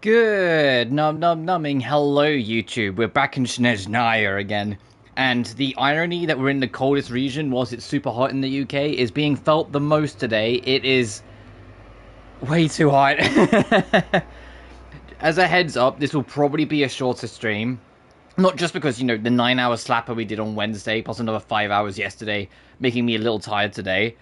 Good, numbing. Hello, YouTube. We're back in Snezhnaya again. And the irony that we're in the coldest region whilst it's super hot in the UK is being felt the most today. It is way too hot. As a heads up, this will probably be a shorter stream. Not just because, you know, the 9-hour slapper we did on Wednesday, plus another 5 hours yesterday, making me a little tired today.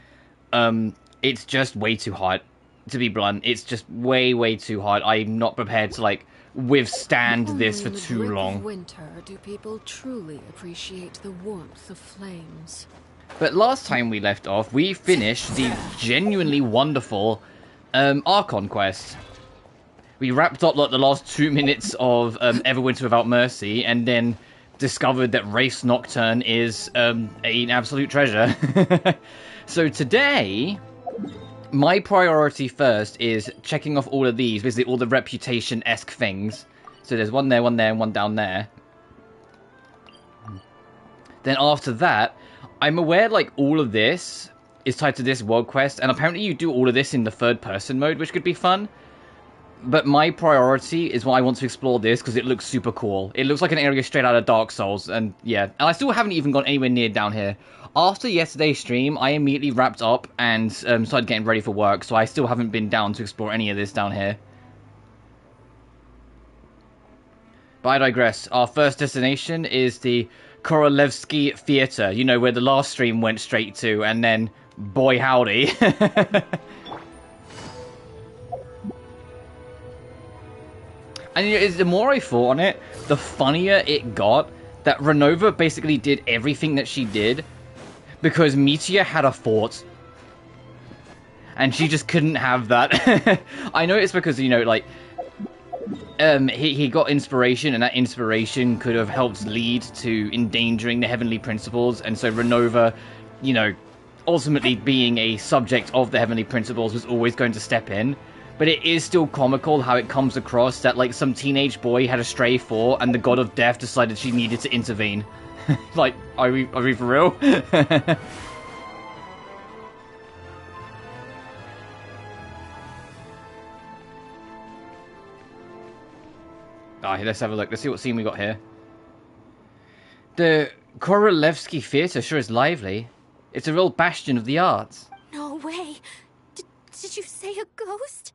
It's just way too hot, to be blunt. It's just way too hot. I'm not prepared to, like, withstand this for too long. Of winter do people truly appreciate the warmth of flames. But last time we left off, we finished the genuinely wonderful Archon quest. We wrapped up like the last 2 minutes of Everwinter Without Mercy, and then discovered that Race Nocturne is an absolute treasure. So today, my priority first is checking off all of these, basically all the reputation-esque things. So there's one there, and one down there. Then after that, I'm aware like all of this is tied to this world quest, and apparently you do all of this in the third-person mode, which could be fun. But my priority is why I want to explore this, because it looks super cool. It looks like an area straight out of Dark Souls, and yeah. And I still haven't even gone anywhere near down here. After yesterday's stream, I immediately wrapped up and started getting ready for work, so I still haven't been down to explore any of this down here. But I digress. Our first destination is the Korolevsky Theatre, you know, where the last stream went straight to, and then, boy howdy. And you know, the more I thought on it, the funnier it got that Renova basically did everything that she did because Meteor had a fort. And she just couldn't have that. I know it's because, you know, like, he got inspiration, and that inspiration could have helped lead to endangering the Heavenly Principles, and so Renova, you know, ultimately being a subject of the Heavenly Principles was always going to step in. But it is still comical how it comes across that, like, some teenage boy had a stray four, and the God of Death decided she needed to intervene. Like, are we for real? Alright, let's have a look. Let's see what scene we got here. The Korolevsky Theatre sure is lively. It's a real bastion of the arts. No way. Did you say a ghost?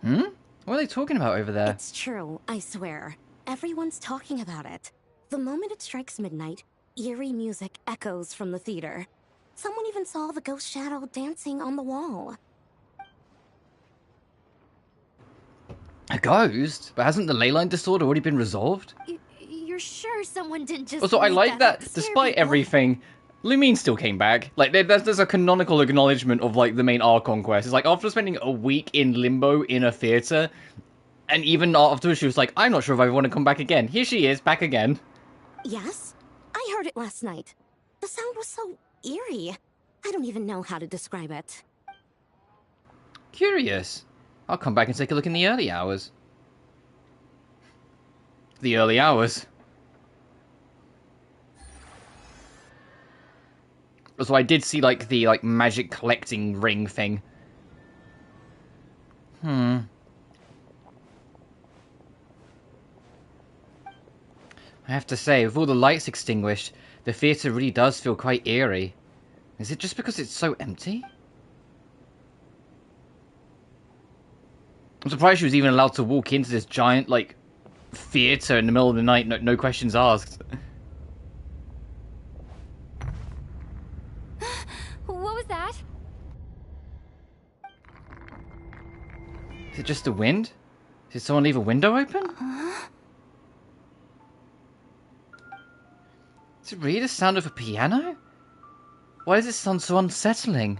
Hmm? What are they talking about over there? It's true, I swear. Everyone's talking about it. The moment it strikes midnight, eerie music echoes from the theater. Someone even saw the ghost shadow dancing on the wall. A ghost? But hasn't the ley line disorder already been resolved? You're sure someone didn't just... Also, I like that, despite everything, Lumine still came back. Like, there's a canonical acknowledgement of, like, the main Archon quest. It's like, after spending a week in limbo in a theater, and even afterwards she was like, I'm not sure if I want to come back again. Here she is, back again. Yes? I heard it last night. The sound was so eerie. I don't even know how to describe it. Curious. I'll come back and take a look in the early hours. The early hours. So I did see, like, the, like, magic collecting ring thing. I have to say, with all the lights extinguished, the theatre really does feel quite eerie. Is it just because it's so empty? I'm surprised she was even allowed to walk into this giant, like, theatre in the middle of the night, no questions asked. What was that? Is it just the wind? Did someone leave a window open? Is it really the sound of a piano? Why does it sound so unsettling?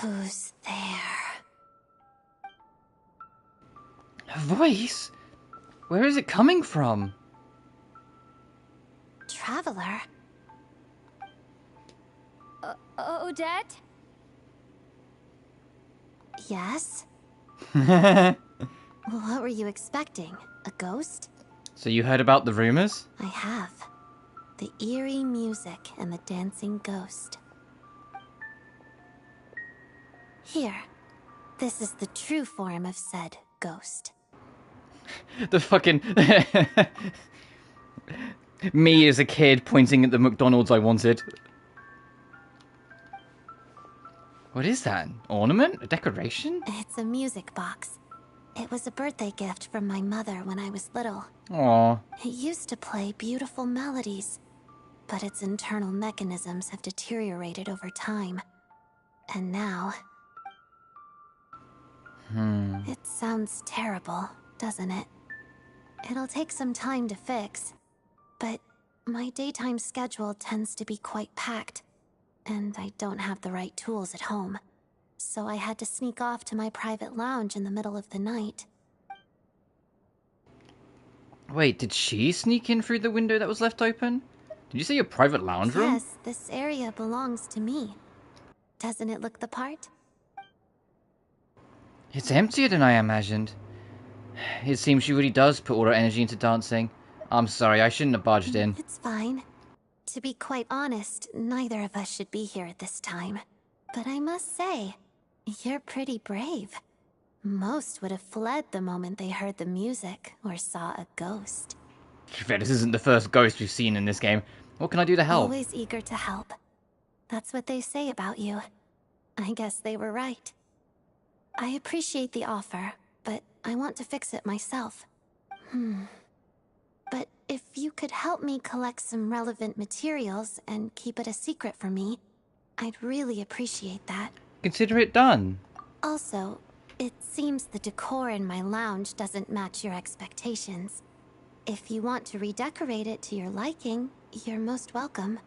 Who's there? A voice? Where is it coming from? Traveler? Odette? Yes? What were you expecting? A ghost? So you heard about the rumors? I have. The eerie music and the dancing ghost. Here. This is the true form of said ghost. The fucking... Me as a kid pointing at the McDonald's I wanted. What is that? An ornament? A decoration? It's a music box. It was a birthday gift from my mother when I was little. Aww. It used to play beautiful melodies, but its internal mechanisms have deteriorated over time. And now... It sounds terrible, doesn't it? It'll take some time to fix, but my daytime schedule tends to be quite packed, and I don't have the right tools at home. So I had to sneak off to my private lounge in the middle of the night. Wait, did she sneak in through the window that was left open? Did you say your private lounge room? Yes, this area belongs to me. Doesn't it look the part? It's emptier than I imagined. It seems she really does put all her energy into dancing. I'm sorry, I shouldn't have barged in. It's fine. To be quite honest, neither of us should be here at this time. But I must say, you're pretty brave. Most would have fled the moment they heard the music or saw a ghost. This isn't the first ghost we've seen in this game. What can I do to help? Always eager to help. That's what they say about you. I guess they were right. I appreciate the offer, but I want to fix it myself. But if you could help me collect some relevant materials and keep it a secret from me, I'd really appreciate that. Consider it done. Also, it seems the decor in my lounge doesn't match your expectations. If you want to redecorate it to your liking, you're most welcome.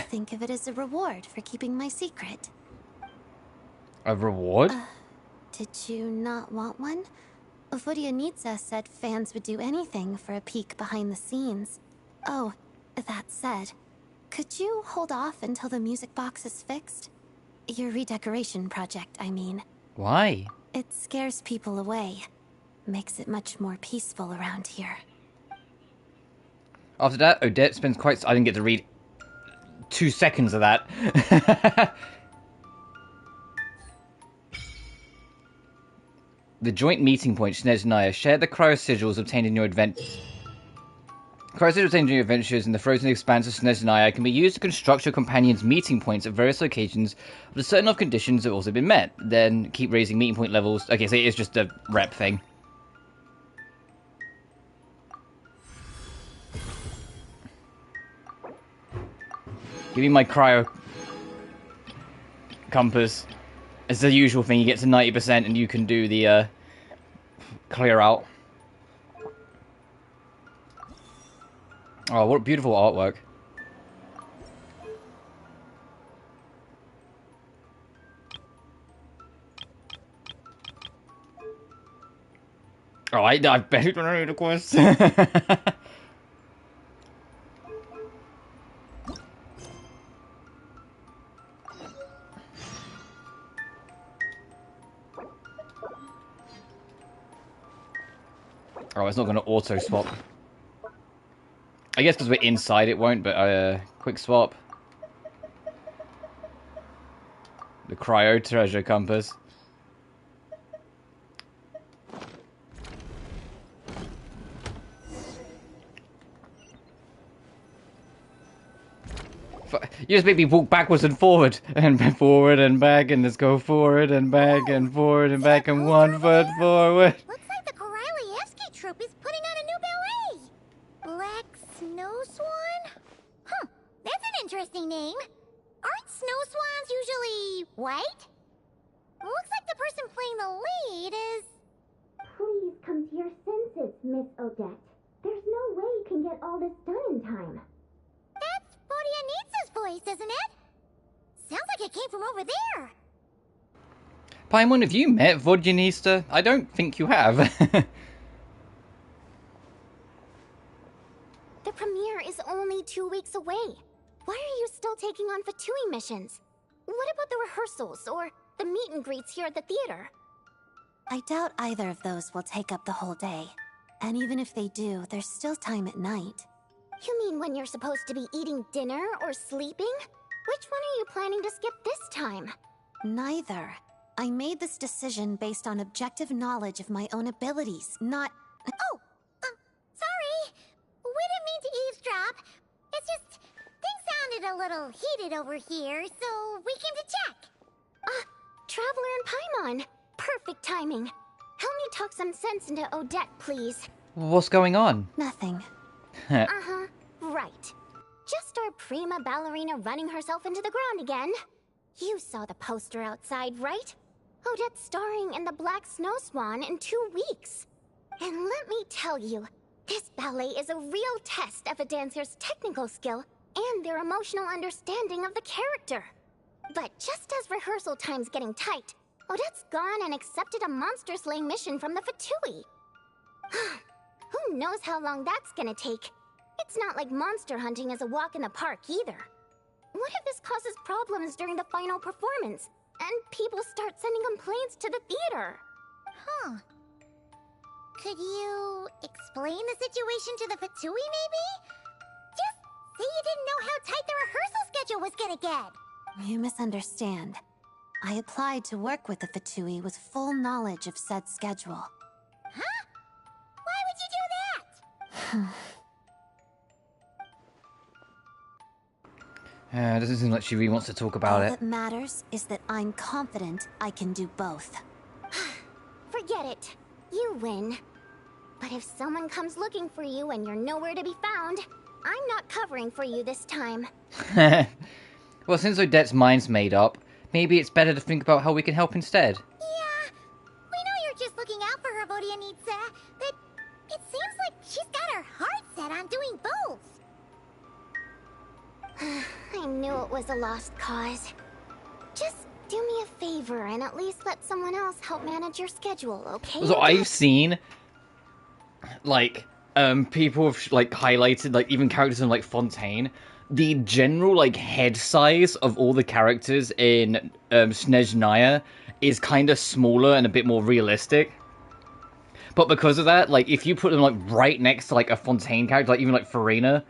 Think of it as a reward for keeping my secret. A reward? Did you not want one? Vodyanitsa said fans would do anything for a peek behind the scenes. Oh, that said, could you hold off until the music box is fixed? Your redecoration project, I mean. Why? It scares people away. Makes it much more peaceful around here. After that, Odette spends quite... I didn't get to read 2 seconds of that. The joint meeting point, Shnez and Aya. Share the cryosigils obtained in your adventures in the frozen expanse of Shnez and Aya can be used to construct your companion's meeting points at various locations with certain enough conditions have also been met. Then keep raising meeting point levels. Okay, so it is just a rep thing. Give me my cryo compass. It's the usual thing, you get to 90% and you can do the clear out. Oh, what beautiful artwork. Oh, I bet don't know the quest. Oh, it's not going to auto swap. I guess because we're inside it won't, but quick swap. The cryo treasure compass. You just make me walk backwards and forward and back, and let's go forward and back and forward and back and 1 foot forward. Looks like the Koralievsky troupe is putting on a new ballet. Black Snow Swan? Huh, that's an interesting name. Aren't snow swans usually white? Looks like the person playing the lead is... Please come to your senses, Miss Odette. There's no way you can get all this done in time. That's Vodyanitsa's voice, isn't it? Sounds like it came from over there. Paimon, have you met Vodyanista? I don't think you have. The premiere is only 2 weeks away. Why are you still taking on Fatui missions? What about the rehearsals or the meet and greets here at the theater? I doubt either of those will take up the whole day. And even if they do, there's still time at night. You mean when you're supposed to be eating dinner or sleeping? Which one are you planning to skip this time? Neither. I made this decision based on objective knowledge of my own abilities, not... Oh, sorry. We didn't mean to eavesdrop. It's just, things sounded a little heated over here, so we came to check. Traveler and Paimon. Perfect timing. Help me talk some sense into Odette, please. What's going on? Nothing. Uh-huh, right. Just our prima ballerina running herself into the ground again. You saw the poster outside, right? Odette starring in the Black Snow Swan in 2 weeks. And let me tell you, this ballet is a real test of a dancer's technical skill and their emotional understanding of the character. But just as rehearsal time's getting tight, Odette's gone and accepted a monster slaying mission from the Fatui. Who knows how long that's gonna take? It's not like monster hunting is a walk in the park either. What if this causes problems during the final performance, and people start sending complaints to the theater? Huh. Could you explain the situation to the Fatui, maybe? Just say you didn't know how tight the rehearsal schedule was gonna get. You misunderstand. I applied to work with the Fatui with full knowledge of said schedule. Huh? Why would you do that? Doesn't seem like she really wants to talk about All it. that matters is that I'm confident I can do both. Forget it. You win. But if someone comes looking for you and you're nowhere to be found, I'm not covering for you this time. Well, since Odette's mind's made up, maybe it's better to think about how we can help instead. Yeah, we know you're just looking out for her, Vodianitsa, but it seems like she's got her heart set on doing both. I knew it was a lost cause. Just do me a favor and at least let someone else help manage your schedule, okay? So I've seen, like, people have, like, highlighted, like, even characters in, like, Fontaine. The general, like, head size of all the characters in Snezhnaya is kind of smaller and a bit more realistic. But because of that, like, if you put them, like, right next to, like, a Fontaine character, like, even, like, Farina,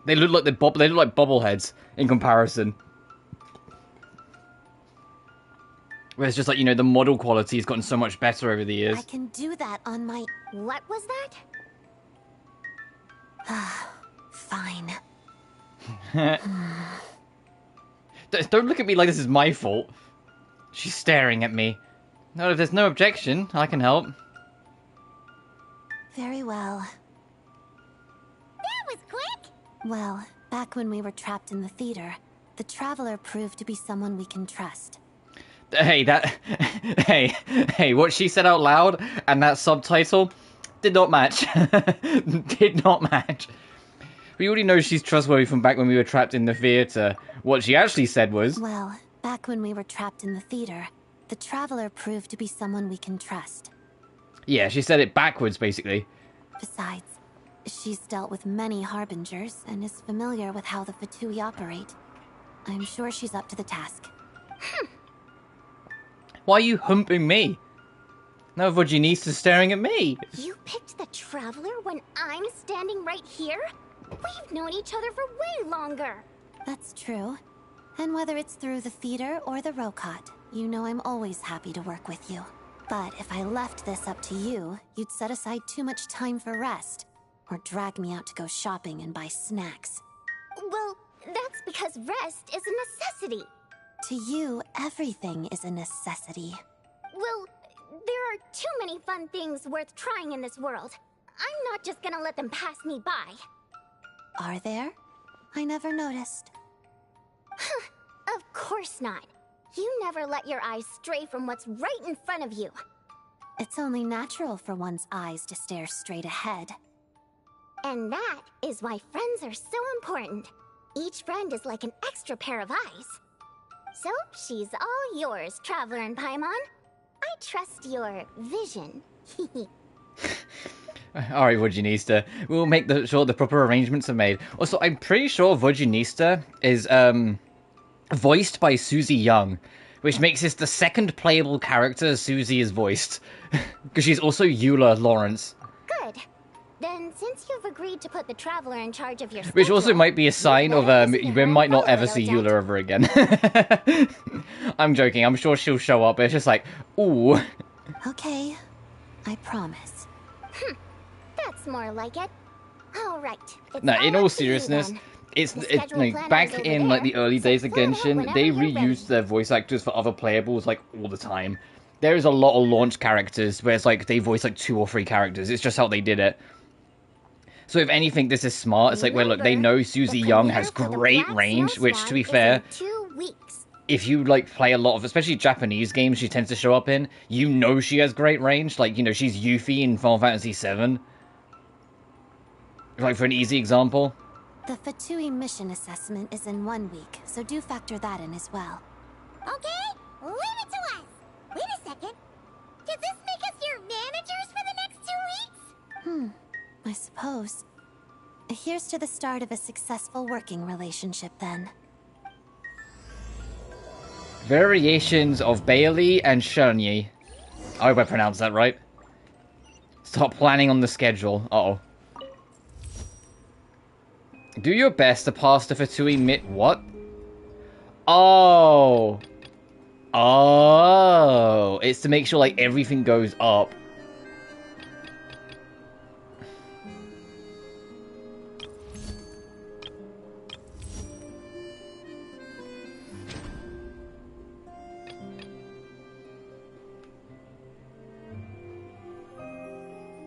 they look like they look like bobbleheads in comparison. Whereas just, like, you know, the model quality has gotten so much better over the years. I can do that on my... What was that? Fine. Don't look at me like this is my fault. She's staring at me. No, if there's no objection, I can help. Very well. That was quick! Well, back when we were trapped in the theater, the Traveler proved to be someone we can trust. Hey, hey, what she said out loud and that subtitle did not match. Did not match. We already know she's trustworthy from back when we were trapped in the theater. What she actually said was... Well, back when we were trapped in the theater, the Traveler proved to be someone we can trust. Yeah, she said it backwards, basically. Besides, she's dealt with many Harbingers and is familiar with how the Fatui operate. I'm sure she's up to the task. Why are you humping me? No, Voginista's staring at me. You picked the Traveler when I'm standing right here? We've known each other for way longer. That's true. And whether it's through the theater or the Rokot, you know I'm always happy to work with you. But if I left this up to you, you'd set aside too much time for rest, or drag me out to go shopping and buy snacks. Well, that's because rest is a necessity. To you, everything is a necessity. Well, there are too many fun things worth trying in this world. I'm not just gonna let them pass me by. Are there? I never noticed. Of course not. You never let your eyes stray from what's right in front of you. It's only natural for one's eyes to stare straight ahead. And that is why friends are so important. Each friend is like an extra pair of eyes. So, she's all yours, Traveler and Paimon. I trust your vision. Alright, Voginista. We'll make sure the proper arrangements are made. Also, I'm pretty sure Voginista is, voiced by Susie Young, which makes this the second playable character Susie is voiced. Because she's also Eula Lawrence. Good. Then, since you've agreed to put the Traveler in charge of your Which also schedule, might be a sign of, we might not ever see Odette. Eula ever again. I'm joking, I'm sure she'll show up, but it's just like, ooh. Okay, I promise. That's more like it. Alright. No, in all seriousness, it's like, back in like the early days of Genshin, they reused their voice actors for other playables like all the time. There is a lot of launch characters where it's like they voice like 2 or 3 characters. It's just how they did it. So if anything, this is smart. It's like, well, look, they know Susie Young has great range, which, to be fair, if you, like, play a lot of, especially Japanese games she tends to show up in, you know she has great range. Like, you know, she's Yuffie in Final Fantasy VII. Like, for an easy example. The Fatui mission assessment is in 1 week, so do factor that in as well. Okay, leave it to us. Wait a second. Does this make us your managers for the next 2 weeks? I suppose. Here's to the start of a successful working relationship, then. Variations of Bailey and Shunyi. I hope I pronounced that right. Start planning on the schedule. Uh-oh. Do your best to pass the Fatui what? Oh. Oh. It's to make sure, like, everything goes up.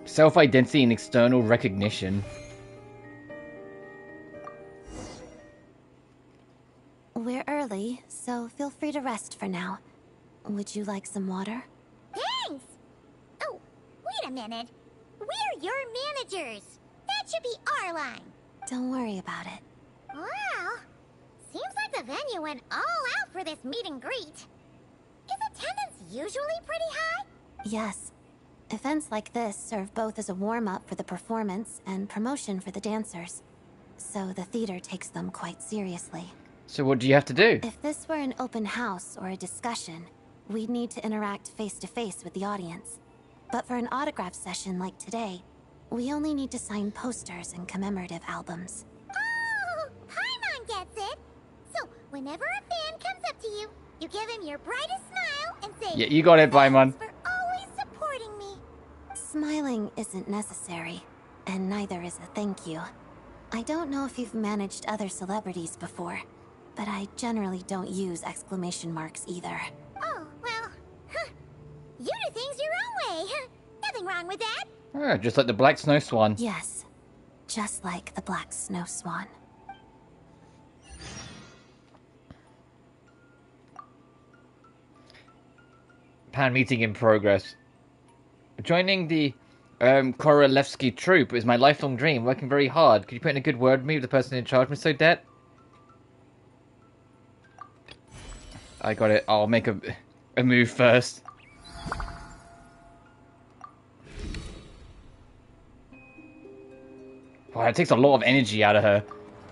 Self-identity and external recognition. We're early, so feel free to rest for now. Would you like some water? Thanks! Oh, wait a minute. We're your managers. That should be our line. Don't worry about it. Wow. Seems like the venue went all out for this meet and greet. Is attendance usually pretty high? Yes. Events like this serve both as a warm-up for the performance and promotion for the dancers. So the theater takes them quite seriously. So what do you have to do? If this were an open house or a discussion, we'd need to interact face-to-face with the audience. But for an autograph session like today, we only need to sign posters and commemorative albums. Oh, Paimon gets it. So whenever a fan comes up to you, you give him your brightest smile and say, Yeah, you got it, Paimon. "Thanks for always supporting me." Smiling isn't necessary, and neither is a thank you. I don't know if you've managed other celebrities before, but I generally don't use exclamation marks either. Oh, well, you do things your own way. Nothing wrong with that. Ah, just like the Black Snow Swan. Yes, just like the Black Snow Swan. Pan meeting in progress. Joining the Korolevsky troupe is my lifelong dream. Working very hard. Could you put in a good word with me with the person in charge, Miss Odette? I got it. I'll make a move first. Wow, it takes a lot of energy out of her.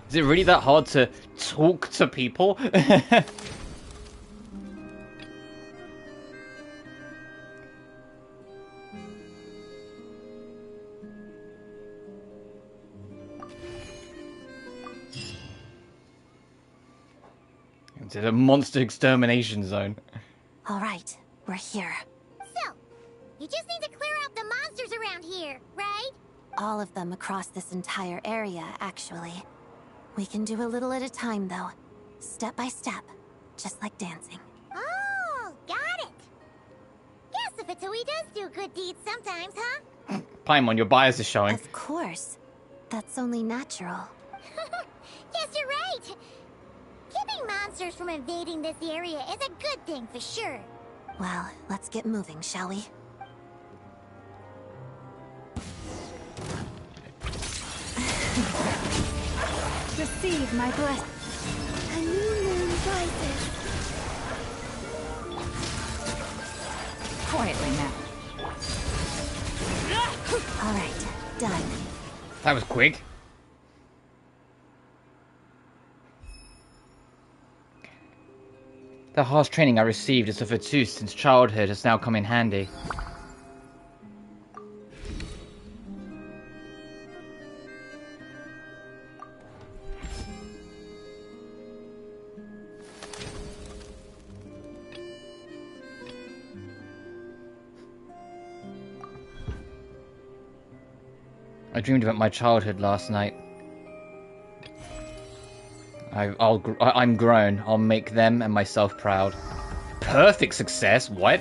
Is it really that hard to talk to people? It's a monster extermination zone. All right, we're here. So, you just need to clear out the monsters around here, right? All of them across this entire area, actually. We can do a little at a time, though. Step by step, just like dancing. Oh, got it. Guess the Fatui does do good deeds sometimes, huh? Paimon, your bias is showing. Of course. That's only natural. Yes, you're right. Keeping monsters from invading this area is a good thing for sure. Well, let's get moving, shall we? Receive my blessing. A new moon rises. Quietly now. All right, done. That was quick. The harsh training I received as a Fatui since childhood has now come in handy. I dreamed about my childhood last night. I'm grown. I'll make them and myself proud. Perfect success. What?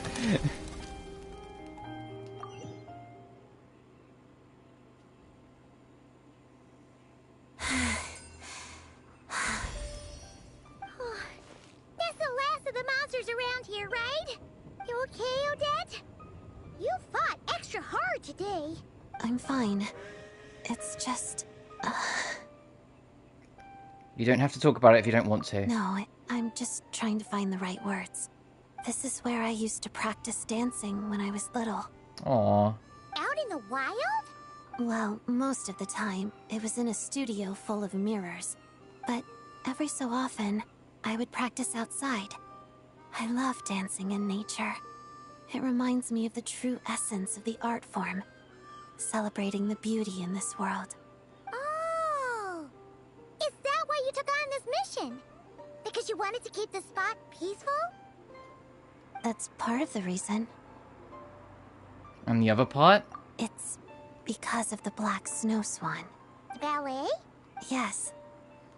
That's the last of the monsters around here, right? You okay, Odette? You fought extra hard today. I'm fine. It's just... You don't have to talk about it if you don't want to. No, I'm just trying to find the right words. This is where I used to practice dancing when I was little. Aww. Out in the wild? Well, most of the time, it was in a studio full of mirrors. But every so often, I would practice outside. I love dancing in nature. It reminds me of the true essence of the art form, celebrating the beauty in this world. Oh! Is that why you took on this mission? Because you wanted to keep the spot peaceful? That's part of the reason. And the other part? It's because of the Black Snow Swan. The ballet? Yes.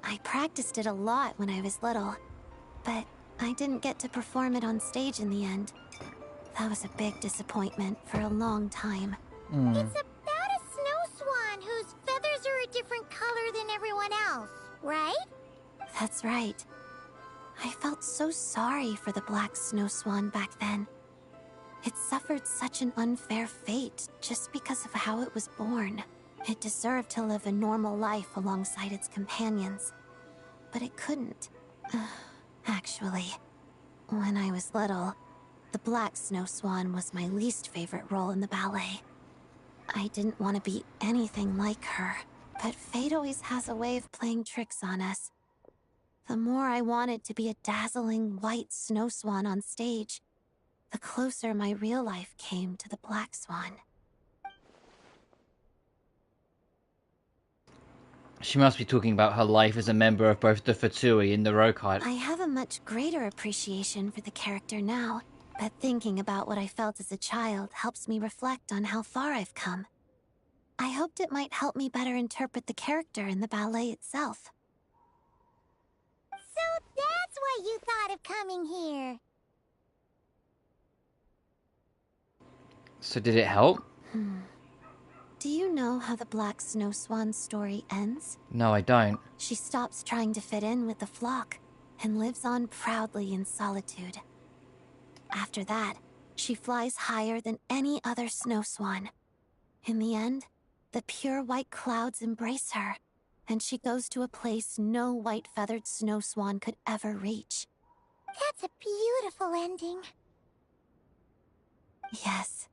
I practiced it a lot when I was little, but I didn't get to perform it on stage in the end. That was a big disappointment for a long time. It's about a snow swan whose feathers are a different color than everyone else, right? That's right. I felt so sorry for the Black Snow Swan back then. It suffered such an unfair fate just because of how it was born. It deserved to live a normal life alongside its companions. But it couldn't. Actually, when I was little, the Black Snow Swan was my least favorite role in the ballet. I didn't want to be anything like her, but fate always has a way of playing tricks on us. The more I wanted to be a dazzling white snow swan on stage, the closer my real life came to the Black Swan. She must be talking about her life as a member of both the Fatui and the Rokite. I have a much greater appreciation for the character now, but thinking about what I felt as a child helps me reflect on how far I've come. I hoped it might help me better interpret the character in the ballet itself. So that's why you thought of coming here. So did it help? Do you know how the Black Snow Swan's story ends? No, I don't. She stops trying to fit in with the flock and lives on proudly in solitude. After that, she flies higher than any other snow swan. In the end, the pure white clouds embrace her, and she goes to a place no white-feathered snow swan could ever reach. That's a beautiful ending. Yes,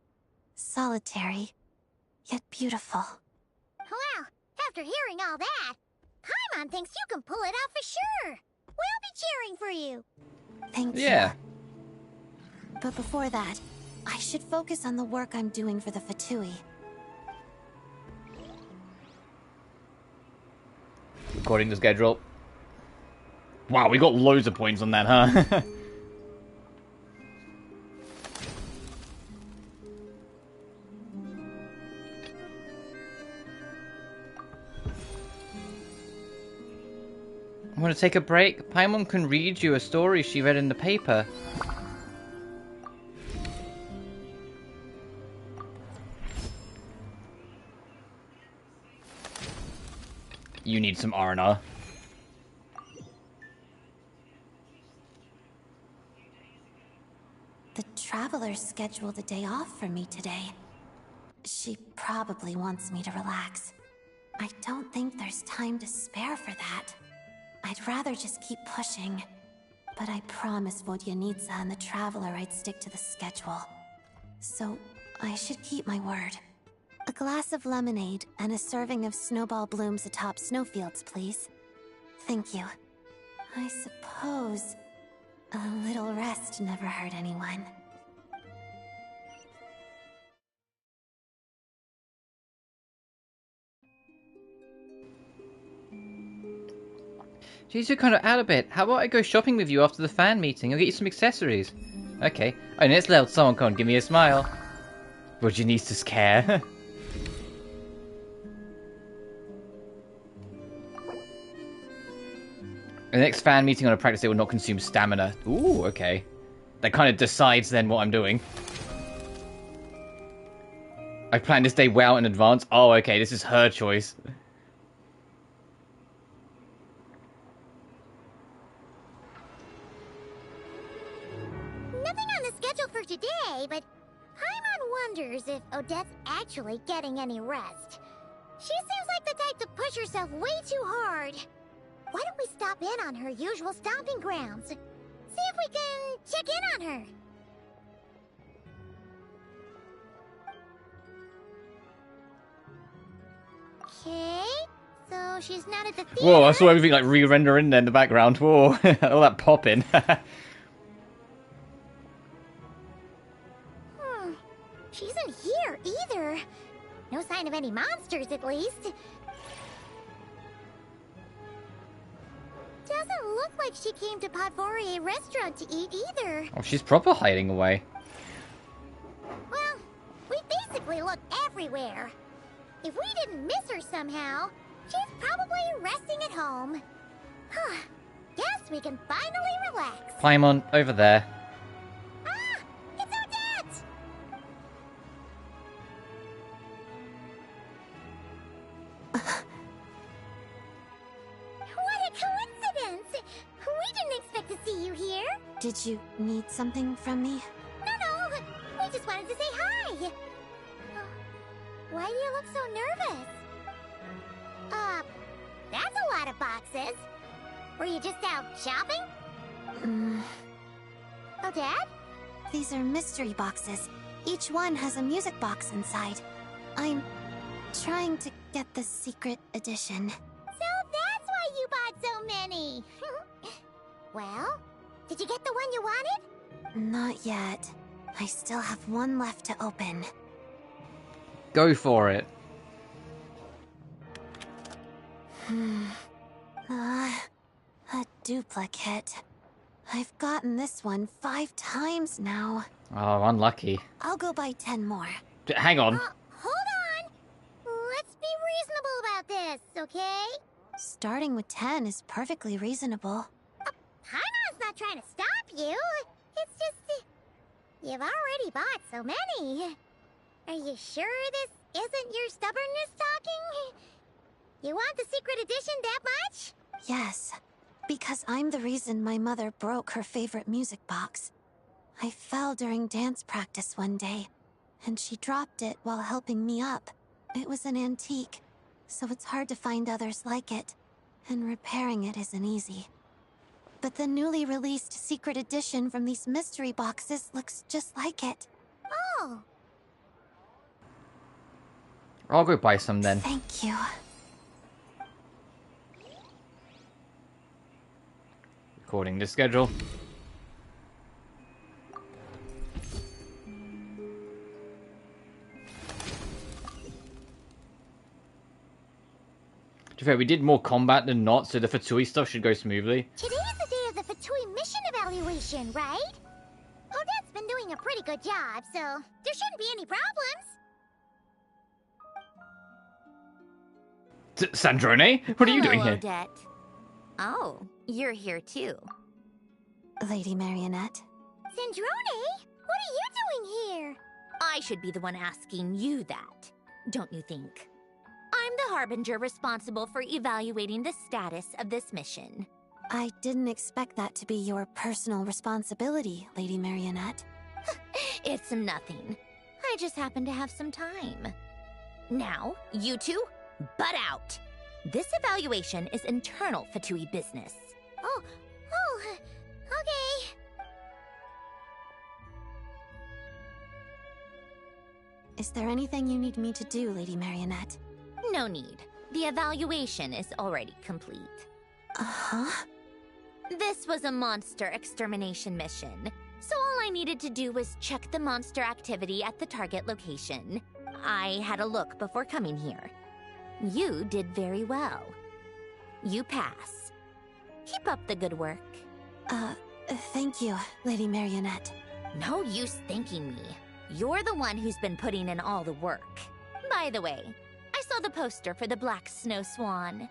solitary, yet beautiful. Well, after hearing all that, Paimon thinks you can pull it off for sure. We'll be cheering for you. Thank you. Yeah. But before that, I should focus on the work I'm doing for the Fatui. According to schedule. Wow, we got loads of points on that, huh? I want to take a break. Paimon can read you a story she read in the paper. You need some R&R. The Traveler scheduled a day off for me today. She probably wants me to relax. I don't think there's time to spare for that. I'd rather just keep pushing. But I promised Vodyanitsa and the Traveler I'd stick to the schedule. So, I should keep my word. A glass of lemonade and a serving of snowball blooms atop snowfields, please. Thank you. I suppose a little rest never hurt anyone. Jeez, you're kind of out a bit. How about I go shopping with you after the fan meeting? I'll get you some accessories. Okay. Oh, next level, someone come and give me a smile. Vodyanitsa's care. The next fan meeting on a practice day will not consume stamina. Ooh, okay. That kind of decides then what I'm doing. I planned this day well in advance. Oh, okay, this is her choice. Nothing on the schedule for today, but Paimon wonders if Odette's actually getting any rest. She seems like the type to push herself way too hard. Why don't we stop in on her usual stomping grounds? See if we can check in on her. Okay, so she's not at the theater. Whoa, I saw everything like re-render in there in the background. Whoa, all that popping. She isn't here either. No sign of any monsters, at least. Doesn't look like she came to Podvorier restaurant to eat either. Oh, she's proper hiding away. Well, we basically looked everywhere. If we didn't miss her somehow, she's probably resting at home. Guess we can finally relax. Paimon, over there. Ah! It's Odette! What a coincidence! We didn't expect to see you here. Did you need something from me? No, we just wanted to say hi. Why do you look so nervous? That's a lot of boxes. Were you just out shopping? Odette? These are mystery boxes. Each one has a music box inside. I'm trying to get the secret edition. So that's why you bought so many. Well, did you get the one you wanted? Not yet. I still have one left to open. Go for it. A duplicate. I've gotten this one 5 times now. Oh, unlucky. I'll go buy 10 more. Hang on. Hold on. Let's be reasonable about this, okay? Starting with 10 is perfectly reasonable. Hana's not trying to stop you. It's just... you've already bought so many. Are you sure this isn't your stubbornness talking? You want the secret edition that much? Yes, because I'm the reason my mother broke her favorite music box. I fell during dance practice one day, and she dropped it while helping me up. It was an antique, so it's hard to find others like it, and repairing it isn't easy. But the newly released secret edition from these mystery boxes looks just like it. Oh. I'll go buy some then. Thank you. According to schedule. To be fair, we did more combat than not, so the Fatui stuff should go smoothly. Today is the day of the Fatui mission evaluation, right? Odette's been doing a pretty good job, so there shouldn't be any problems. Sandrone? What are you doing here? Odette. Oh, you're here too. Lady Marionette. Sandrone, what are you doing here? I should be the one asking you that, don't you think? I'm the Harbinger responsible for evaluating the status of this mission. I didn't expect that to be your personal responsibility, Lady Marionette. It's nothing. I just happen to have some time. Now, you two, butt out! This evaluation is internal Fatui business. Oh, okay. Is there anything you need me to do, Lady Marionette? No need. The evaluation is already complete. Uh-huh. This was a monster extermination mission, so all I needed to do was check the monster activity at the target location. I had a look before coming here. You did very well. You pass. Keep up the good work. Thank you, Lady Marionette. No use thanking me. You're the one who's been putting in all the work. By the way, I saw the poster for the Black Snow Swan.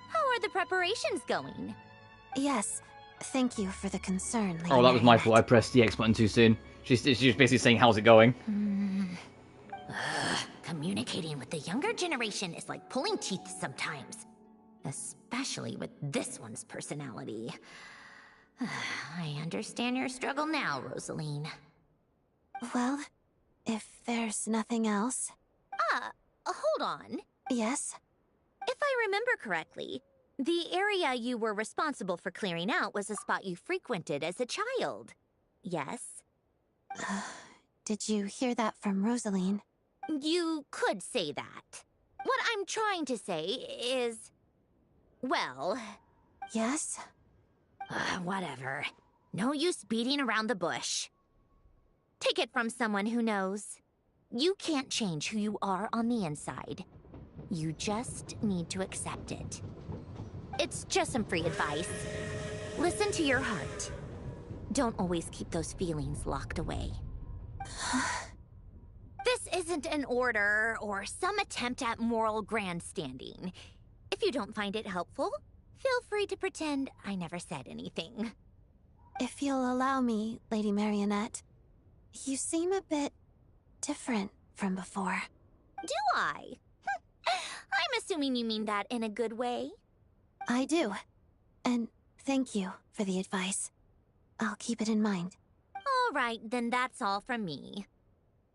How are the preparations going? Yes, thank you for the concern, Lady Oh, that was my Marionette. fault. I pressed the X button too soon. She's basically saying, how's it going? Communicating with the younger generation is like pulling teeth sometimes. Especially with this one's personality. I understand your struggle now, Rosaline. Well, if there's nothing else... Hold on. Yes? If I remember correctly, the area you were responsible for clearing out was a spot you frequented as a child. Yes? Did you hear that from Rosaline? You could say that. What I'm trying to say is... well... Yes? Whatever. No use beating around the bush. Take it from someone who knows. You can't change who you are on the inside. You just need to accept it. It's just some free advice. Listen to your heart. Don't always keep those feelings locked away. This isn't an order or some attempt at moral grandstanding. If you don't find it helpful, feel free to pretend I never said anything. If you'll allow me, Lady Marionette, you seem a bit different from before. Do I? I'm assuming you mean that in a good way. I do. And thank you for the advice. I'll keep it in mind. All right, then that's all from me.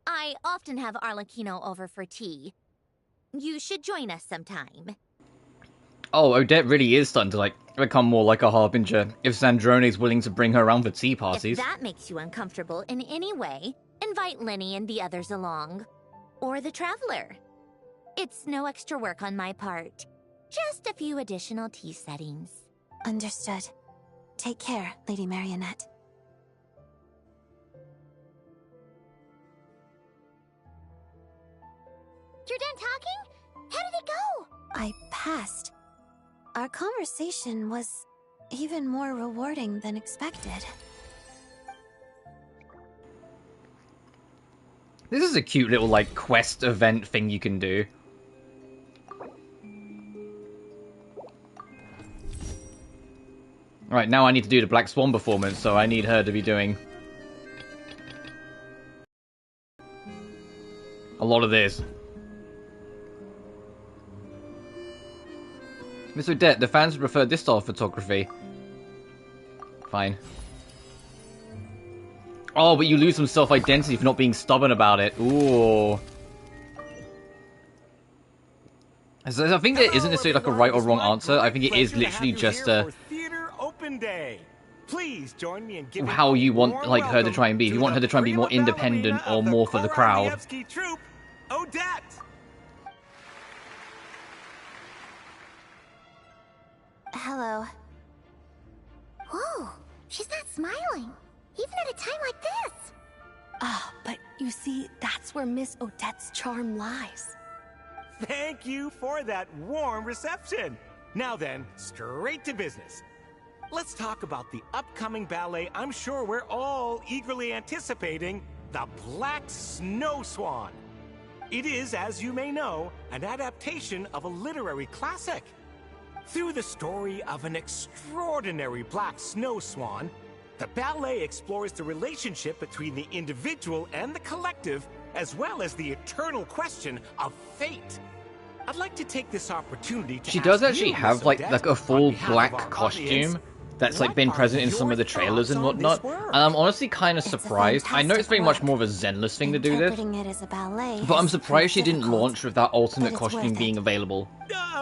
I often have Arlecchino over for tea. You should join us sometime. Oh, Odette really is starting to, like, become more like a harbinger. If Sandrone's willing to bring her around for tea parties. If that makes you uncomfortable in any way, invite Lenny and the others along. Or the Traveler. It's no extra work on my part. Just a few additional tea settings. Understood. Take care, Lady Marionette. You're done talking? How did it go? I passed. Our conversation was even more rewarding than expected. This is a cute little, like, quest event thing you can do. Alright, now I need to do the Black Swan performance, so I need her to be doing a lot of this. Miss Odette, the fans prefer this style of photography. Fine. Oh, but you lose some self-identity for not being stubborn about it. Ooh. So I think there isn't necessarily like a right or wrong answer. I think it is literally just a... Theater Open Day. Please join me in giving how you want warm like her to try and be. If you welcome want her to try and be more prima independent ballerina or of the more for the crowd. Korolievsky troupe, Odette. Hello. Whoa, she's not smiling. Even at a time like this. Ah, but you see, that's where Miss Odette's charm lies. Thank you for that warm reception. Now then, straight to business. Let's talk about the upcoming ballet I'm sure we're all eagerly anticipating, The Black Snow Swan. It is, as you may know, an adaptation of a literary classic. Through the story of an extraordinary black snow swan, the ballet explores the relationship between the individual and the collective, as well as the eternal question of fate. I'd like to take this opportunity to She does ask actually you, have Miss like Odette, a on full behalf of black our costume audience, that's like what been are present in some of the your trailers and thoughts on whatnot. this work? And I'm honestly kind of It's a surprised. I know it's very much fantastic more of a Zenless thing to do this, Interpreting it as a ballet but I'm has surprised she proved didn't difficult, launch with that alternate but it's costume worth being it. available.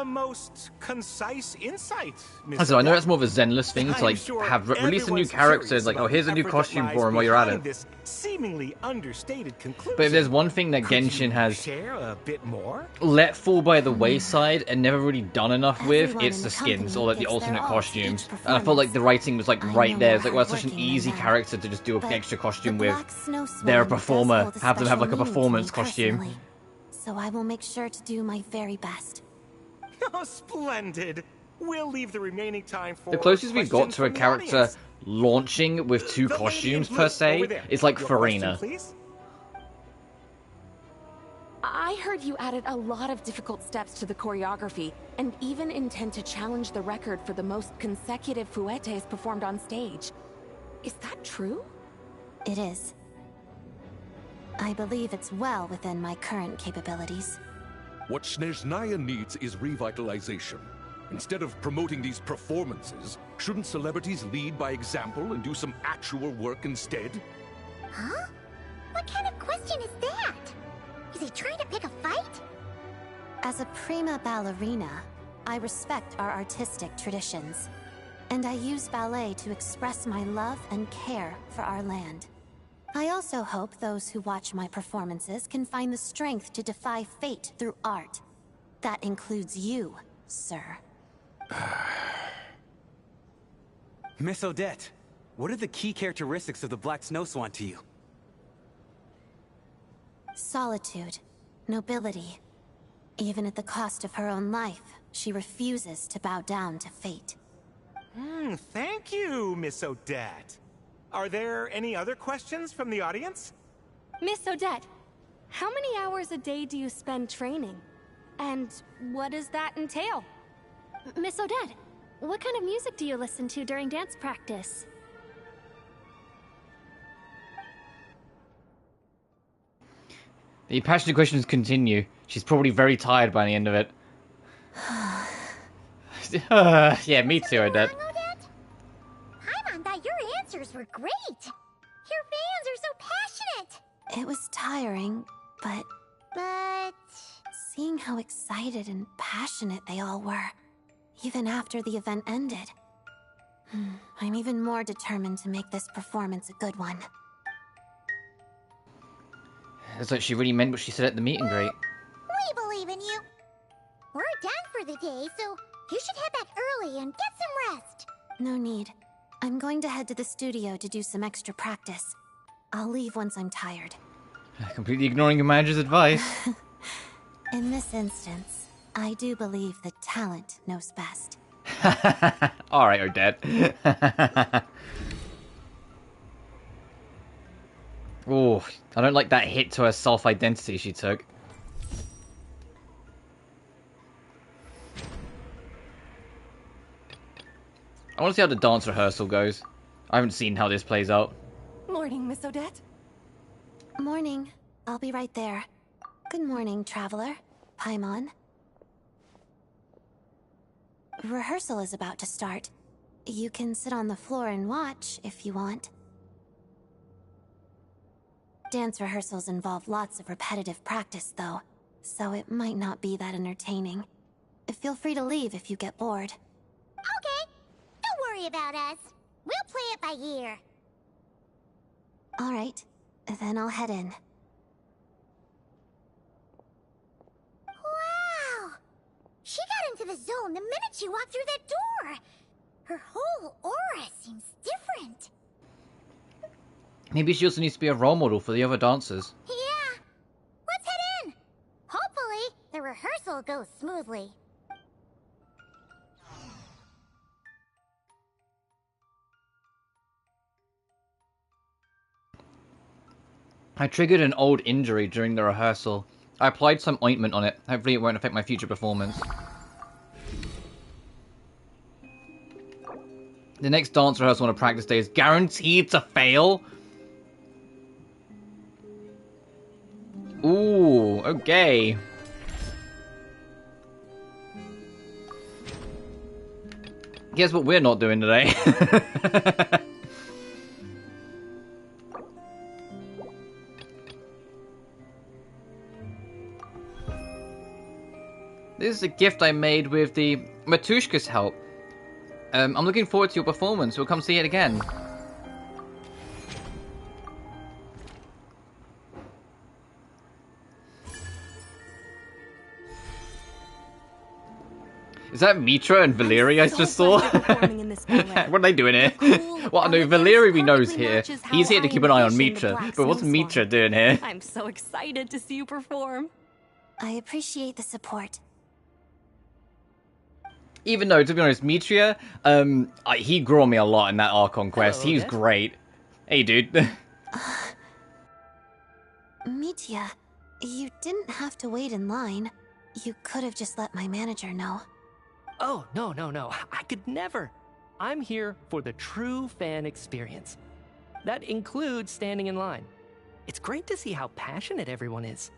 Most concise insight, Miss And so I know Odette. that's more of a Zenless thing to I'm like sure have release a new everyone's character. curious Like, oh, about here's a the new effort costume that for him lies while you're at behind it. this seemingly understated conclusion. But if there's one thing that Could Genshin you has share a bit more? let fall by the wayside and never really done enough with, Everyone it's in the the skins company or like the gives their alternate all to costumes. each And I felt like the writing was like I right know there. more It's like, well, it's such an hardworking than easy them. character to just do an But extra costume the with. Black Snow Swan They're a does performer. hold a Have them have like a special meaning to performance me costume. personally. So I will make sure to do my very best. Oh, splendid. We'll leave the remaining time for The closest we've got questions to a from the character audience. launching with two The lady in costumes blue per over se there. is like Your question, Farina. please? I I heard you added a lot of difficult steps to the choreography, and even intend to challenge the record for the most consecutive fouettes performed on stage. Is that true? It is. I believe it's well within my current capabilities. What Snezhnaya needs is revitalization. Instead of promoting these performances, shouldn't celebrities lead by example and do some actual work instead? Huh? What kind of question is that? Is he trying to pick a fight? As a prima ballerina, I respect our artistic traditions, and I use ballet to express my love and care for our land. I also hope those who watch my performances can find the strength to defy fate through art. That includes you, sir. Miss Odette, what are the key characteristics of the Black Snow Swan to you? Solitude, nobility. Even at the cost of her own life, she refuses to bow down to fate. Thank you, Miss Odette. Are there any other questions from the audience? Miss Odette, how many hours a day do you spend training? And what does that entail? Miss Odette, what kind of music do you listen to during dance practice? The passionate questions continue. She's probably very tired by the end of it. Yeah, me too, Odette. Paimon thought your answers were great. Your fans are so passionate. It was tiring, but seeing how excited and passionate they all were, even after the event ended, I'm even more determined to make this performance a good one. It's like she really meant what she said at the meet and greet. We believe in you. We're done for the day, so you should head back early and get some rest. No need. I'm going to head to the studio to do some extra practice. I'll leave once I'm tired. Completely ignoring your manager's advice. In this instance, I do believe that talent knows best. Alright, Odette. Oh, I don't like that hit to her self-identity she took. I want to see how the dance rehearsal goes. I haven't seen how this plays out. Morning, Miss Odette. Morning. I'll be right there. Good morning, traveler. Paimon. Rehearsal is about to start. You can sit on the floor and watch if you want. Dance rehearsals involve lots of repetitive practice, though, so it might not be that entertaining. Feel free to leave if you get bored. Okay. Don't worry about us. We'll play it by ear. Alright, then I'll head in. Wow! She got into the zone the minute she walked through that door. Her whole aura seems different. Maybe she also needs to be a role model for the other dancers. Yeah. Let's head in. Hopefully, the rehearsal goes smoothly. I triggered an old injury during the rehearsal. I applied some ointment on it. Hopefully it won't affect my future performance. The next dance rehearsal on a practice day is guaranteed to fail? Ooh, okay. Guess what we're not doing today? This is a gift I made with the Matushka's help. I'm looking forward to your performance. We'll come see it again. Is that Mitra and Valeri I just saw? What are they doing here? Well, no, Valeri we know is here. He's here to keep an eye on Mitra. But what's Mitra doing here? I'm so excited to see you perform. I appreciate the support. Even though, to be honest, Mitra, he grew on me a lot in that Archon quest. Hello, He was Odette. great. Hey, dude. Mitya, You didn't have to wait in line. You could have just let my manager know. Oh, no. I could never. I'm here for the true fan experience. That includes standing in line. It's great to see how passionate everyone is.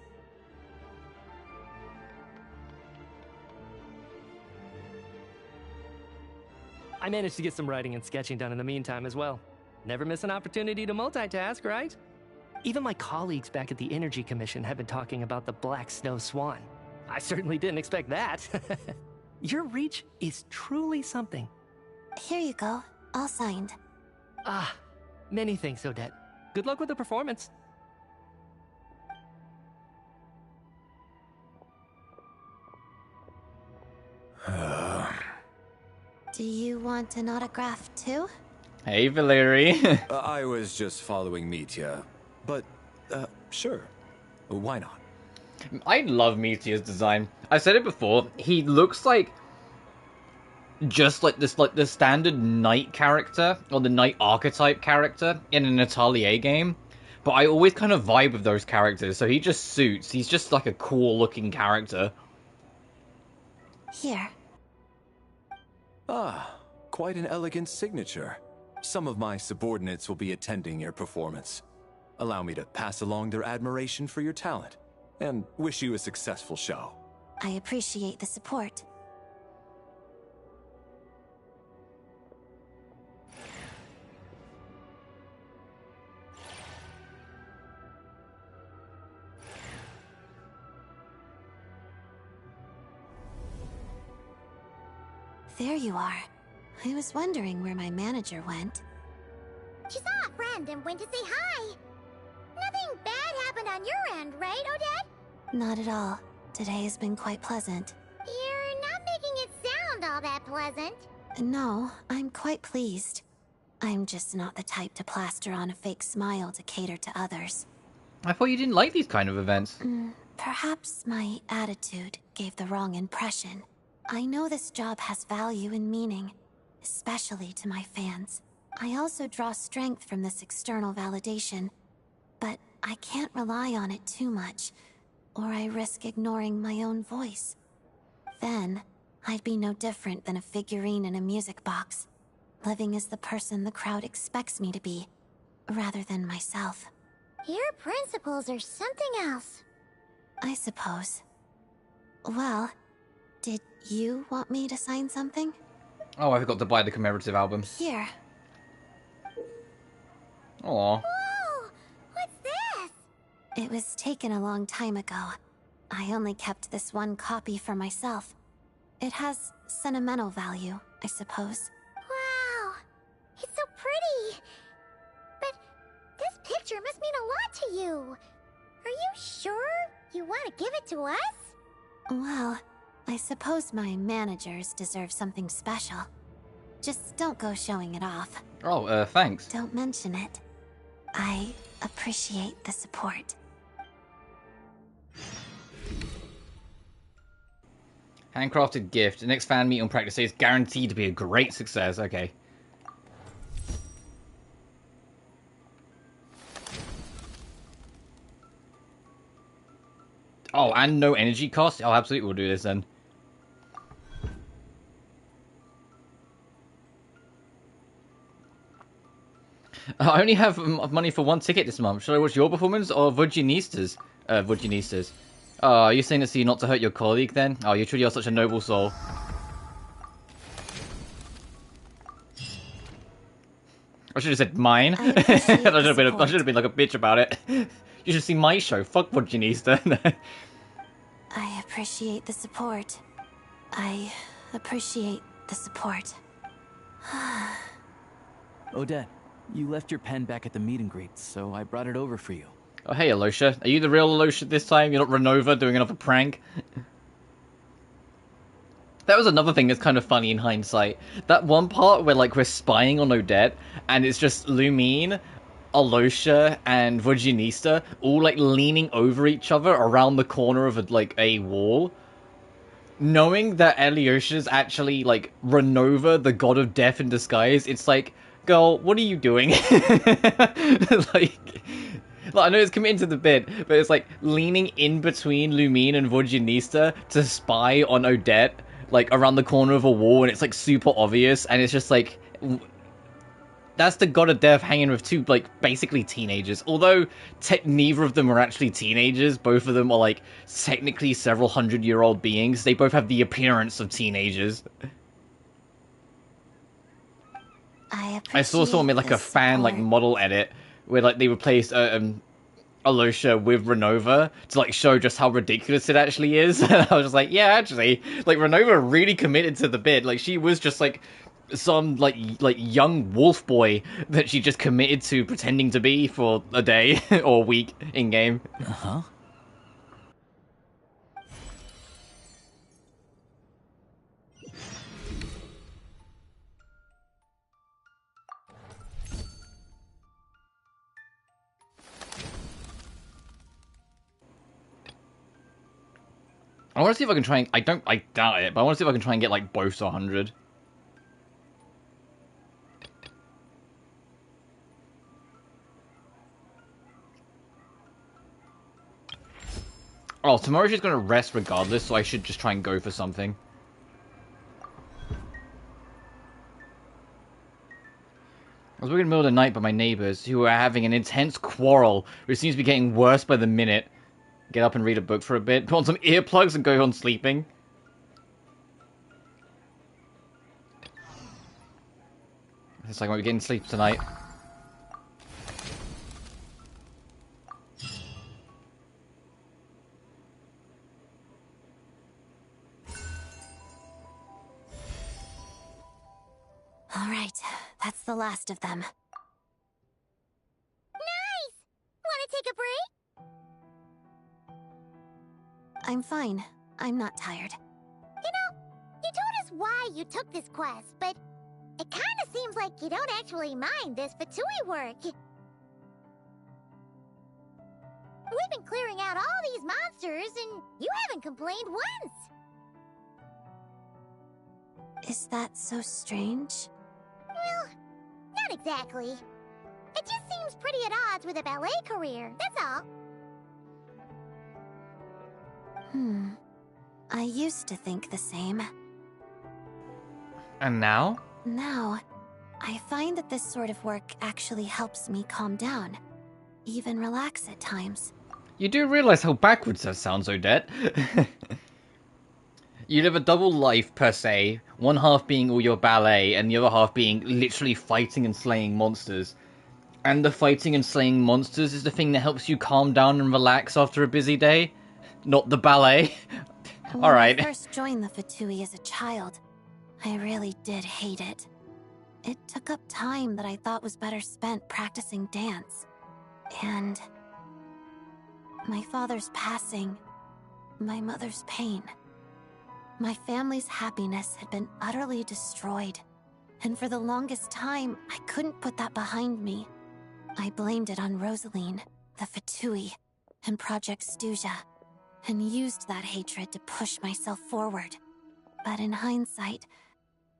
I managed to get some writing and sketching done in the meantime as well. Never miss an opportunity to multitask, right? Even my colleagues back at the Energy Commission have been talking about the Black Snow Swan. I certainly didn't expect that. Your reach is truly something. Here you go, all signed. Ah, many thanks, Odette. Good luck with the performance. Do you want an autograph too? Hey, Valeri. I was just following Mitya, but sure, why not? I love Mitya's design. I said it before. He looks like just like this, like the standard knight character or the knight archetype character in an Atelier game. But I always kind of vibe with those characters, so he just suits. He's just like a cool looking character. Here. Ah, quite an elegant signature. Some of my subordinates will be attending your performance. Allow me to pass along their admiration for your talent, and wish you a successful show. I appreciate the support. There you are. I was wondering where my manager went. She saw a friend and went to say hi. Nothing bad happened on your end, right, Odette? Not at all. Today has been quite pleasant. You're not making it sound all that pleasant. No, I'm quite pleased. I'm just not the type to plaster on a fake smile to cater to others. I thought you didn't like these kind of events. Perhaps my attitude gave the wrong impression. I know this job has value and meaning, especially to my fans. I also draw strength from this external validation, but I can't rely on it too much, or I risk ignoring my own voice. Then, I'd be no different than a figurine in a music box, living as the person the crowd expects me to be, rather than myself. Your principles are something else. I suppose. Well, did you want me to sign something? Oh, I forgot to buy the commemorative album. Here. Aw. Whoa! What's this? It was taken a long time ago. I only kept this one copy for myself. It has sentimental value, I suppose. Wow! It's so pretty! But this picture must mean a lot to you. Are you sure you want to give it to us? Well, I suppose my managers deserve something special. Just don't go showing it off. Oh, thanks. Don't mention it. I appreciate the support. Handcrafted gift. The next fan meet on practice day is guaranteed to be a great success. Okay. Oh, and no energy cost? Oh, absolutely, we'll do this then. I only have money for one ticket this month. Should I watch your performance or Vujinista's? Vujinista's. Oh, are you saying this so you not to hurt your colleague then? Oh, you truly are such a noble soul. I should have said mine. I should have been like a bitch about it. You should see my show. Fuck Vujinista. I appreciate the support. I appreciate the support. Odette, you left your pen back at the meet and greet, so I brought it over for you. Oh, hey, Alosha. Are you the real Alosha this time? You're not Renova doing another prank? That was another thing that's kind of funny in hindsight. That one part where, like, we're spying on Odette, and it's just Lumine, Alosha, and Vujinista all, like, leaning over each other around the corner of, a wall. Knowing that Alyosha's actually, like, Renova, the god of death in disguise, it's like, girl, what are you doing? Like, Like, I know it's committing to the bit, but it's like leaning in between Lumine and Vodjanista to spy on Odette, like around the corner of a wall, and it's like super obvious, and it's just like, that's the god of death hanging with two, like, basically teenagers. Although neither of them are actually teenagers, both of them are like technically several hundred-year-old beings. They both have the appearance of teenagers. I saw someone made like a fan like model edit where like they replaced Alosha with Renova to like show just how ridiculous it actually is. And I was just like, yeah, actually, like Renova really committed to the bit. Like she was just like some like young wolf boy that she just committed to pretending to be for a day or a week in game. Uh-huh. I want to see if I can try and... I doubt it, but I want to see if I can try and get, like, both to 100. Oh, tomorrow she's going to rest regardless, so I should just try and go for something. I was working in the middle of the night by my neighbors, who were having an intense quarrel, which seems to be getting worse by the minute. Get up and read a book for a bit, put on some earplugs and go on sleeping. It's like, we're getting sleep tonight. All right, that's the last of them. Nice! Wanna take a break? I'm fine. I'm not tired. You know, you told us why you took this quest, but it kinda seems like you don't actually mind this Fatui work. We've been clearing out all these monsters, and you haven't complained once. Is that so strange? Well, not exactly. It just seems pretty at odds with a ballet career, that's all. I used to think the same. And now? Now, I find that this sort of work actually helps me calm down. Even relax at times. You do realize how backwards that sounds, Odette. You live a double life, per se. One half being all your ballet, and the other half being literally fighting and slaying monsters. And the fighting and slaying monsters is the thing that helps you calm down and relax after a busy day? Not the ballet? Alright. When I first joined the Fatui as a child, I really did hate it. It took up time that I thought was better spent practicing dance. And my father's passing, my mother's pain. My family's happiness had been utterly destroyed, and for the longest time, I couldn't put that behind me. I blamed it on Rosaline, the Fatui, and Project Stuja, and used that hatred to push myself forward. But in hindsight,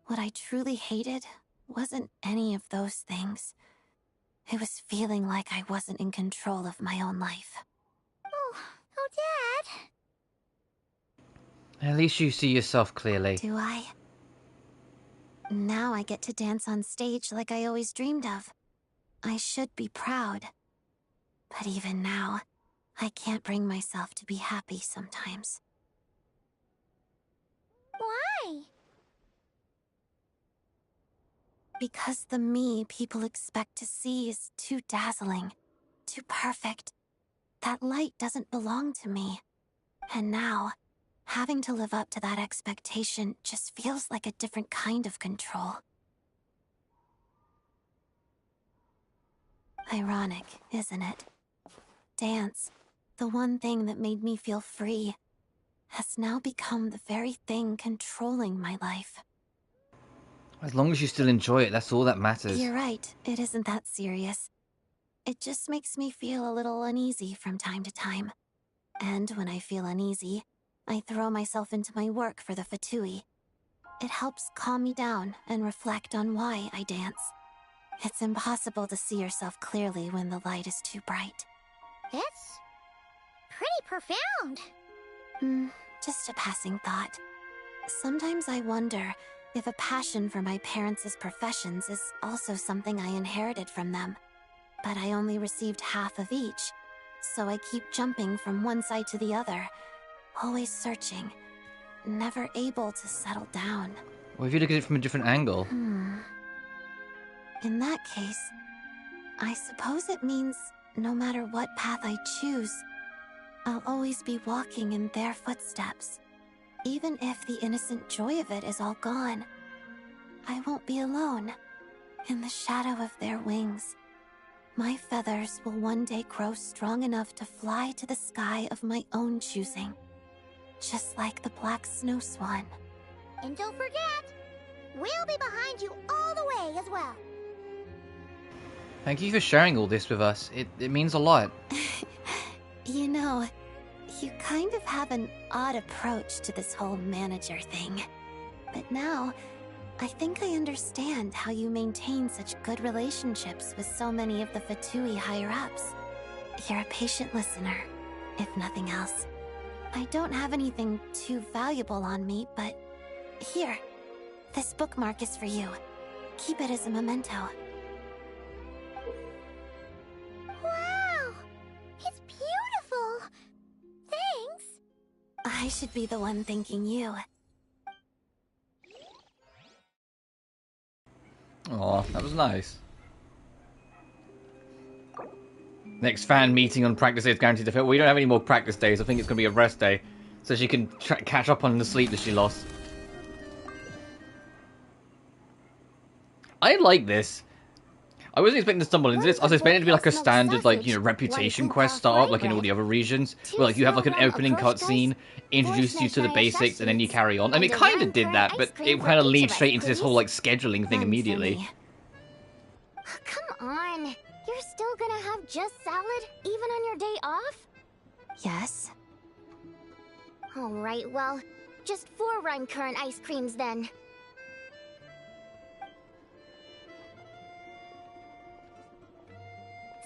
what I truly hated wasn't any of those things. It was feeling like I wasn't in control of my own life. Oh, Dad. At least you see yourself clearly. Do I? Now I get to dance on stage like I always dreamed of. I should be proud. But even now, I can't bring myself to be happy sometimes. Why? Because the me people expect to see is too dazzling, too perfect. That light doesn't belong to me. And now, having to live up to that expectation just feels like a different kind of control. Ironic, isn't it? Dance, the one thing that made me feel free, has now become the very thing controlling my life. As long as you still enjoy it, that's all that matters. You're right, it isn't that serious. It just makes me feel a little uneasy from time to time. And when I feel uneasy, I throw myself into my work for the Fatui. It helps calm me down and reflect on why I dance. It's impossible to see yourself clearly when the light is too bright. That's pretty profound. Just a passing thought. Sometimes I wonder if a passion for my parents' professions is also something I inherited from them. But I only received half of each, so I keep jumping from one side to the other, always searching, never able to settle down. What if you look at it from a different angle? In that case, I suppose it means no matter what path I choose, I'll always be walking in their footsteps. Even if the innocent joy of it is all gone, I won't be alone. In the shadow of their wings, my feathers will one day grow strong enough to fly to the sky of my own choosing. Just like the black snow swan. And don't forget, we'll be behind you all the way as well. Thank you for sharing all this with us. It means a lot. You know, you kind of have an odd approach to this whole manager thing. But now, I think I understand how you maintain such good relationships with so many of the Fatui higher-ups. You're a patient listener, if nothing else. I don't have anything too valuable on me, but here, this bookmark is for you. Keep it as a memento. Wow! It's beautiful! Thanks! I should be the one thanking you. Aw, that was nice. Next fan meeting on practice day is guaranteed to fail. We don't have any more practice days. I think it's going to be a rest day. So she can catch up on the sleep that she lost. I like this. I wasn't expecting to stumble into this. I was expecting it to be like a standard, like, you know, reputation quest startup, like in all the other regions. Where, like, you have, like, an opening cutscene, introduces you to the basics, and then you carry on. I mean, it kind of did that, but it kind of leads straight into this whole, like, scheduling thing immediately. Come on! You're still gonna have just salad, even on your day off? Yes. Alright, well, just 4 rhyme current ice creams then.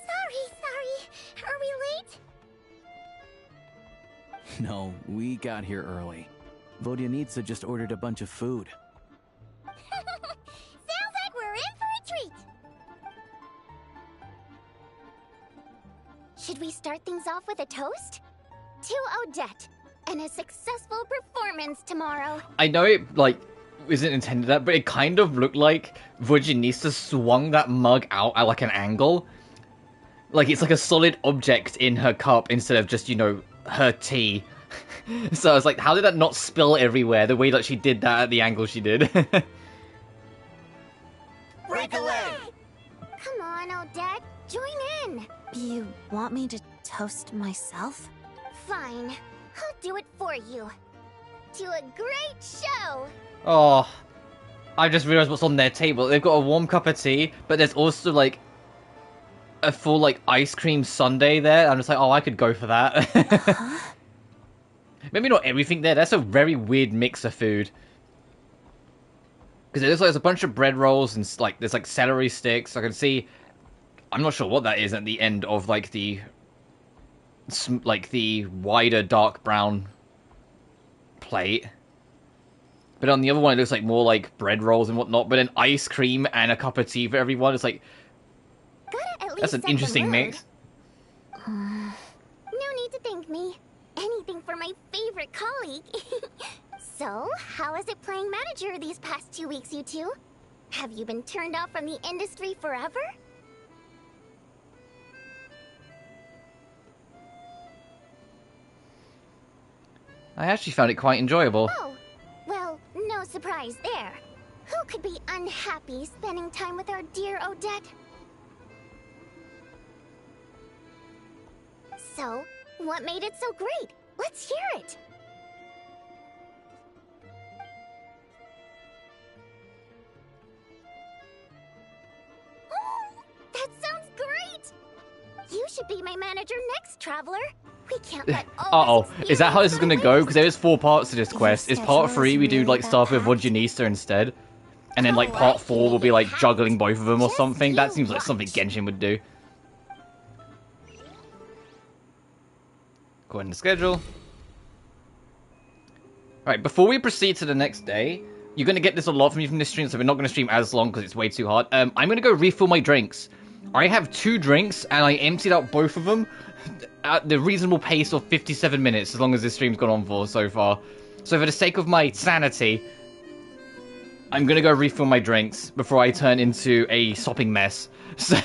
Sorry. Are we late? No, we got here early. Vodyanitsa just ordered a bunch of food. Sounds like we're in for a treat! Should we start things off with a toast? To Odette, and a successful performance tomorrow. I know it, like, isn't intended that, but it kind of looked like Vodyanitsa swung that mug out at, like, an angle. Like, it's like a solid object in her cup instead of just, you know, her tea. So I was like, how did that not spill everywhere the way that she did that at the angle she did? Break a leg! Come on, Odette, join in! You want me to toast myself? Fine, I'll do it for you. To a great show! Oh, I just realized what's on their table. They've got a warm cup of tea, but there's also, like, a full, like, ice cream sundae there. I'm just like, oh, I could go for that. Maybe not everything there. That's a very weird mix of food. Because it looks like there's a bunch of bread rolls and, like, there's, like, celery sticks. I can see... I'm not sure what that is at the end of, like, the wider dark brown plate. But on the other one, it looks like more, like, bread rolls and whatnot. But then ice cream and a cup of tea for everyone. It's like... That's an interesting mix. No need to thank me. Anything for my favorite colleague. So, how is it playing manager these past 2 weeks, you two? Have you been turned off from the industry forever? I actually found it quite enjoyable. Oh, well, no surprise there. Who could be unhappy spending time with our dear Odette? So, what made it so great? Let's hear it! Oh, that sounds great! You should be my manager next, Traveler. We can't let all Uh-oh. Is that how this is going to go? Because there is 4 parts to this quest. Is part 3 we do, like, stuff with Vodyanitsa instead? And then, like, part 4 will be, like, juggling both of them or something? That seems like something Genshin would do. According to schedule. Alright, before we proceed to the next day, you're going to get this a lot from me from this stream, so we're not going to stream as long because it's way too hard. I'm going to go refill my drinks. I have 2 drinks, and I emptied out both of them at the reasonable pace of 57 minutes, as long as this stream's gone on for so far. So for the sake of my sanity, I'm going to go refill my drinks before I turn into a sopping mess. So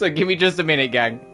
give me just a minute, gang.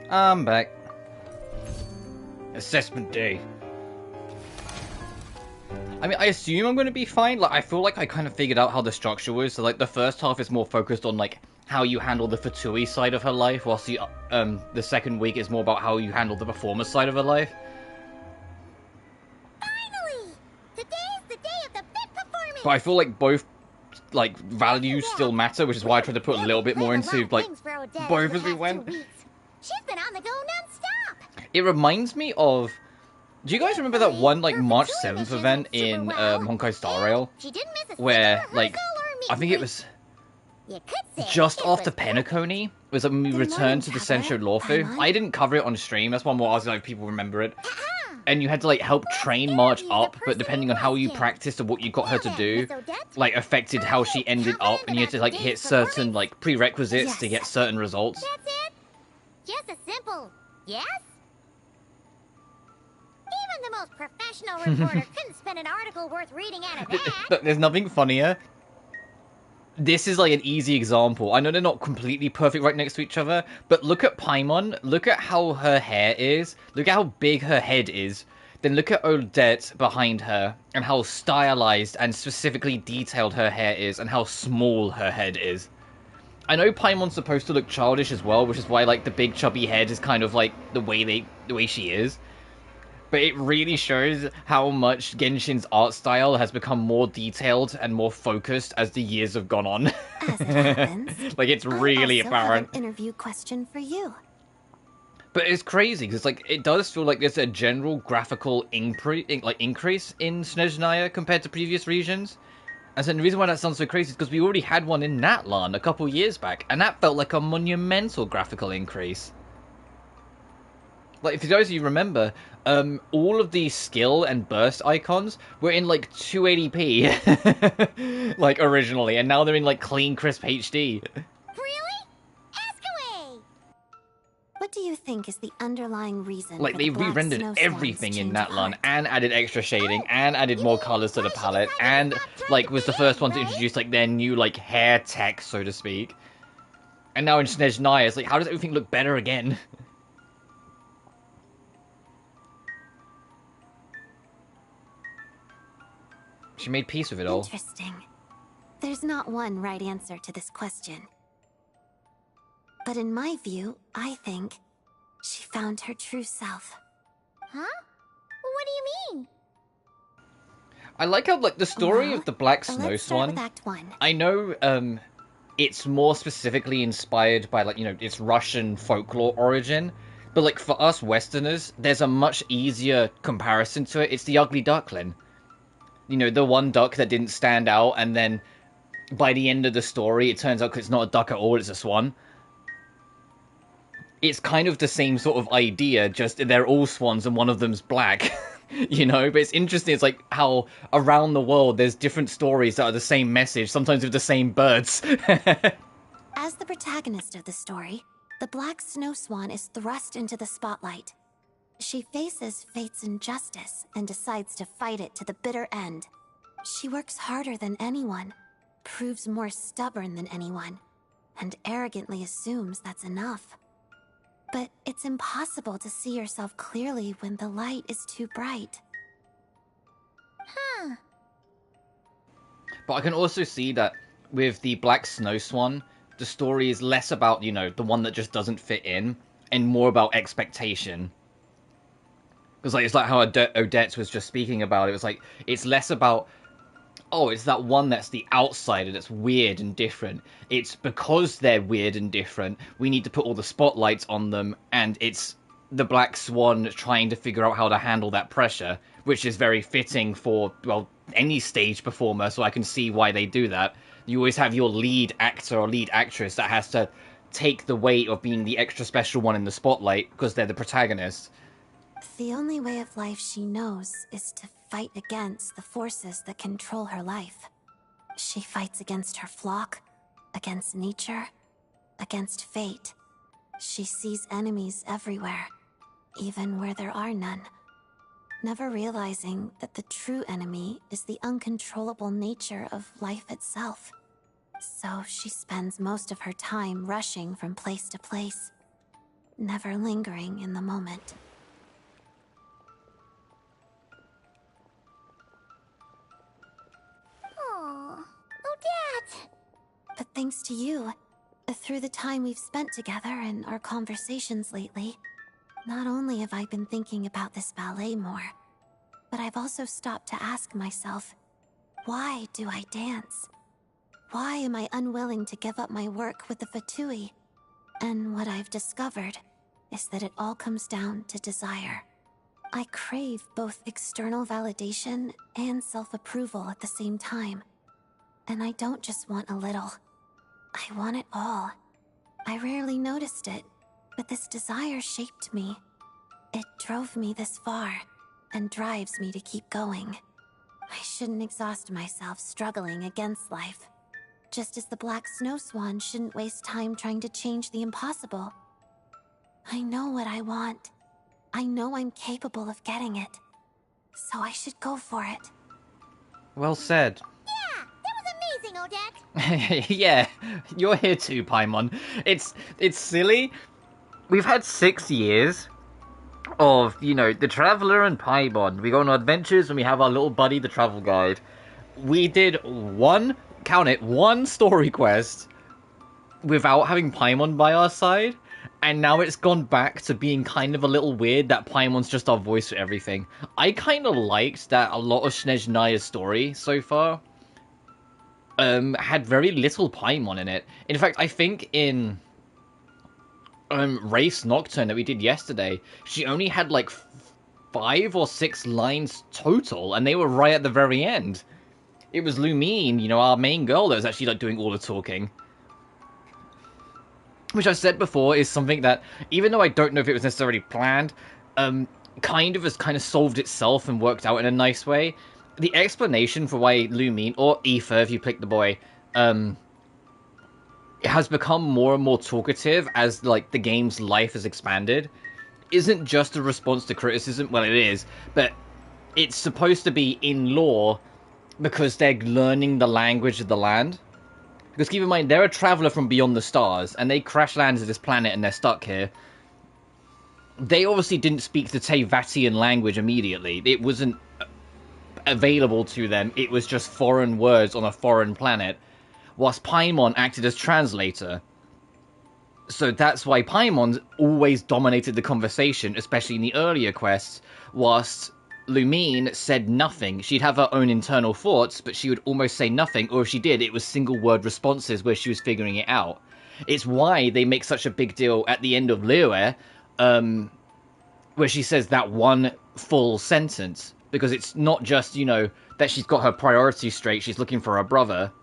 I'm back. Assessment day. I mean, I assume I'm going to be fine. Like, I feel like I kind of figured out how the structure was. So, like, the first half is more focused on, like, how you handle the Fatui side of her life, whilst the second week is more about how you handle the performer side of her life. Finally! Today is the day of the big performance! But I feel like both, like, values still matter, which is why I tried to put a little bit more into, like, both as we went. She's been on the go non-stop! It reminds me of... Do you guys remember that one, like, March 7th event in Honkai Star Rail? Where, like, I think it was just after Penacony, was when we returned to the Sensho Lawfu. I didn't cover it on stream, that's one more I was like, people remember it. And you had to, like, help train March up, but depending on how you practiced and what you got her to do, like, affected how she ended up, and you had to, like, hit certain, like, prerequisites to get certain results. That's it? Just a simple yes most professional reporter couldn't spend an article worth reading out of that. Look, there's nothing funnier. This is like an easy example. I know they're not completely perfect right next to each other, but look at Paimon. Look at how her hair is. Look at how big her head is. Then look at Odette behind her, and how stylized and specifically detailed her hair is, and how small her head is. I know Paimon's supposed to look childish as well, which is why like the big chubby head is kind of like the way she is. But it really shows how much Genshin's art style has become more detailed and more focused as the years have gone on. As it happens, like, it's really I also apparent. have an interview question for you. But it's crazy, because like, it does feel like there's a general graphical increase in Snezhnaya compared to previous regions. And so the reason why that sounds so crazy is because we already had one in Natlan a couple years back, and that felt like a monumental graphical increase. Like, if those of you remember, all of these skill and burst icons were in, like, 280p, like, originally, and now they're in, like, clean, crisp HD. Really? Ask away! What do you think is the underlying reason Like, for they the Black re-rendered Snow everything Swan's in change of Natlan, heart? and added extra shading, and added more colors to the palette, and, like, was the first one to introduce, like, their new, like, hair tech, so to speak. And now in Snezhnaya, it's like, how does everything look better again? She made peace with it all. Interesting. There's not one right answer to this question. But in my view, I think she found her true self. Huh? What do you mean? I like how, like, the story of the Black Snow Let's start Swan, with Act 1. I know, it's more specifically inspired by, like, you know, its Russian folklore origin, but, like, for us Westerners, there's a much easier comparison to it. It's the ugly duckling. You know, the one duck that didn't stand out, and then by the end of the story, it turns out it's not a duck at all, it's a swan. It's kind of the same sort of idea, just they're all swans and one of them's black. You know, but it's interesting, it's like how around the world there's different stories that are the same message, sometimes with the same birds. As the protagonist of the story, the Black Snow Swan is thrust into the spotlight. She faces fate's injustice and decides to fight it to the bitter end. She works harder than anyone, proves more stubborn than anyone, and arrogantly assumes that's enough. But it's impossible to see yourself clearly when the light is too bright. Huh. But I can also see that with the Black Snow Swan, the story is less about, you know, the one that just doesn't fit in, and more about expectation. Because, like, it's like how Odette was just speaking about. It was like, it's less about, oh, it's that one that's the outsider that's weird and different. It's because they're weird and different, we need to put all the spotlights on them, and it's the Black Swan trying to figure out how to handle that pressure, which is very fitting for, well, any stage performer, so I can see why they do that. You always have your lead actor or lead actress that has to take the weight of being the extra special one in the spotlight, because they're the protagonist. The only way of life she knows is to fight against the forces that control her life. She fights against her flock, against nature, against fate. She sees enemies everywhere, even where there are none, never realizing that the true enemy is the uncontrollable nature of life itself. So she spends most of her time rushing from place to place, never lingering in the moment. Aw, Odette! But thanks to you, through the time we've spent together and our conversations lately, not only have I been thinking about this ballet more, but I've also stopped to ask myself, why do I dance? Why am I unwilling to give up my work with the Fatui? And what I've discovered is that it all comes down to desire. I crave both external validation and self-approval at the same time. And I don't just want a little. I want it all. I rarely noticed it, but this desire shaped me. It drove me this far, and drives me to keep going. I shouldn't exhaust myself struggling against life. Just as the Black Snow Swan shouldn't waste time trying to change the impossible. I know what I want. I know I'm capable of getting it. so I should go for it. Well said. Yeah, that was amazing, Odette. Yeah, you're here too, Paimon. It's silly. We've had 6 years of, the Traveler and Paimon. We go on adventures and we have our little buddy, the Travel Guide. We did one story quest without having Paimon by our side, and now it's gone back to being kind of a little weird that Paimon's just our voice for everything. I kind of liked that a lot of Snezhnaya's story so far had very little Paimon in it. In fact, I think in Race Nocturne that we did yesterday, she only had like 5 or 6 lines total, and they were right at the very end. It was Lumine, our main girl, that was actually like doing all the talking. Which I said before is something that, even though I don't know if it was necessarily planned, kind of solved itself and worked out in a nice way. The explanation for why Lumine, or Aoife if you pick the boy, has become more and more talkative as like the game's life has expanded, isn't just a response to criticism. Well, it is, but it's supposed to be in lore because they're learning the language of the land. Because keep in mind, they're a traveler from beyond the stars, and they crash landed at this planet and they're stuck here. They obviously didn't speak the Teyvatian language immediately. It wasn't available to them. It was just foreign words on a foreign planet, whilst Paimon acted as translator. So that's why Paimon's always dominated the conversation, especially in the earlier quests, whilst Lumine said nothing. She'd have her own internal thoughts, but she would almost say nothing, or if she did, it was single-word responses where she was figuring it out. It's why they make such a big deal at the end of Liyue, where she says that one full sentence, because it's not just, that she's got her priorities straight, she's looking for her brother.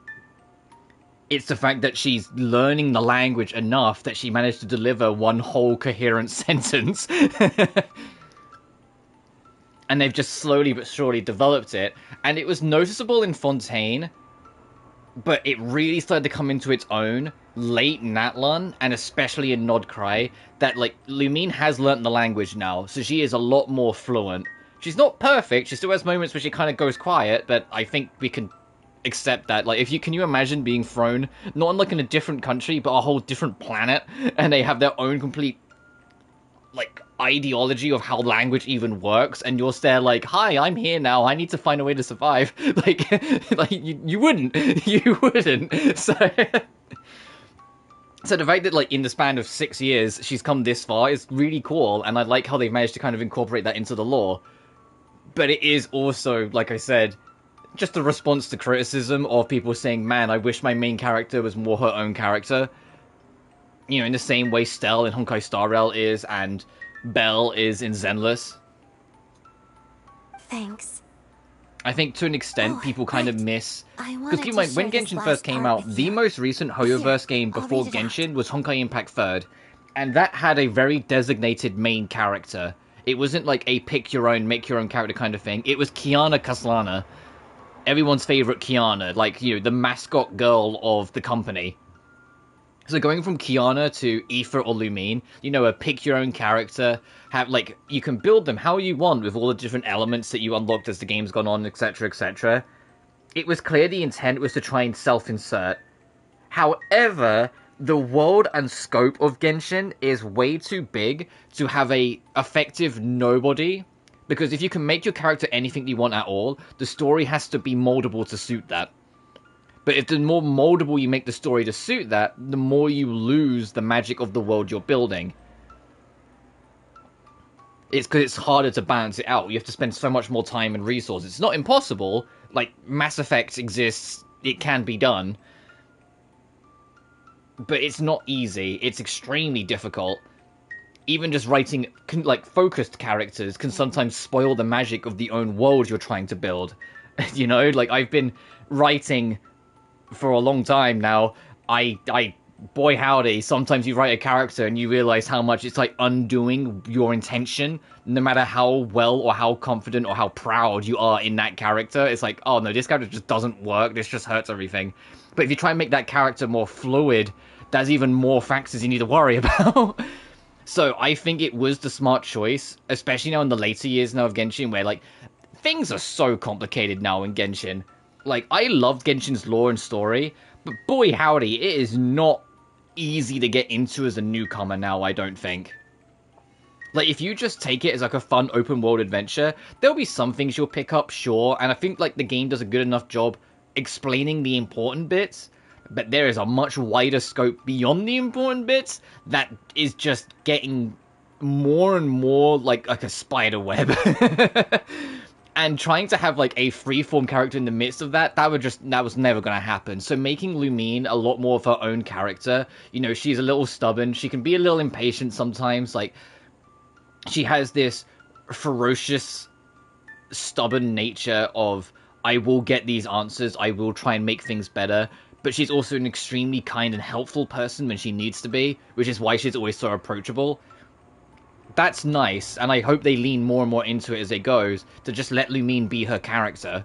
It's the fact that she's learning the language enough that she managed to deliver one whole coherent sentence. And they've just slowly but surely developed it. And it was noticeable in Fontaine, but it really started to come into its own late in Natlan, and especially in Nodcry, that, Lumine has learnt the language now, so she is a lot more fluent. She's not perfect, she still has moments where she kind of goes quiet, but I think we can accept that. Can you imagine being thrown, not in, in a different country, but a whole different planet, and they have their own complete ideology of how language even works, and you're there hi, I'm here now, I need to find a way to survive. You wouldn't. So the fact that in the span of 6 years she's come this far is really cool, and I like how they've managed to kind of incorporate that into the lore. But it is also, like I said, just a response to criticism of people saying, man, I wish my main character was more her own character. In the same way Stell in Honkai Star Rail is, and Belle is in Zenless. Thanks. I think to an extent people kind of miss... Because keep in mind, when Genshin last first came part out, with the you. most recent Hoyoverse game I'll before read it out. Genshin was Honkai Impact 3rd. And that had a very designated main character. It wasn't a pick your own, make your own character kind of thing. It was Kiana Kaslana. Everyone's favorite Kiana. The mascot girl of the company. So going from Kiana to Aoife or Lumine, a pick your own character, have you can build them how you want with all the different elements that you unlocked as the game's gone on, etc, etc. It was clear the intent was to try and self-insert. However, the world and scope of Genshin is way too big to have a effective nobody, because if you can make your character anything you want at all, the story has to be moldable to suit that. But if the more moldable you make the story to suit that, the more you lose the magic of the world you're building. It's because it's harder to balance it out. You have to spend so much more time and resources. It's not impossible. Mass Effect exists. It can be done. But it's not easy. It's extremely difficult. Even just writing, focused characters can sometimes spoil the magic of the own world you're trying to build. I've been writing... for a long time now. Boy howdy, sometimes you write a character and you realize how much it's undoing your intention, no matter how well or how confident or how proud you are in that character. It's oh no, this character just doesn't work, this just hurts everything. But if you try and make that character more fluid, there's even more factors you need to worry about. So I think it was the smart choice, especially now in the later years now of Genshin, where things are so complicated now in Genshin. Like, I loved Genshin's lore and story, but boy howdy, it is not easy to get into as a newcomer now, I don't think. Like, if you just take it as like a fun open world adventure, there'll be some things you'll pick up, sure, and I think like the game does a good enough job explaining the important bits, but there is a much wider scope beyond the important bits that is just getting more and more like a spider web. And trying to have like a freeform character in the midst of that was never gonna happen. So making Lumine a lot more of her own character, you know, she's a little stubborn, she can be a little impatient sometimes, like she has this ferocious, stubborn nature of, I will get these answers, I will try and make things better, but she's also an extremely kind and helpful person when she needs to be, which is why she's always so approachable. That's nice, and I hope they lean more and more into it as it goes, to just let Lumine be her character.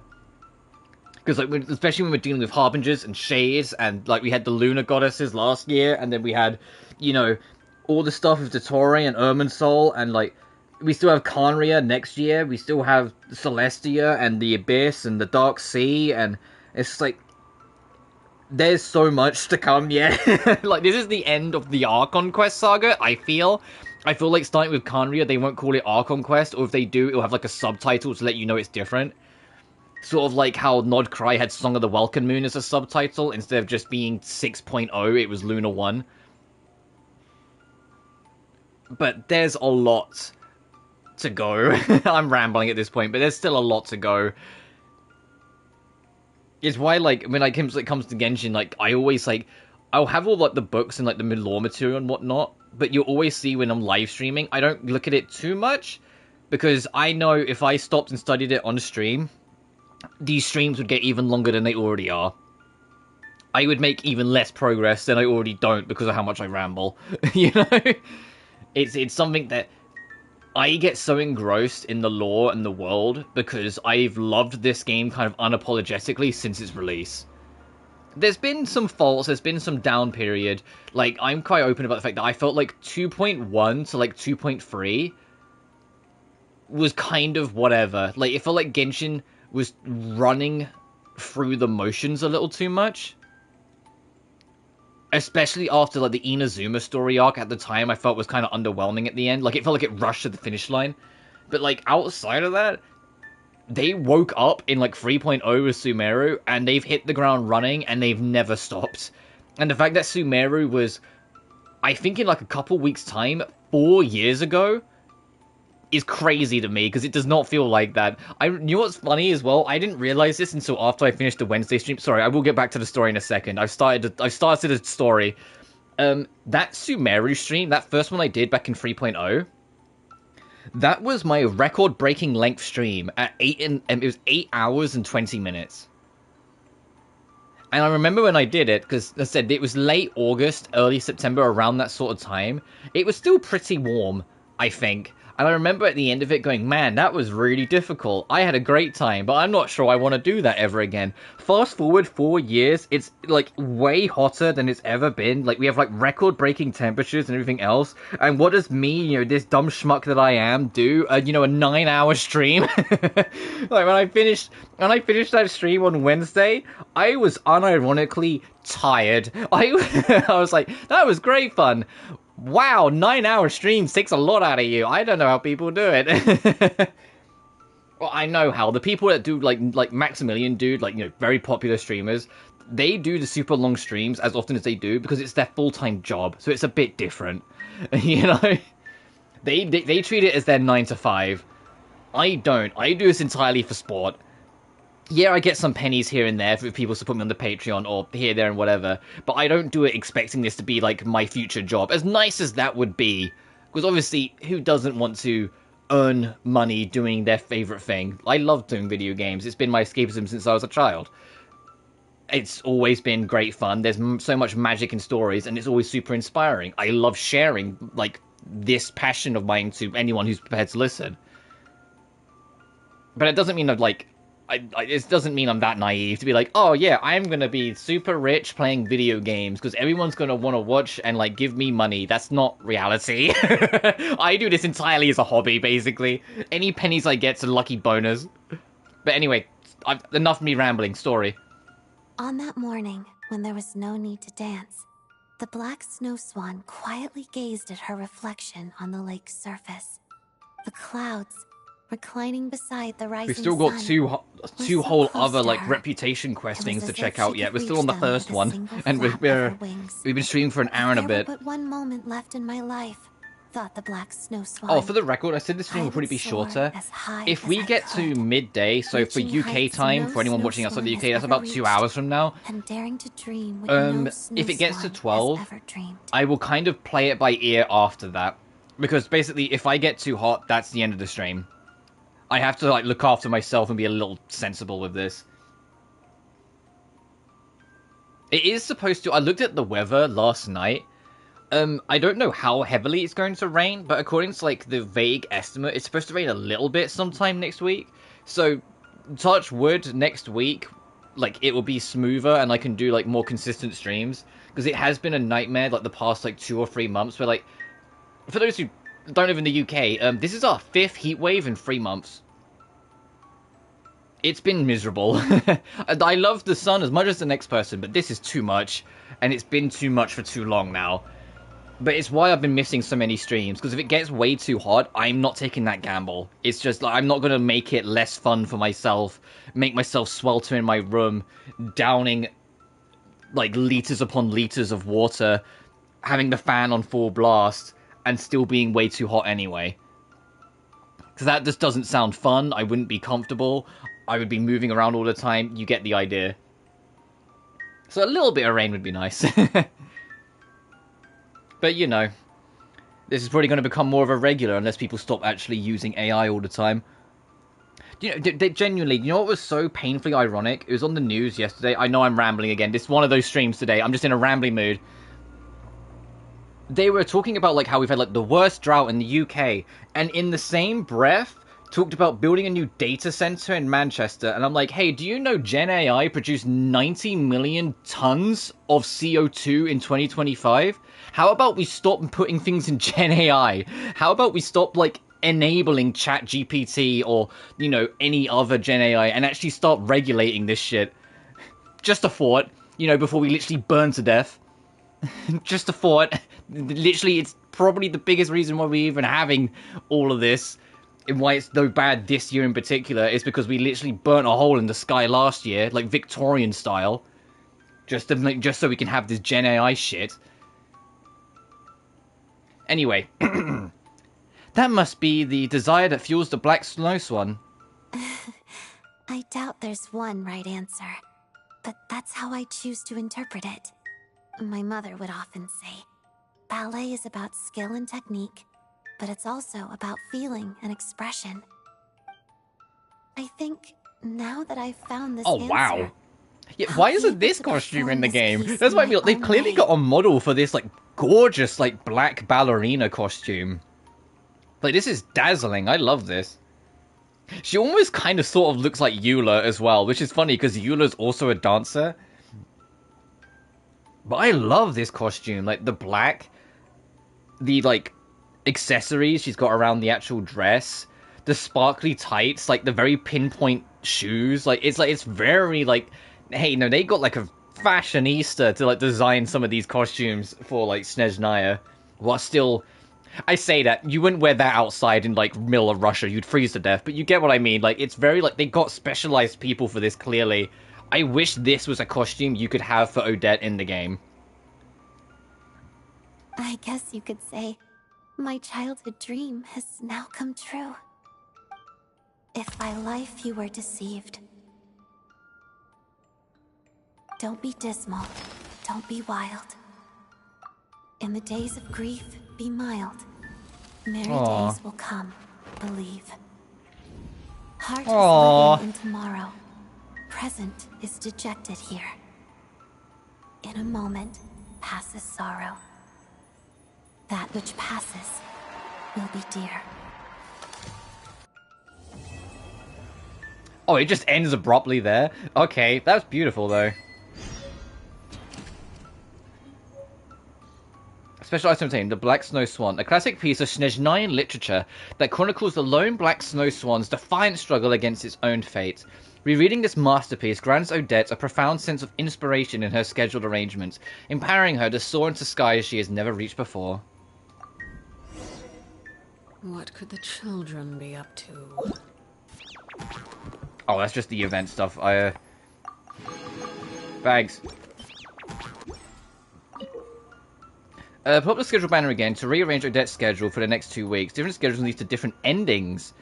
Because, like, especially when we're dealing with Harbingers and Shades, and, like, we had the Lunar Goddesses last year, and then we had, you know, all the stuff with Dottore and Irminsul, and, like, we still have Khaenri'ah next year, we still have Celestia, and the Abyss, and the Dark Sea, and it's just, like, there's so much to come yet. Like, this is the end of the Archon Quest saga, I feel. I feel like starting with Khaenri'ah, they won't call it Archon Quest, or if they do, it'll have like a subtitle to let you know it's different. Sort of like how Nod Cry had Song of the Welkin Moon as a subtitle, instead of just being 6.0, it was Lunar 1. But there's a lot to go. I'm rambling at this point, but there's still a lot to go. It's why, like, when it comes to Genshin, like, I always, like, I'll have all, like, the books and, like, the lore material and whatnot, but you'll always see when I'm live streaming, I don't look at it too much, because I know if I stopped and studied it on stream, these streams would get even longer than they already are. I would make even less progress than I already don't because of how much I ramble. You know? It's something that I get so engrossed in the lore and the world because I've loved this game kind of unapologetically since its release. There's been some faults, there's been some down period. Like, I'm quite open about the fact that I felt like 2.1 to like 2.3 was kind of whatever. Like, it felt like Genshin was running through the motions a little too much. Especially after, like, the Inazuma story arc at the time, I felt was kind of underwhelming at the end. Like, it felt like it rushed to the finish line. But, like, outside of that, they woke up in, like, 3.0 with Sumeru, and they've hit the ground running, and they've never stopped. And the fact that Sumeru was, I think in, like, a couple weeks' time, 4 years ago, is crazy to me, because it does not feel like that. You know what's funny as well? I didn't realize this until after I finished the Wednesday stream. Sorry, I will get back to the story in a second. I've started a story. That Sumeru stream, that first one I did back in 3.0, that was my record-breaking length stream at it was 8 hours and 20 minutes. And I remember when I did it, because I said it was late August, early September, around that sort of time. It was still pretty warm, I think. And I remember at the end of it going, man, that was really difficult. I had a great time, but I'm not sure I want to do that ever again. Fast forward 4 years, it's, like, way hotter than it's ever been. Like, we have, like, record-breaking temperatures and everything else. And what does me, you know, this dumb schmuck that I am, do? You know, a 9-hour stream? Like, when I finished that stream on Wednesday, I was unironically tired. I was like, that was great fun. Wow, 9-hour streams takes a lot out of you. I don't know how people do it. Well, I know how. The people that do, like Maximilian dude, like, you know, very popular streamers, they do the super long streams as often as they do because it's their full-time job, so it's a bit different. You know? They treat it as their 9 to 5. I don't. I do this entirely for sport. Yeah, I get some pennies here and there for people to support me on the Patreon or here, there, and whatever, but I don't do it expecting this to be, like, my future job, as nice as that would be, because obviously, who doesn't want to earn money doing their favorite thing? I love doing video games, it's been my escapism since I was a child. It's always been great fun, there's so much magic in stories, and it's always super inspiring. I love sharing, like, this passion of mine to anyone who's prepared to listen. But it doesn't mean I've, like, it doesn't mean I'm that naive to be like, oh yeah, I'm gonna be super rich playing video games because everyone's gonna want to watch and, like, give me money. That's not reality. I do this entirely as a hobby, basically. Any pennies I get's a lucky bonus. But anyway, enough of me rambling. Story. On that morning, when there was no need to dance, the black snow swan quietly gazed at her reflection on the lake's surface. The clouds, reclining beside the rising sun, We've still got two whole close other to like her. reputation quest It was things to as check if out she yet. could We're still on the reach them with first a one, single and flap of her wings. we've been streaming for an hour and a There were bit. but one moment left in my life, thought the black snow swan. Oh, for the record, I said this stream will probably be shorter. If we get to midday, so for UK time, for anyone watching outside the UK, that's about 2 hours from now. And daring to dream what no snow If it gets to swan 12, has ever dreamed. I will kind of play it by ear after that. Because basically, if I get too hot, that's the end of the stream. I have to like look after myself and be a little sensible with this. It is supposed to... I looked at the weather last night. I don't know how heavily it's going to rain, but according to like the vague estimate, it's supposed to rain a little bit sometime next week. So, touch wood, next week, like it will be smoother and I can do like more consistent streams. Because it has been a nightmare like the past like 2 or 3 months where like... For those who don't live in the UK, this is our 5th heat wave in 3 months. It's been miserable. I love the sun as much as the next person, but this is too much. And it's been too much for too long now. But it's why I've been missing so many streams, because if it gets way too hot, I'm not taking that gamble. It's just, like, I'm not going to make it less fun for myself, make myself swelter in my room, downing, like, liters upon liters of water, having the fan on full blast, and still being way too hot anyway. Because that just doesn't sound fun, I wouldn't be comfortable, I would be moving around all the time, you get the idea. So a little bit of rain would be nice. But, you know, this is probably going to become more of a regular unless people stop actually using AI all the time. You know, genuinely, you know what was so painfully ironic? It was on the news yesterday. I know I'm rambling again. This is one of those streams today. I'm just in a rambling mood. They were talking about, like, how we've had, like, the worst drought in the UK. And in the same breath, talked about building a new data center in Manchester. And I'm like, hey, do you know Gen AI produced 90 million tons of CO2 in 2025? How about we stop putting things in Gen AI? How about we stop, like, enabling ChatGPT or, you know, any other Gen AI and actually start regulating this shit? Just a thought, you know, before we literally burn to death. Just a thought. Literally, it's probably the biggest reason why we're even having all of this. And why it's so bad this year in particular is because we literally burnt a hole in the sky last year, like Victorian style, just so we can have this Gen AI shit. Anyway, that must be the desire that fuels the black snow swan. I doubt there's one right answer, but that's how I choose to interpret it. My mother would often say, ballet is about skill and technique, but it's also about feeling and expression. I think now that I've found this answer... Wow. Yeah, why isn't this costume in the game? That's why they've clearly got a model for this, like, gorgeous, like, black ballerina costume. Like, this is dazzling. I love this. She almost kind of sort of looks like Eula as well, which is funny because Eula's also a dancer. But I love this costume. Like, the black, the, like, accessories she's got around the actual dress, the sparkly tights, like the very pinpoint shoes, like it's very like, hey, no, they got like a fashionista to like design some of these costumes for like Snezhnaya, while still, I say that you wouldn't wear that outside in like middle of Russia, you'd freeze to death, but you get what I mean. Like, it's very like they got specialized people for this. Clearly, I wish this was a costume you could have for Odette in the game. I guess you could say my childhood dream has now come true. If by life you were deceived, don't be dismal, don't be wild. In the days of grief, be mild. Merry days will come, believe. Heart is living in tomorrow. Present is dejected here. In a moment, passes sorrow. That which passes will be dear. Oh, it just ends abruptly there? Okay, that's beautiful though. Special item obtained, The Black Snow Swan, a classic piece of Snezhnayan literature that chronicles the lone Black Snow Swan's defiant struggle against its own fate. Rereading this masterpiece grants Odette a profound sense of inspiration in her scheduled arrangements, empowering her to soar into skies she has never reached before. What could the children be up to? Oh, that's just the event stuff. Bags. Pull up the schedule banner again to rearrange Odette's schedule for the next 2 weeks. Different schedules lead to different endings.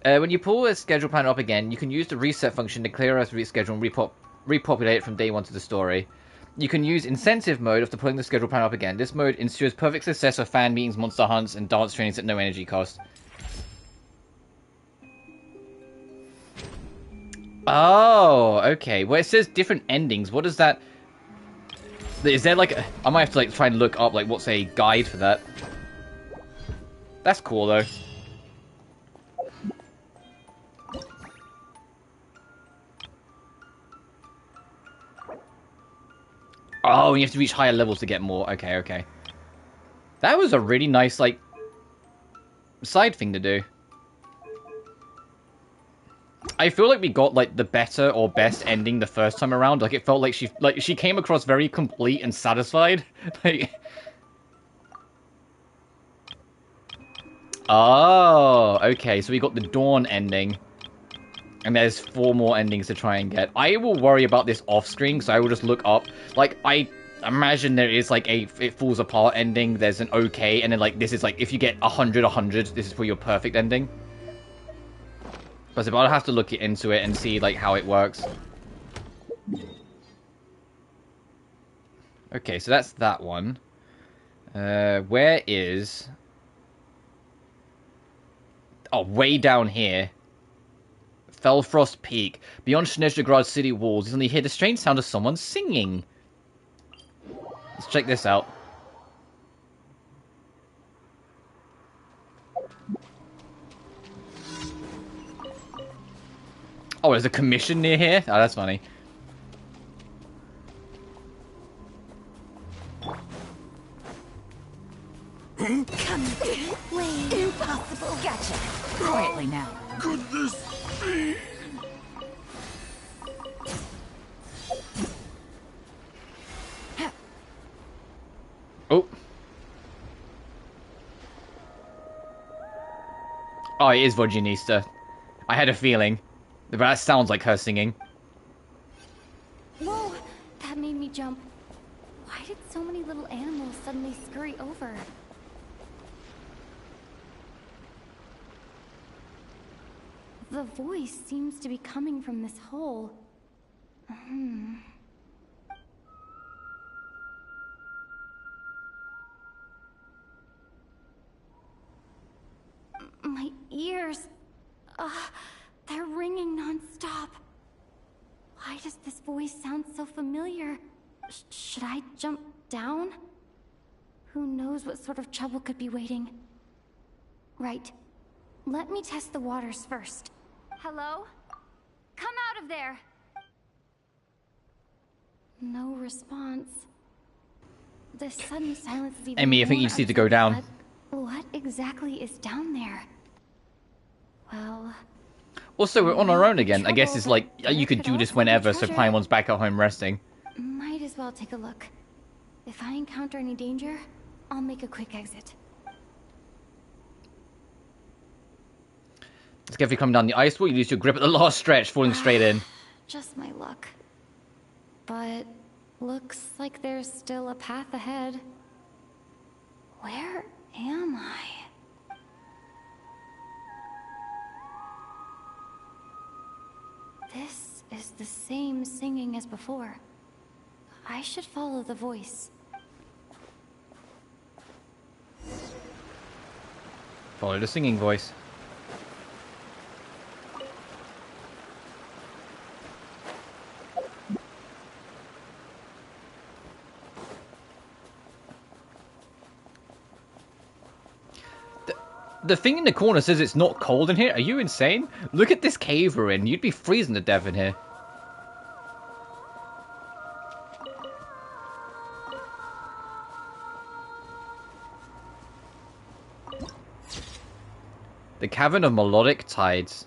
When you pull a schedule planner up again, you can use the reset function to clear out the schedule and repopulate it from day 1 to the story. You can use incentive mode after pulling the schedule planner up again. This mode ensures perfect success of fan meetings, monster hunts, and dance trainings at no energy cost. Oh, okay. Well, it says different endings. What does that... Is there like... I might have to like try and look up like what's a guide for that. That's cool though. Oh, you have to reach higher levels to get more. Okay, okay. That was a really nice like side thing to do. I feel like we got like the better or best ending the first time around. Like it felt like she came across very complete and satisfied. Like, oh, okay. So we got the Dawn ending, and there's 4 more endings to try and get. I will worry about this off screen, so I will just look up. Like I imagine there is like a it falls apart ending. There's an okay, and then like this is like if you get 100, this is for your perfect ending. But I'll have to look into it and see like how it works. Okay, so that's that one. Where is... Oh, way down here. Felfrost Peak. Beyond Snezhgrad's city walls, you suddenly hear the strange sound of someone singing. Let's check this out. Oh, there's a commission near here? Oh, that's funny. Come this way. Impossible. Gotcha. Quietly now. Could this be? Oh. Oh, it is Voginista. I had a feeling. But that sounds like her singing. Whoa! That made me jump. Why did so many little animals suddenly scurry over? The voice seems to be coming from this hole. My ears... they're ringing non-stop. Why does this voice sound so familiar? Should I jump down? Who knows what sort of trouble could be waiting? Right. Let me test the waters first. Hello? Come out of there! No response. The sudden silence is even Amy, I think you more just need to go down. upsetting. What exactly is down there? Well... Also, we're on our own again. I guess it's like, you could do this whenever, so Paimon's back at home resting. Might as well take a look. If I encounter any danger, I'll make a quick exit. Let's carefully come down the ice wall. You lose your grip at the last stretch, falling straight in. Just my luck. But looks like there's still a path ahead. Where am I? This is the same singing as before. I should follow the voice. Follow the singing voice. The thing in the corner says it's not cold in here. Are you insane? Look at this cave we're in. You'd be freezing to death in here. The Cavern of Melodic Tides.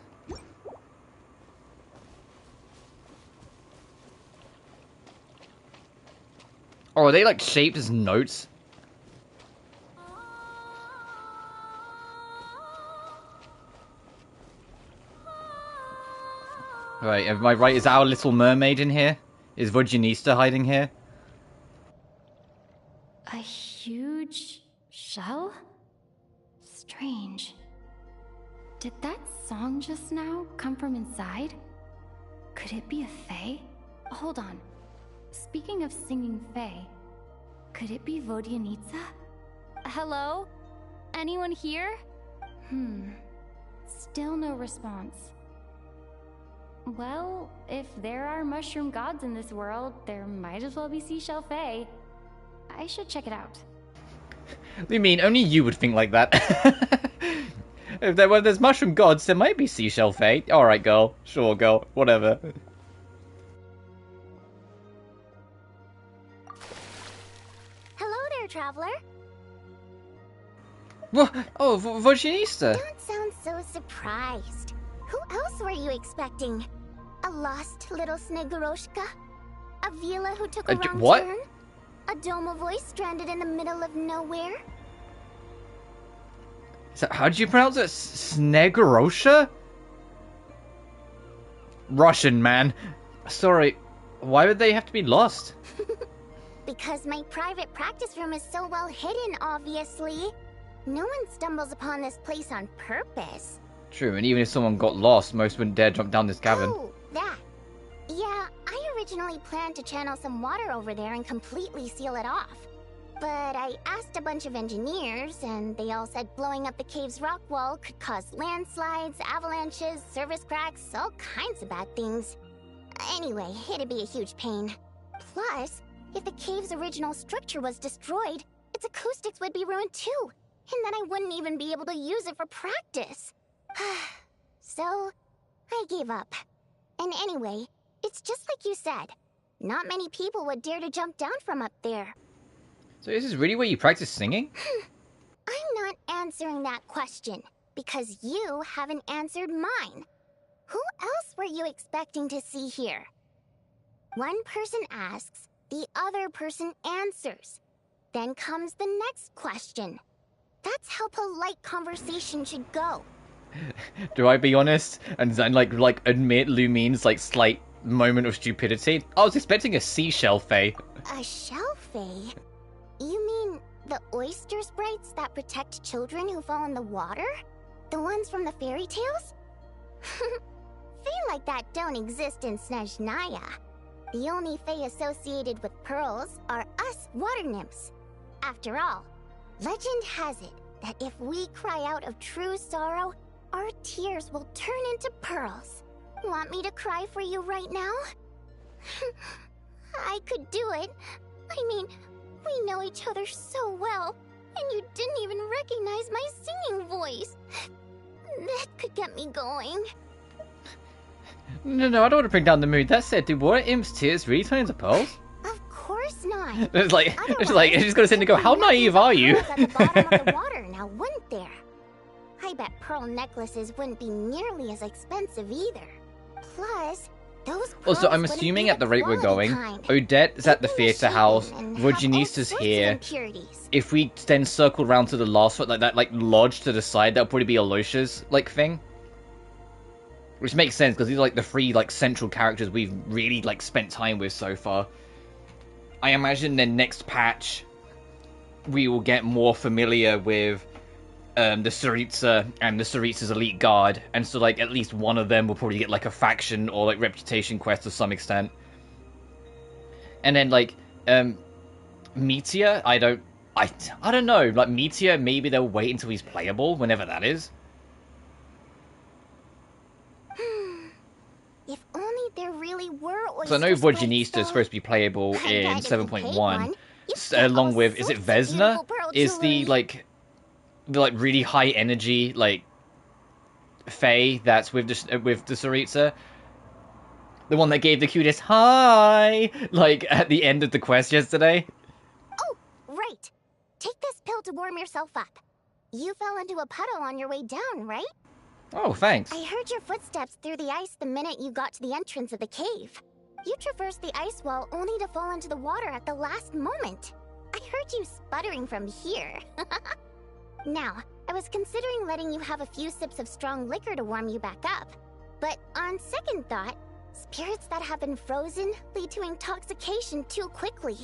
Oh, are they like shaped as notes? Right, am I right? Is our little mermaid in here? Is Vodjanista hiding here? A huge shell? Strange. Did that song just now come from inside? Could it be a fae? Hold on. Speaking of singing fae, could it be Vodjanitsa? Hello? Anyone here? Still no response. Well, if there are mushroom gods in this world, there might as well be seashell fae. I should check it out. What do you mean? Only you would think like that. If there's mushroom gods, there might be seashell fae. Alright, girl. Sure, girl. Whatever. Hello there, traveler. What? Oh, Vodjanista. Don't sound so surprised. Who else were you expecting? A lost little Sneguroshka? A Vila who took a wrong what? turn? A Doma voice stranded in the middle of nowhere? So, how do you pronounce it? Snegorosha? Russian, man. Sorry, why would they have to be lost? Because my private practice room is so well hidden, obviously. No one stumbles upon this place on purpose. True, and even if someone got lost, most wouldn't dare jump down this cavern. Oh, that. Yeah, I originally planned to channel some water over there and completely seal it off. But I asked a bunch of engineers, and they all said blowing up the cave's rock wall could cause landslides, avalanches, surface cracks, all kinds of bad things. Anyway, it'd be a huge pain. Plus, if the cave's original structure was destroyed, its acoustics would be ruined too, and then I wouldn't even be able to use it for practice. So, I gave up. And anyway, it's just like you said. Not many people would dare to jump down from up there. So is this really where you practice singing? I'm not answering that question, because you haven't answered mine. Who else were you expecting to see here? One person asks, the other person answers. Then comes the next question. That's how polite conversation should go. Do I be honest and like admit Lumine's like slight moment of stupidity? I was expecting a seashell fae. A shell fae? You mean the oyster sprites that protect children who fall in the water? The ones from the fairy tales? Fae like that don't exist in Snezhnaya. The only fae associated with pearls are us water nymphs. After all, legend has it that if we cry out of true sorrow, our tears will turn into pearls. Want me to cry for you right now? I could do it. I mean, we know each other so well, and you didn't even recognize my singing voice. That could get me going. No, I don't want to bring down the mood. That said, do water imps' tears really turn into pearls? Of course not. It's like, it's just gonna sit and go, how naive are you? At the bottom of the water now, wouldn't there? I bet pearl necklaces wouldn't be nearly as expensive either. Plus, those pearls Also, I'm wouldn't assuming be at the rate we're going, kind. Odette is at the They'd be theatre house, misshapen and have all Vodjanista's sorts of here. impurities. If we then circle round to the last one, like that, like lodge to the side, that'll probably be Alocia's like thing. Which makes sense because these are like the three like central characters we've really like spent time with so far. I imagine the next patch we will get more familiar with the Tsaritsa and the Tsaritsa's elite guard, and so like at least one of them will probably get like a faction or like reputation quest to some extent. And then like Meteor, I don't know, like Meteor, maybe they'll wait until he's playable, whenever that is. If only there really were oysters. So I know Vodjanista is supposed to be playable in 7.1, along with, is it Vesna? Is the like really high energy like fae that's with the Tsaritsa, the one that gave the cutest hi like at the end of the quest yesterday. Oh, right. Take this pill to warm yourself up. You fell into a puddle on your way down, right? Oh, thanks. I heard your footsteps through the ice the minute you got to the entrance of the cave. You traversed the ice wall only to fall into the water at the last moment. I heard you sputtering from here. Now, I was considering letting you have a few sips of strong liquor to warm you back up. But on second thought, spirits that have been frozen lead to intoxication too quickly.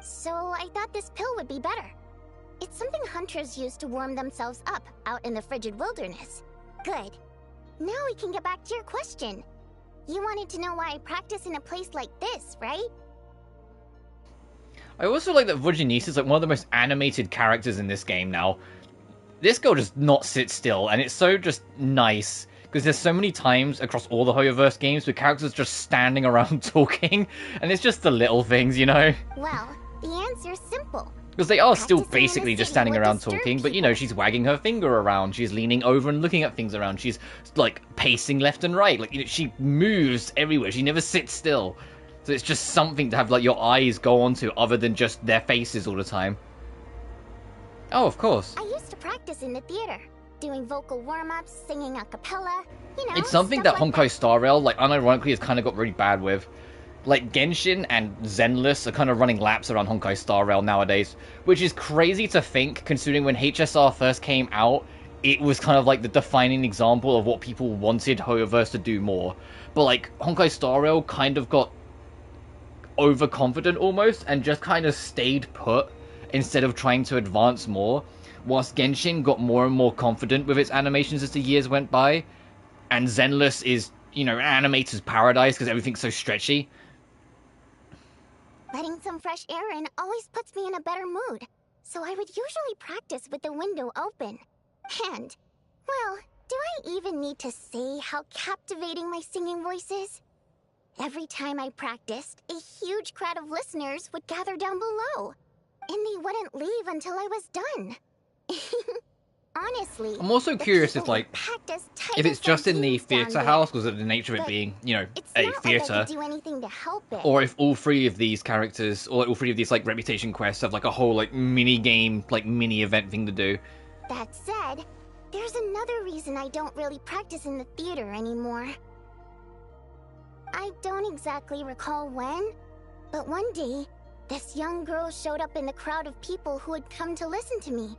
So I thought this pill would be better. It's something hunters use to warm themselves up out in the frigid wilderness. Good. Now we can get back to your question. You wanted to know why I practice in a place like this, right? I also like that Vodjanisse is like one of the most animated characters in this game now. This girl does not sit still, and it's so just nice. Because there's so many times across all the Hoyoverse games where characters just standing around talking, and it's just the little things, you know? Well, the answer's simple. Because they are still basically just standing around talking, but you know, she's wagging her finger around, she's leaning over and looking at things around, she's like pacing left and right, like, you know, she moves everywhere, she never sits still. So it's just something to have like your eyes go onto other than just their faces all the time. Oh, of course. I used to practice in the theater, doing vocal warm-ups, singing a cappella, you know. It's something that Honkai Star Rail, like, unironically has kind of got really bad with. Like, Genshin and Zenless are kind of running laps around Honkai Star Rail nowadays, which is crazy to think, considering when HSR first came out, it was kind of like the defining example of what people wanted Hoyoverse to do more. But, like, Honkai Star Rail kind of got overconfident almost, and just kind of stayed put instead of trying to advance more, whilst Genshin got more and more confident with its animations as the years went by, and Zenless is, you know, animator's paradise because everything's so stretchy. Letting some fresh air in always puts me in a better mood, so I would usually practice with the window open. And, well, do I even need to say how captivating my singing voice is? Every time I practiced, a huge crowd of listeners would gather down below, and they wouldn't leave until I was done. Honestly, I'm also curious if, like, if it's just in the theatre house because of the nature of it being, you know, a theatre, or if all three of these characters, or all three of these, like, reputation quests have, like, a whole, like, mini-game, like, mini-event thing to do. That said, there's another reason I don't really practice in the theater anymore. I don't exactly recall when, but one day, this young girl showed up in the crowd of people who had come to listen to me.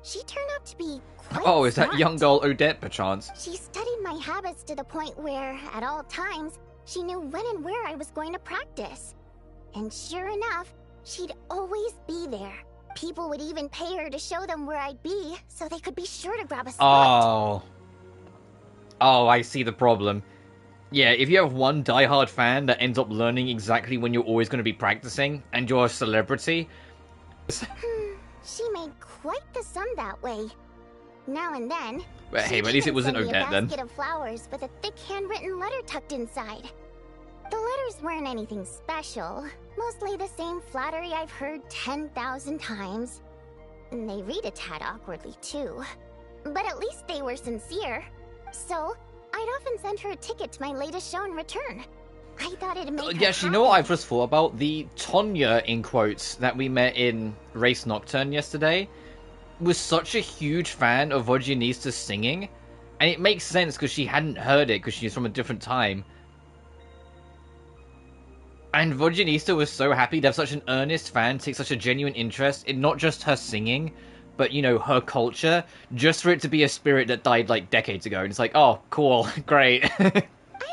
She turned out to be quite Oh, is that smart. young girl Odette, perchance? She studied my habits to the point where, at all times, she knew when and where I was going to practice. And sure enough, she'd always be there. People would even pay her to show them where I'd be, so they could be sure to grab a spot. Oh, I see the problem. Yeah, if you have one diehard fan that ends up learning exactly when you're always going to be practicing, and you're a celebrity... She made quite the sum that way. Now and then... But hey, at least it wasn't Odette then. A basket of flowers with a thick handwritten letter tucked inside. The letters weren't anything special. Mostly the same flattery I've heard 10,000 times. And they read a tad awkwardly, too. But at least they were sincere. So, I'd often send her a ticket to my latest show in return. I thought it'd make her Yes, you know what I've just thought about? The Tonya, in quotes, that we met in Race Nocturne yesterday was such a huge fan of Vodjanista's singing. And it makes sense because she hadn't heard it because she's from a different time. And Vodjanista was so happy to have such an earnest fan take such a genuine interest in not just her singing, but, you know, her culture, just for it to be a spirit that died, like, decades ago. And it's like, oh, cool, great. I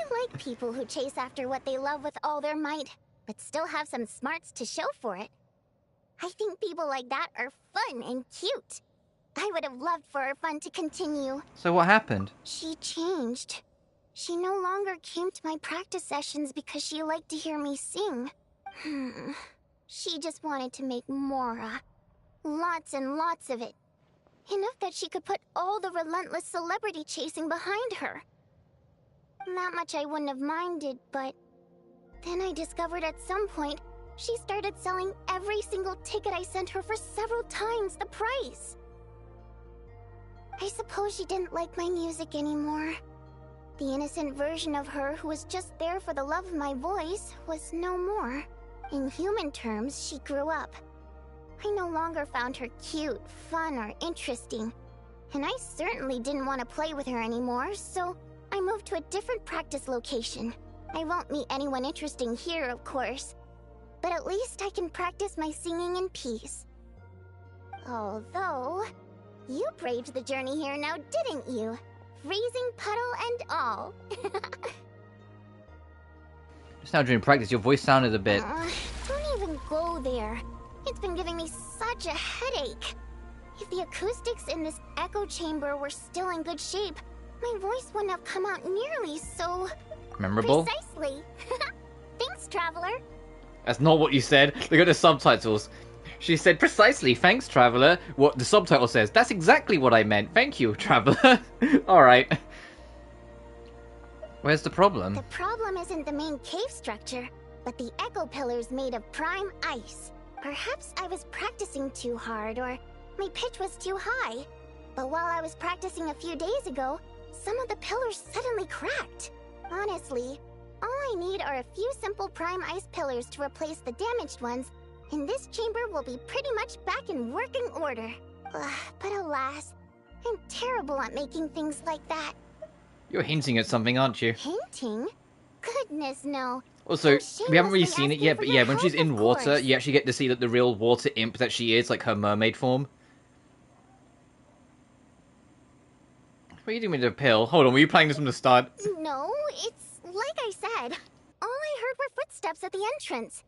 like people who chase after what they love with all their might, but still have some smarts to show for it. I think people like that are fun and cute. I would have loved for our fun to continue. So what happened? She changed. She no longer came to my practice sessions because she liked to hear me sing. She just wanted to make more. Lots and lots of it. Enough that she could put all the relentless celebrity chasing behind her. That much I wouldn't have minded, but... Then I discovered at some point, she started selling every single ticket I sent her for several times the price. I suppose she didn't like my music anymore. The innocent version of her who was just there for the love of my voice was no more. In human terms, she grew up. I no longer found her cute, fun, or interesting. and I certainly didn't want to play with her anymore, so I moved to a different practice location. I won't meet anyone interesting here, of course, but at least I can practice my singing in peace. Although, you braved the journey here now, didn't you? Freezing puddle and all. Just now during practice, your voice sounded a bit... Don't even go there. It's been giving me such a headache. If the acoustics in this echo chamber were still in good shape, my voice wouldn't have come out nearly so... memorable? Precisely. Thanks, Traveler. That's not what you said. Look at the subtitles. She said, precisely, thanks, Traveler. What the subtitle says, that's exactly what I meant. Thank you, Traveler. Alright. Where's the problem? The problem isn't the main cave structure, but the echo pillars made of prime ice. Perhaps I was practicing too hard, or my pitch was too high. But while I was practicing a few days ago, some of the pillars suddenly cracked. Honestly, all I need are a few simple prime ice pillars to replace the damaged ones, and this chamber will be pretty much back in working order. But alas, I'm terrible at making things like that. You're hinting at something, aren't you? Hinting? Goodness, no. Also, we haven't really seen it yet, but yeah, when she's in water, you actually get to see that the real water imp that she is, like her mermaid form. What are you doing with the pill? Hold on, were you playing this from the start? No, it's like I said. All I heard were footsteps at the entrance.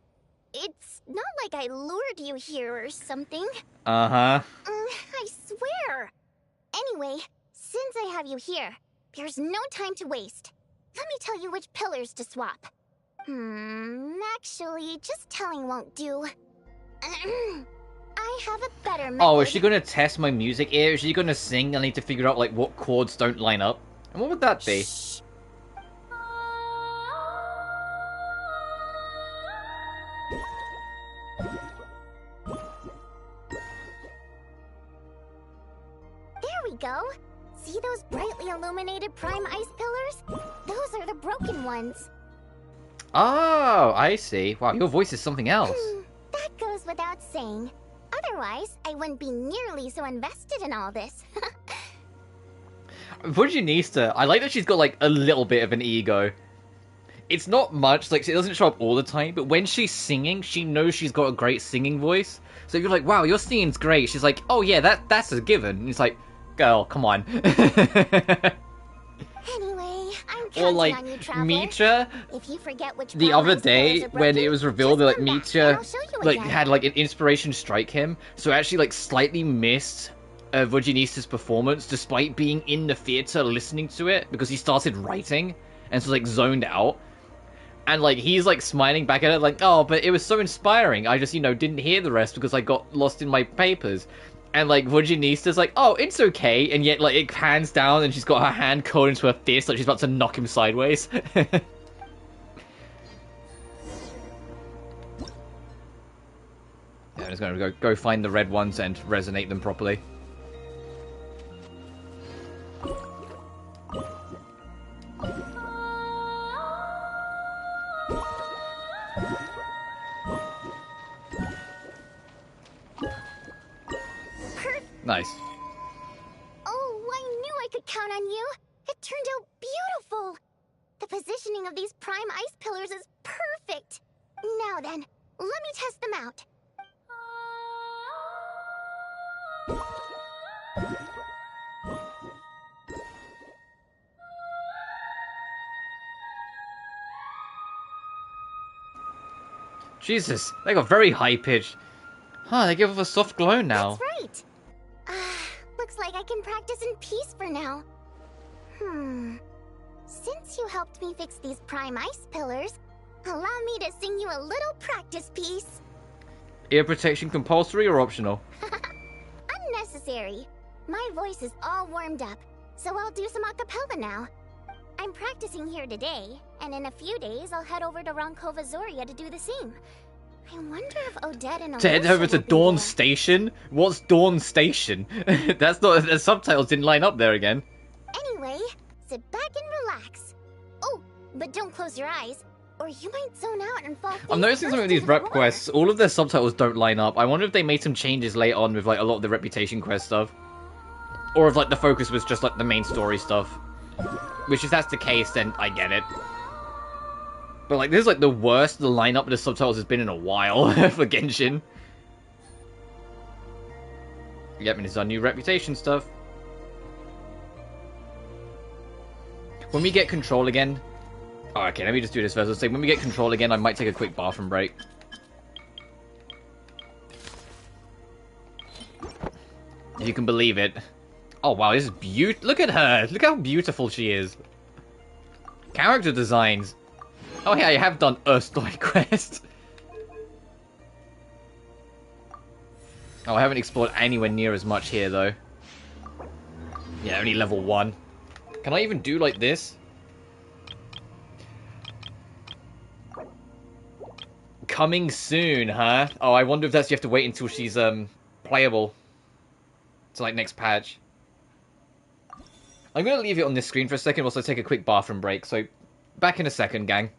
It's not like I lured you here or something. Uh-huh. I swear. Anyway, since I have you here, there's no time to waste. Let me tell you which pillars to swap. Actually, just telling won't do. I have a better method. Oh, is she gonna test my music ear? Is she gonna sing? I need to figure out, like, what chords don't line up. And what would that be? Shh. There we go. See those brightly illuminated prime ice pillars? Those are the broken ones. Oh, I see. Wow, your voice is something else. That goes without saying. Otherwise, I wouldn't be nearly so invested in all this. Virginista, I like that she's got, like, a little bit of an ego. It's not much, like, it doesn't show up all the time, but when she's singing, she knows she's got a great singing voice. So if you're like, wow, your singing's great, she's like, oh yeah, that's a given. And it's like, girl, come on. Anyway, I'm counting or like on you, Traveler. Mitra, If you forget which the prime other ice day pillars are when broken, it was revealed that like just come back and Mitra I'll show you like again. had like an inspiration strike him, so it actually like slightly missed Virginista's performance despite being in the theater listening to it because he started writing and so like zoned out. And, like, he's, like, smiling back at it, like, oh, but it was so inspiring. I just, you know, didn't hear the rest because I got lost in my papers. And, like, Virginista's like, oh, it's okay. And yet, like, it pans down and she's got her hand curled into her fist like she's about to knock him sideways. Yeah, I'm just gonna go find the red ones and resonate them properly. Nice. Oh, I knew I could count on you. It turned out beautiful. The positioning of these prime ice pillars is perfect. Now then, let me test them out. Jesus, they got very high pitched. Huh, they give off a soft glow now. That's right. Looks like I can practice in peace for now. Since you helped me fix these prime ice pillars, allow me to sing you a little practice piece. Ear protection compulsory or optional? Unnecessary. My voice is all warmed up, so I'll do some a cappella now. I'm practicing here today, and in a few days I'll head over to Ronkova Zoria to do the same. I wonder if Odette and To head over to Dawn Station? What's Dawn Station? That's not... The subtitles didn't line up there again. Anyway, sit back and relax. Oh, but don't close your eyes, or you might zone out and fall. I'm noticing something with these rep quests. All of their subtitles don't line up. I wonder if they made some changes later on with like a lot of the reputation quest stuff. Or if, like, the focus was just, like, the main story stuff. Which, if that's the case, then I get it. But, like, this is, like, the worst the lineup of the subtitles has been in a while for Genshin. Yep, and it's our new reputation stuff. When we get control again... Oh, okay, let me just do this first. Let's say, when we get control again, I might take a quick bathroom break. If you can believe it. Oh, wow, this is beautiful. Look at her. Look how beautiful she is. Character designs. Oh, yeah, I have done a story quest. Oh, I haven't explored anywhere near as much here, though. Yeah, only level 1. Can I even do like this? Coming soon, huh? Oh, I wonder if that's you have to wait until she's, playable. To, like, next patch. I'm gonna leave it on this screen for a second whilst I take a quick bathroom break, so back in a second, gang.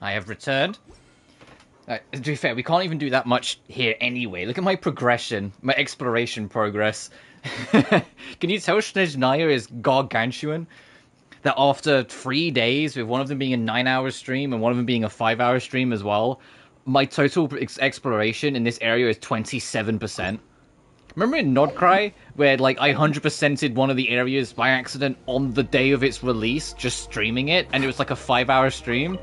I have returned. To be fair, we can't even do that much here anyway. Look at my progression, my exploration progress. Can you tell Snezhnaya is gargantuan? That after 3 days, with one of them being a 9-hour stream and one of them being a 5-hour stream as well, my total exploration in this area is 27%. Remember in Nodcry, where like I 100%ed one of the areas by accident on the day of its release, just streaming it, and it was like a 5-hour stream?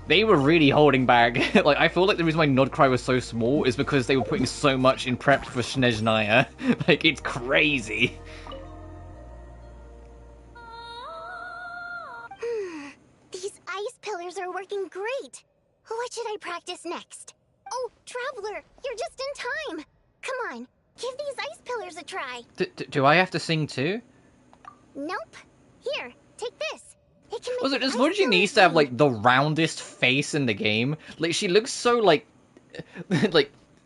They were really holding back. Like, I feel like the reason why Nodcry was so small is because they were putting so much in prep for Snezhnaya. Like, it's crazy. These ice pillars are working great. What should I practice next? Oh, Traveler, you're just in time. Come on, give these ice pillars a try. Do I have to sing too? Nope. Here, take this. Also, does Virgin needs to have, like, the roundest face in the game? Like, she looks so, like,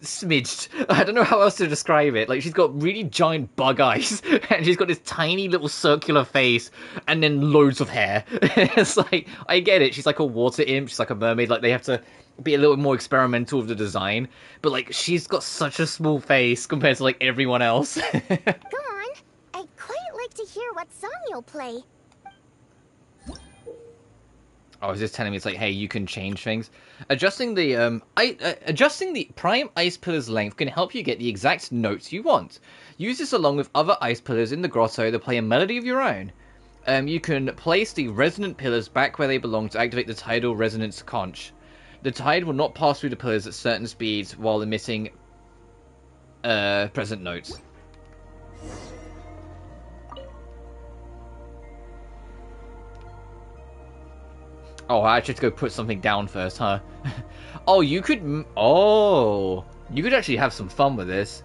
smidged. I don't know how else to describe it. Like, she's got really giant bug eyes, and she's got this tiny little circular face, and then loads of hair. It's like, I get it. She's like a water imp, she's like a mermaid. Like, they have to be a little more experimental with the design. But, like, she's got such a small face compared to, like, everyone else. Go on. I'd quite like to hear what song you'll play. Oh, is this telling me it's like, hey, you can change things? Adjusting the adjusting the prime ice pillar's length can help you get the exact notes you want. Use this along with other ice pillars in the grotto to play a melody of your own. You can place the resonant pillars back where they belong to activate the tidal resonance conch. The tide will not pass through the pillars at certain speeds while emitting present notes. Oh, I actually have to go put something down first, huh? Oh, you could... Oh! You could actually have some fun with this.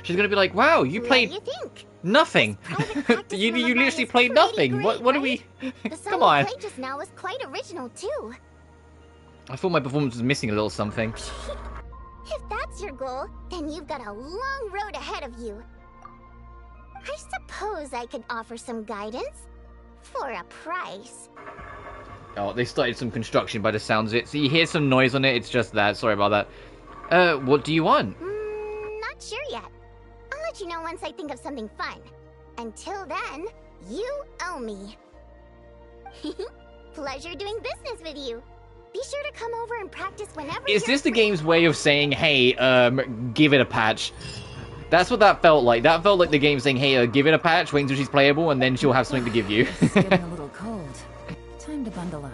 She's gonna be like, wow, you played... What do you think? Nothing! you literally played nothing! Great, what do right? we... The song Come on! you played just now was quite original, too. I thought my performance was missing a little something. If that's your goal, then you've got a long road ahead of you. I suppose I could offer some guidance for a price. Oh, they started some construction by the sounds of it. So you hear some noise on it, it's just that. Sorry about that. What do you want? Not sure yet. I'll let you know once I think of something fun. Until then, you owe me. Pleasure doing business with you. Be sure to come over and practice whenever. Is this the game's way of saying, hey, give it a patch? That's what that felt like. That felt like the game saying, hey, give it a patch, wait until she's playable, and then she'll have something to give you. It's getting a little cold. Time to bundle up.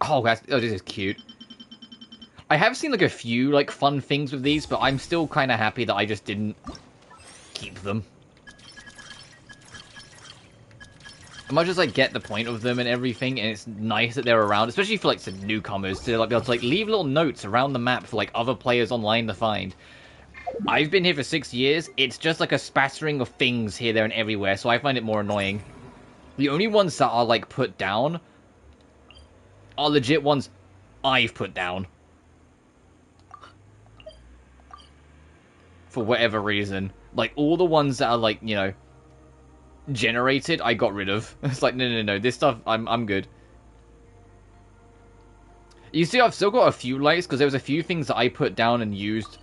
Oh, this is cute. I have seen like a few like fun things with these, but I'm still kind of happy that I just didn't keep them. I might just like get the point of them and everything, and it's nice that they're around, especially for like some newcomers to like be able to like leave little notes around the map for like other players online to find. I've been here for 6 years. It's just like a spattering of things here, there, and everywhere, so I find it more annoying. The only ones that are like put down are legit ones I've put down. For whatever reason. Like, all the ones that are, like, you know, generated, I got rid of. It's like, no, this stuff, I'm good. You see, I've still got a few lights, because there was a few things that I put down and used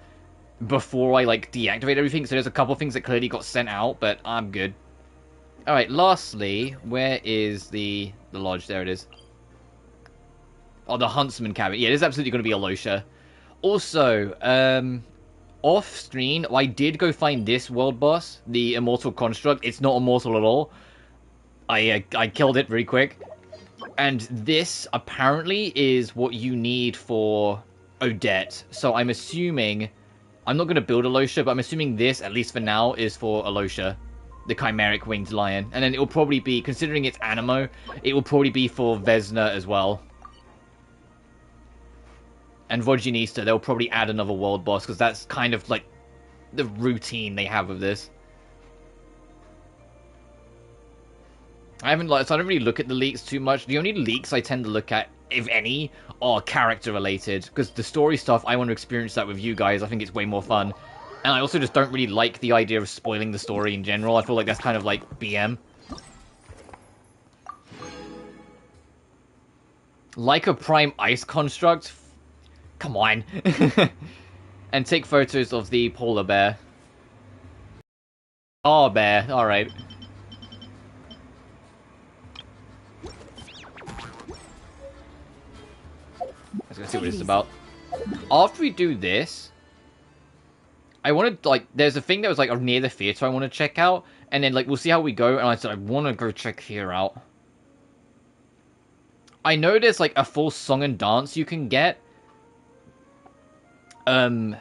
before I, like, deactivate everything, so there's a couple things that clearly got sent out, but I'm good. Alright, lastly, where is the lodge? There it is. Oh, the Huntsman cabin. Yeah, there's absolutely going to be a Losha. Also, off-screen, I did go find this world boss, the Immortal Construct. It's not immortal at all. I killed it very quick. And this, apparently, is what you need for Odette. So I'm assuming... I'm not going to build a Losha, but I'm assuming this, at least for now, is for a Losha. The Chimeric Winged Lion. And then it will probably be, considering it's Animo, it will probably be for Vesna as well. And Vodjanista, they'll probably add another world boss, because that's kind of, like, the routine they have of this. So I don't really look at the leaks too much. The only leaks I tend to look at, if any, are character-related. Because the story stuff, I want to experience that with you guys. I think it's way more fun. And I also just don't really like the idea of spoiling the story in general. I feel like that's kind of, like, BM. Like a Prime Ice Construct... Come on. And take photos of the polar bear. Oh, bear. Alright. Let's go see what it's about. After we do this, I wanted, like, there's a thing that was, like, near the theater I want to check out. And then, like, we'll see how we go. And I said, I want to go check here out. I know there's, like, a full song and dance you can get. In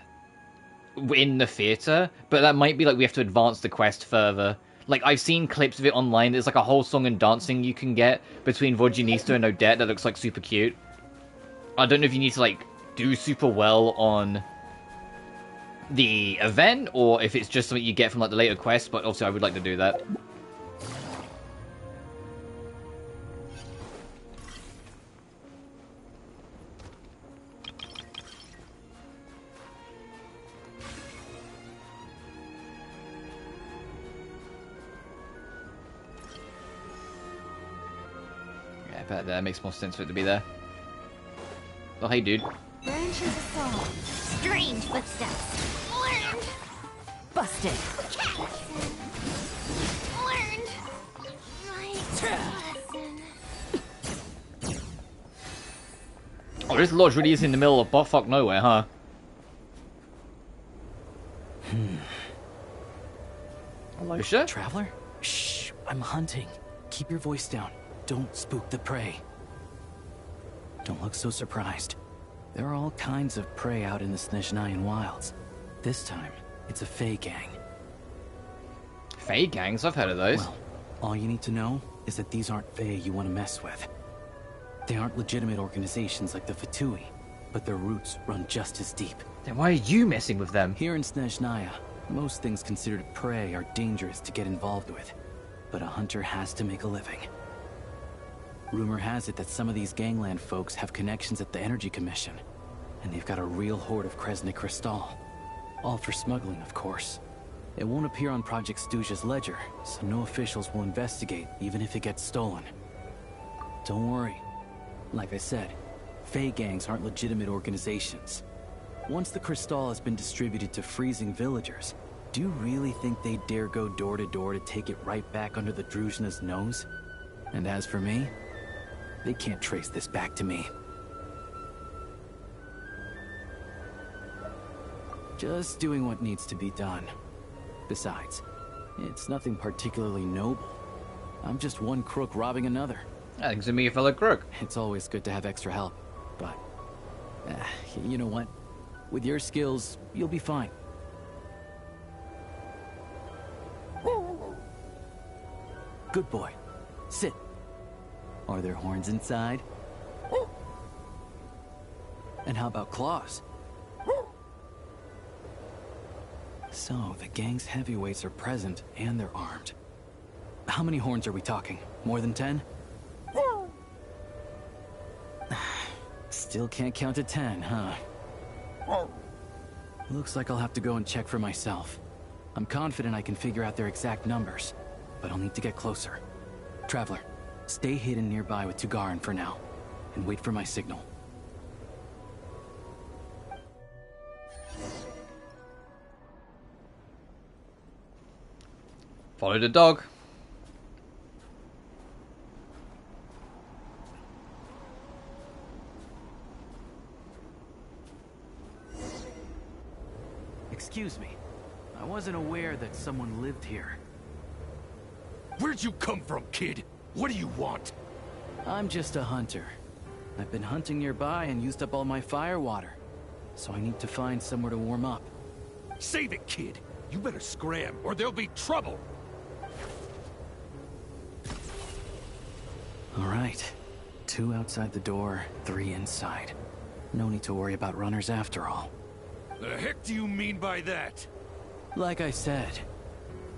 the theater, but that might be like we have to advance the quest further. Like, I've seen clips of it online. There's like a whole song and dancing you can get between Vodjanista and Odette that looks like super cute. I don't know if you need to like do super well on the event or if it's just something you get from like the later quests, but also I would like to do that. bet that makes more sense for it to be there. Oh, hey, dude. Branches of song. Strange footsteps. Learned. Busted. Learned. Right. Oh, this lodge really is in the middle of buttfuck nowhere, huh? Alicia? Traveler? Shh, I'm hunting. Keep your voice down. Don't spook the prey. Don't look so surprised. There are all kinds of prey out in the Snezhnayan wilds. This time, it's a Fae gang. Fae gangs? I've heard of those. Well, all you need to know is that these aren't Fae you want to mess with. They aren't legitimate organizations like the Fatui, but their roots run just as deep. Then why are you messing with them? Here in Snezhnaya, most things considered prey are dangerous to get involved with, but a hunter has to make a living. Rumor has it that some of these gangland folks have connections at the Energy Commission, and they've got a real hoard of Kresnik Crystal. All for smuggling, of course. It won't appear on Project Stuja's ledger, so no officials will investigate, even if it gets stolen. Don't worry. Like I said, Fae gangs aren't legitimate organizations. Once the crystal has been distributed to freezing villagers, do you really think they'd dare go door to door to take it right back under the Druzhna's nose? And as for me, they can't trace this back to me. Just doing what needs to be done. Besides, it's nothing particularly noble. I'm just one crook robbing another. Thanks to me, fellow crook. It's always good to have extra help, but... you know what? With your skills, you'll be fine. Good boy. Sit. Are there horns inside? And how about claws? So, the gang's heavyweights are present, and they're armed. How many horns are we talking? More than 10? Still can't count to 10, huh? Looks like I'll have to go and check for myself. I'm confident I can figure out their exact numbers, but I'll need to get closer. Traveler, stay hidden nearby with Tugarin for now, and wait for my signal. Follow the dog. Excuse me. I wasn't aware that someone lived here. Where'd you come from, kid? What do you want? I'm just a hunter. I've been hunting nearby and used up all my fire water. So I need to find somewhere to warm up. Save it, kid. You better scram, or there'll be trouble. All right. 2 outside the door, 3 inside. No need to worry about runners after all. The heck do you mean by that? Like I said,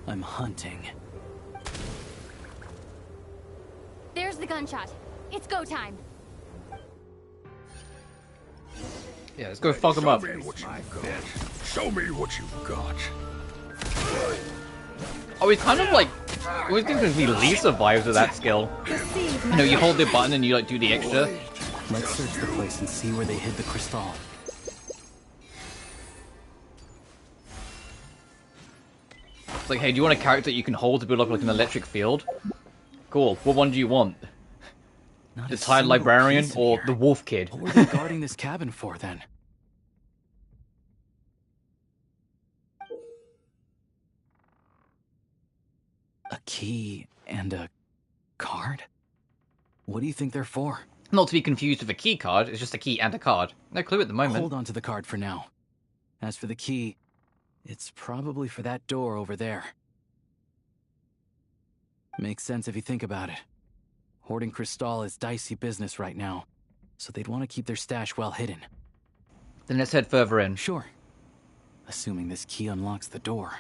I'm hunting. There's the gunshot. It's go time. Yeah, let's go fuck him up. Show me what you got. Oh, he's kind of like... I always think there's Lee survives with that skill. You know, you hold the button and you like do the extra. Let's search the place and see where they hid the crystal. It's like, hey, do you want a character that you can hold to build up like an electric field? Cool. What one do you want? The Tired Librarian or the Wolf Kid? What were they guarding this cabin for then? A key and a card? What do you think they're for? Not to be confused with a key card, it's just a key and a card. No clue at the moment. Hold on to the card for now. As for the key, it's probably for that door over there. Makes sense if you think about it. Hoarding crystal is dicey business right now, so they'd want to keep their stash well hidden. Then let's head further in. Sure. Assuming this key unlocks the door.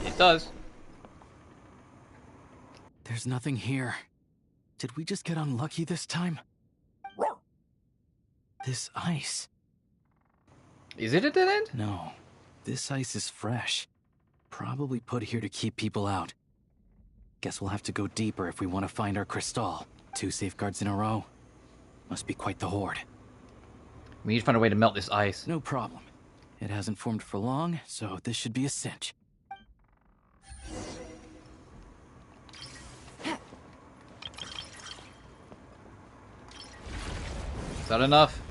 It does. There's nothing here. Did we just get unlucky this time? This ice. Is it a dead end? No. This ice is fresh. Probably put here to keep people out. Guess we'll have to go deeper if we want to find our crystal. 2 safeguards in a row. Must be quite the horde. We need to find a way to melt this ice. No problem. It hasn't formed for long, so this should be a cinch. Is that enough?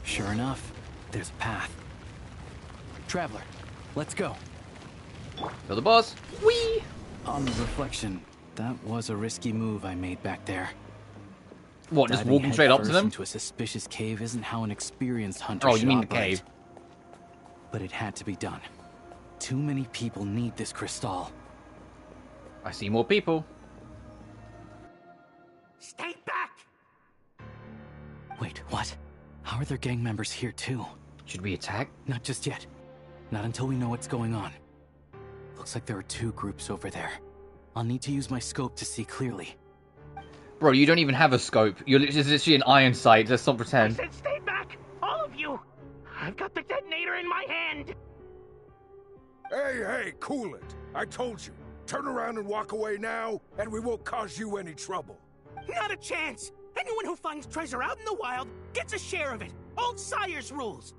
Sure enough, there's a path. Traveler, let's go. Kill the boss. Whee! On reflection, that was a risky move I made back there. What, just Diving walking straight up to them? into a suspicious cave isn't how an experienced hunter Oh, you should mean the operate. cave. But it had to be done. Too many people need this crystal. I see more people. Stay back! Wait, what? How are there gang members here too? Should we attack? Not just yet. Not until we know what's going on. Looks like there are 2 groups over there. I'll need to use my scope to see clearly. Bro, you don't even have a scope. You're literally an iron sight. Let's not pretend. I said stay back! All of you! I've got the detonator in my hand! Hey, cool it. I told you. Turn around and walk away now, and we won't cause you any trouble. Not a chance! Anyone who finds treasure out in the wild gets a share of it. Old Sire's rules.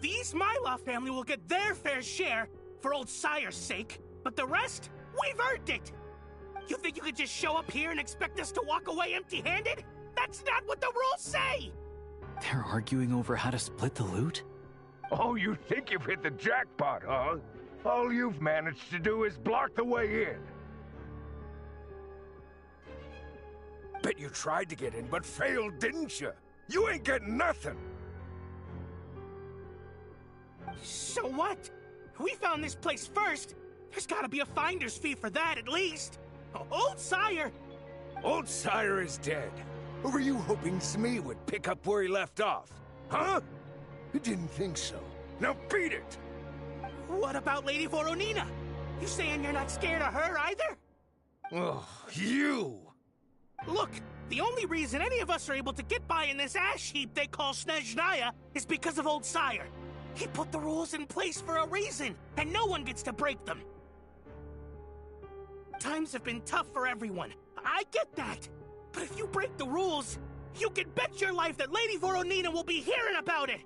The East Myloff family will get their fair share for Old Sire's sake, but the rest, we've earned it! You think you could just show up here and expect us to walk away empty-handed? That's not what the rules say! They're arguing over how to split the loot? Oh, you think you've hit the jackpot, huh? All you've managed to do is block the way in. Bet you tried to get in, but failed, didn't you? You ain't getting nothing. So what? We found this place first. There's gotta be a finder's fee for that, at least. Old Sire! Old Sire is dead. Or were you hoping Smee would pick up where he left off? Huh? You didn't think so. Now beat it! What about Lady Voronina? You saying you're not scared of her either? Oh, you! Look, the only reason any of us are able to get by in this ash heap they call Snezhnaya is because of Old Sire. He put the rules in place for a reason, and no one gets to break them. Times have been tough for everyone. I get that. But if you break the rules, you can bet your life that Lady Voronina will be hearing about it.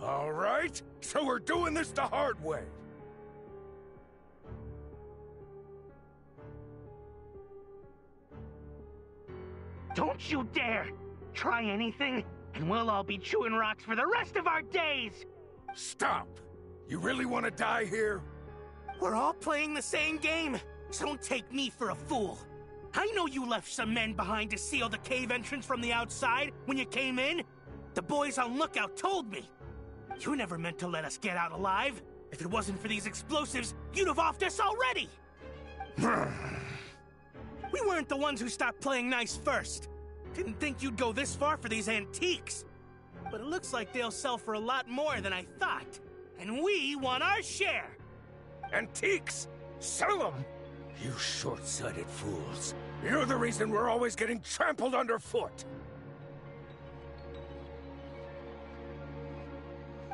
All right, so we're doing this the hard way. Don't you dare! Try anything, and we'll all be chewing rocks for the rest of our days! Stop! You really want to die here? We're all playing the same game, so don't take me for a fool. I know you left some men behind to seal the cave entrance from the outside when you came in. The boys on lookout told me. You never meant to let us get out alive. If it wasn't for these explosives, you'd have offed us already! We weren't the ones who stopped playing nice first. Didn't think you'd go this far for these antiques. But it looks like they'll sell for a lot more than I thought. And we want our share! Antiques? Sell them? You short-sighted fools. You're the reason we're always getting trampled underfoot.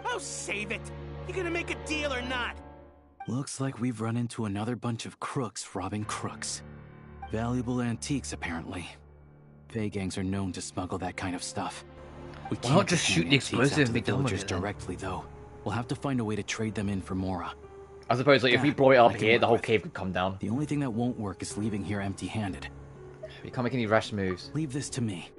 Oh, save it! You gonna make a deal or not? Looks like we've run into another bunch of crooks robbing crooks. Valuable antiques, apparently. Fey gangs are known to smuggle that kind of stuff. We Why not can't just hand shoot the antiques out explosives to and be the done with villagers it then? directly, though. We'll have to find a way to trade them in for Mora. I suppose, like, if we That blow it up I can here, work the whole with. cave could come down. The only thing that won't work is leaving here empty-handed. We can't make any rash moves. Leave this to me.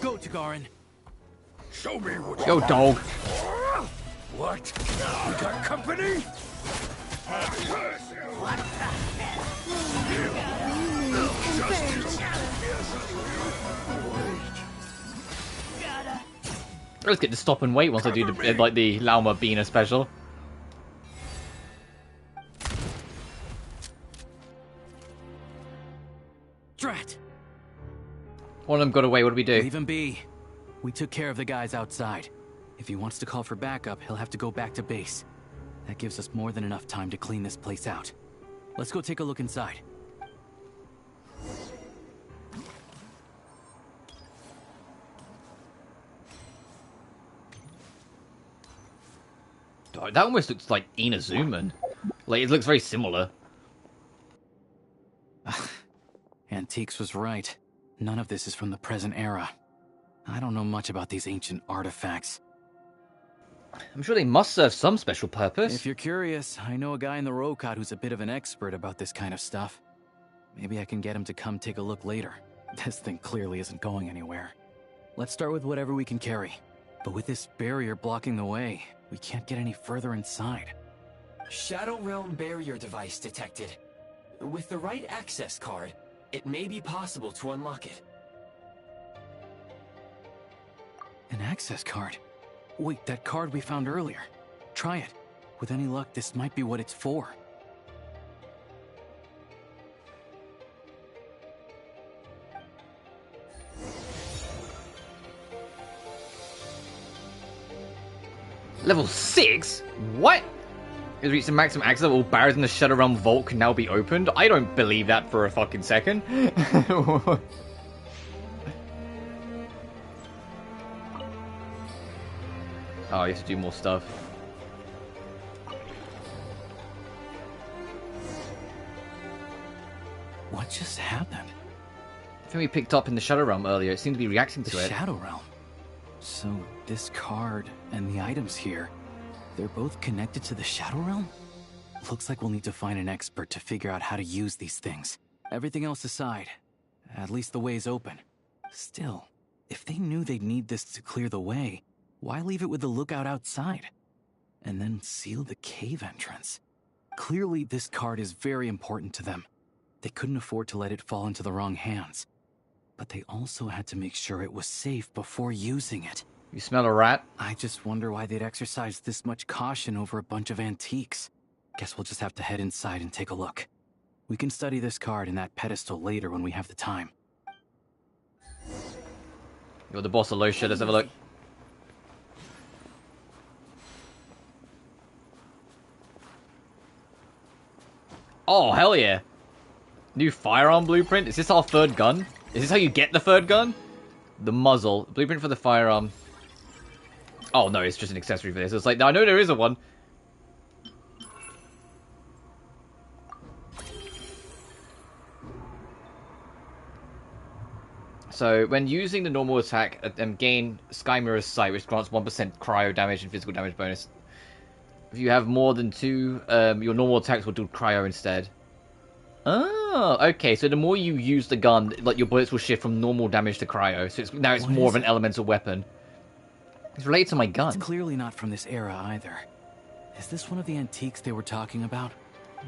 Go, Tagarin. Show me what Yo, dog. What? We got company? Let's get to stop and wait once I do the, like, the Lauma Bina special. Drat! One of them got away, what do we do? Leave him be. We took care of the guys outside. If he wants to call for backup, he'll have to go back to base. That gives us more than enough time to clean this place out. Let's go take a look inside. Oh, that almost looks like Inazuman. Like, it looks very similar. Antiques was right. None of this is from the present era. I don't know much about these ancient artifacts. I'm sure they must serve some special purpose. If you're curious, I know a guy in the Rokot who's a bit of an expert about this kind of stuff. Maybe I can get him to come take a look later. This thing clearly isn't going anywhere. Let's start with whatever we can carry. But with this barrier blocking the way, we can't get any further inside. Shadow Realm barrier device detected. With the right access card, it may be possible to unlock it. An access card? Wait, that card we found earlier. Try it. With any luck, this might be what it's for. Level 6? What? It reached the maximum access of all barriers in the Shadow Realm vault can now be opened? I don't believe that for a fucking second. Oh, you have to do more stuff. What just happened? I think we picked up in the Shadow Realm earlier. It seemed to be reacting to it. Shadow Realm? So, this card and the items here, they're both connected to the Shadow Realm? Looks like we'll need to find an expert to figure out how to use these things. Everything else aside, at least the way's open. Still, if they knew they'd need this to clear the way, why leave it with the lookout outside? And then seal the cave entrance? Clearly, this card is very important to them. They couldn't afford to let it fall into the wrong hands. But they also had to make sure it was safe before using it. You smell a rat? I just wonder why they'd exercise this much caution over a bunch of antiques. Guess we'll just have to head inside and take a look. We can study this card and that pedestal later when we have the time. You're the boss of low shit. Let's have a look. Oh, hell yeah. New firearm blueprint? Is this our third gun? Is this how you get the third gun? The muzzle. Blueprint for the firearm. Oh, no, it's just an accessory for this. It's like, I know there is a one. So, when using the normal attack, gain Sky Mirror's Sight, which grants 1% cryo damage and physical damage bonus. If you have more than 2, your normal attacks will do cryo instead. Oh, okay. So the more you use the gun, like your bullets will shift from normal damage to cryo. So now it's more of an elemental weapon. It's related to my gun. It's clearly not from this era either. Is this one of the antiques they were talking about?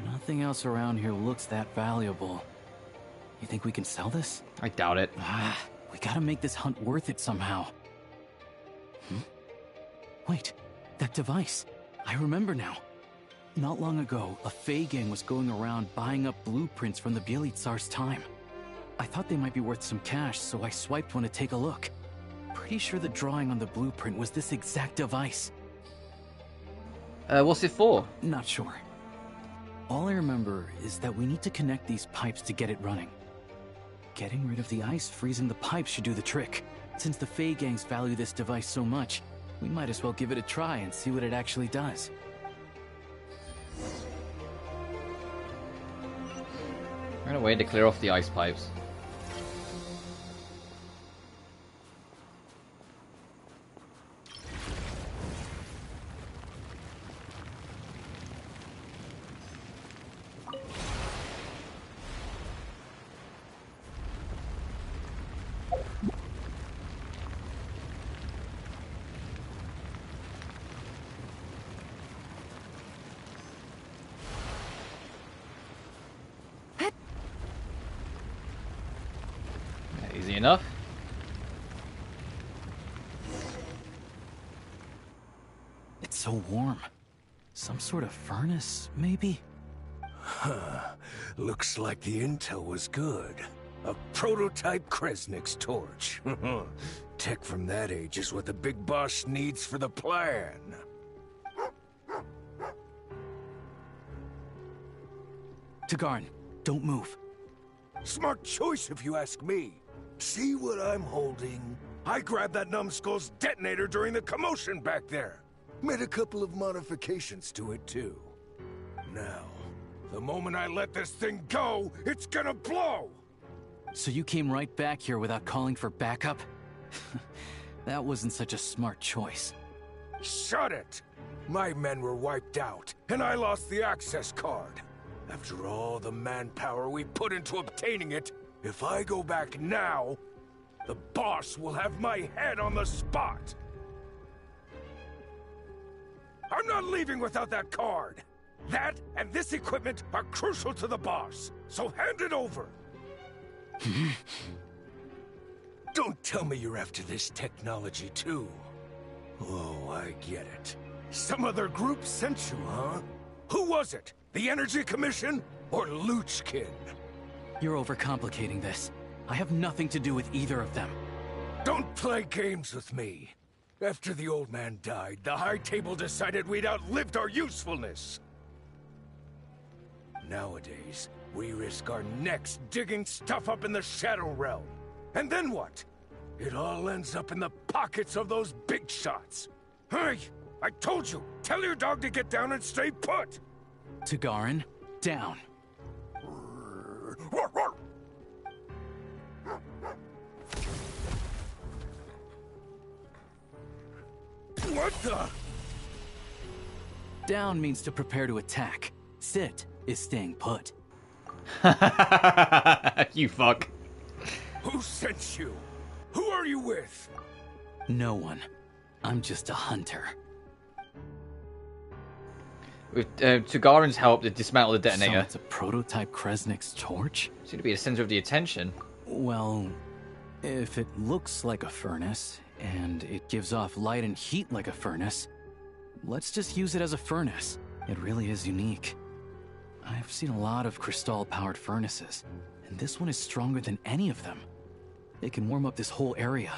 Nothing else around here looks that valuable. You think we can sell this? I doubt it. We gotta make this hunt worth it somehow. Wait, that device. I remember now. Not long ago, a Fey gang was going around buying up blueprints from the Bielitsar's time. I thought they might be worth some cash, so I swiped one to take a look. Pretty sure the drawing on the blueprint was this exact device. What's it for? Not sure. All I remember is that we need to connect these pipes to get it running. Getting rid of the ice freezing the pipes should do the trick. Since the Fey gangs value this device so much, we might as well give it a try and see what it actually does. Find a way to clear off the ice pipes. Easy enough. It's so warm. Some sort of furnace, maybe? Huh. Looks like the intel was good. A prototype Kresnik's torch. Tech from that age is what the big boss needs for the plan. Tagarin, don't move. Smart choice if you ask me. See what I'm holding? I grabbed that numbskull's detonator during the commotion back there. Made a couple of modifications to it too. Now, the moment I let this thing go, it's gonna blow! So you came right back here without calling for backup? That wasn't such a smart choice. Shut it! My men were wiped out, and I lost the access card. After all the manpower we put into obtaining it, if I go back now, the boss will have my head on the spot! I'm not leaving without that card! That and this equipment are crucial to the boss, so hand it over! Don't tell me you're after this technology too. Oh, I get it. Some other group sent you, huh? Who was it? The Energy Commission or Luchkin? You're overcomplicating this. I have nothing to do with either of them. Don't play games with me. After the old man died, the High Table decided we'd outlived our usefulness. Nowadays, we risk our necks digging stuff up in the Shadow Realm. And then what? It all ends up in the pockets of those big shots. Hey, I told you, tell your dog to get down and stay put! Tagarin, down. What the? Down means to prepare to attack. Sit is staying put. You fuck. Who sent you? Who are you with? No one. I'm just a hunter. With Tagarin's help to dismantle the detonator. So it's a prototype Kresnik's torch? Seem to be the center of the attention. Well, if it looks like a furnace, and it gives off light and heat like a furnace, let's just use it as a furnace. It really is unique. I've seen a lot of Crystal-powered furnaces, and this one is stronger than any of them. It can warm up this whole area.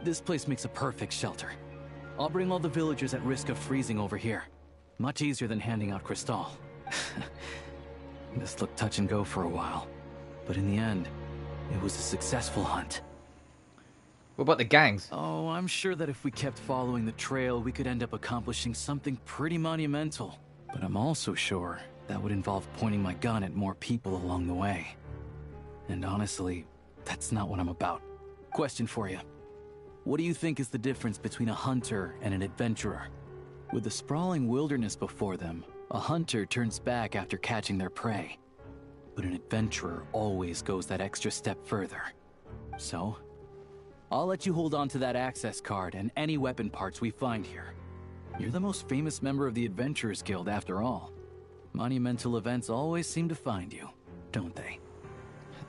This place makes a perfect shelter. I'll bring all the villagers at risk of freezing over here. Much easier than handing out Crystal. This looked touch and go for a while, but in the end, it was a successful hunt. What about the gangs? Oh, I'm sure that if we kept following the trail, we could end up accomplishing something pretty monumental. But I'm also sure that would involve pointing my gun at more people along the way. And honestly, that's not what I'm about. Question for you. What do you think is the difference between a hunter and an adventurer? With the sprawling wilderness before them, a hunter turns back after catching their prey. But an adventurer always goes that extra step further. So, I'll let you hold on to that access card and any weapon parts we find here. You're the most famous member of the Adventurers Guild after all. Monumental events always seem to find you, don't they?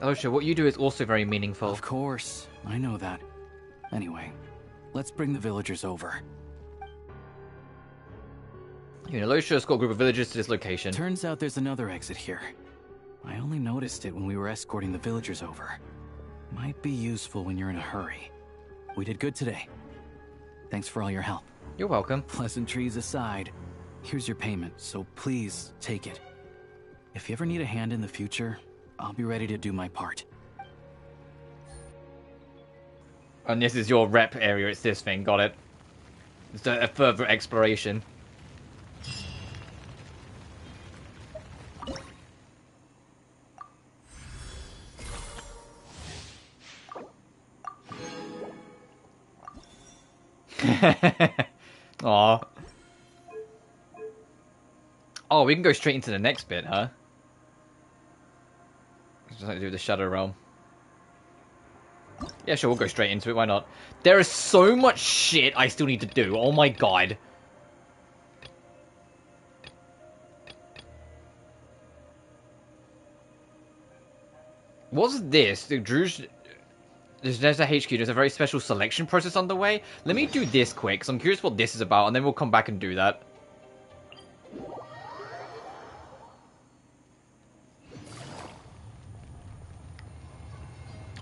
Oh, sure. What you do is also very meaningful. Of course, I know that. Anyway, let's bring the villagers over. You know, Losha's got a group of villagers to this location. Turns out there's another exit here. I only noticed it when we were escorting the villagers over. Might be useful when you're in a hurry. We did good today. Thanks for all your help. You're welcome. Pleasantries aside, here's your payment, so please take it. If you ever need a hand in the future, I'll be ready to do my part. And this is your rep area, it's this thing, got it. It's a further exploration. Aww. Oh, we can go straight into the next bit, huh? Just like to do with the Shadow Realm. Yeah, sure, we'll go straight into it, why not? There is so much shit I still need to do, oh my god. What's this? There's a HQ, there's a very special selection process underway. Let me do this quick, because I'm curious what this is about, and then we'll come back and do that.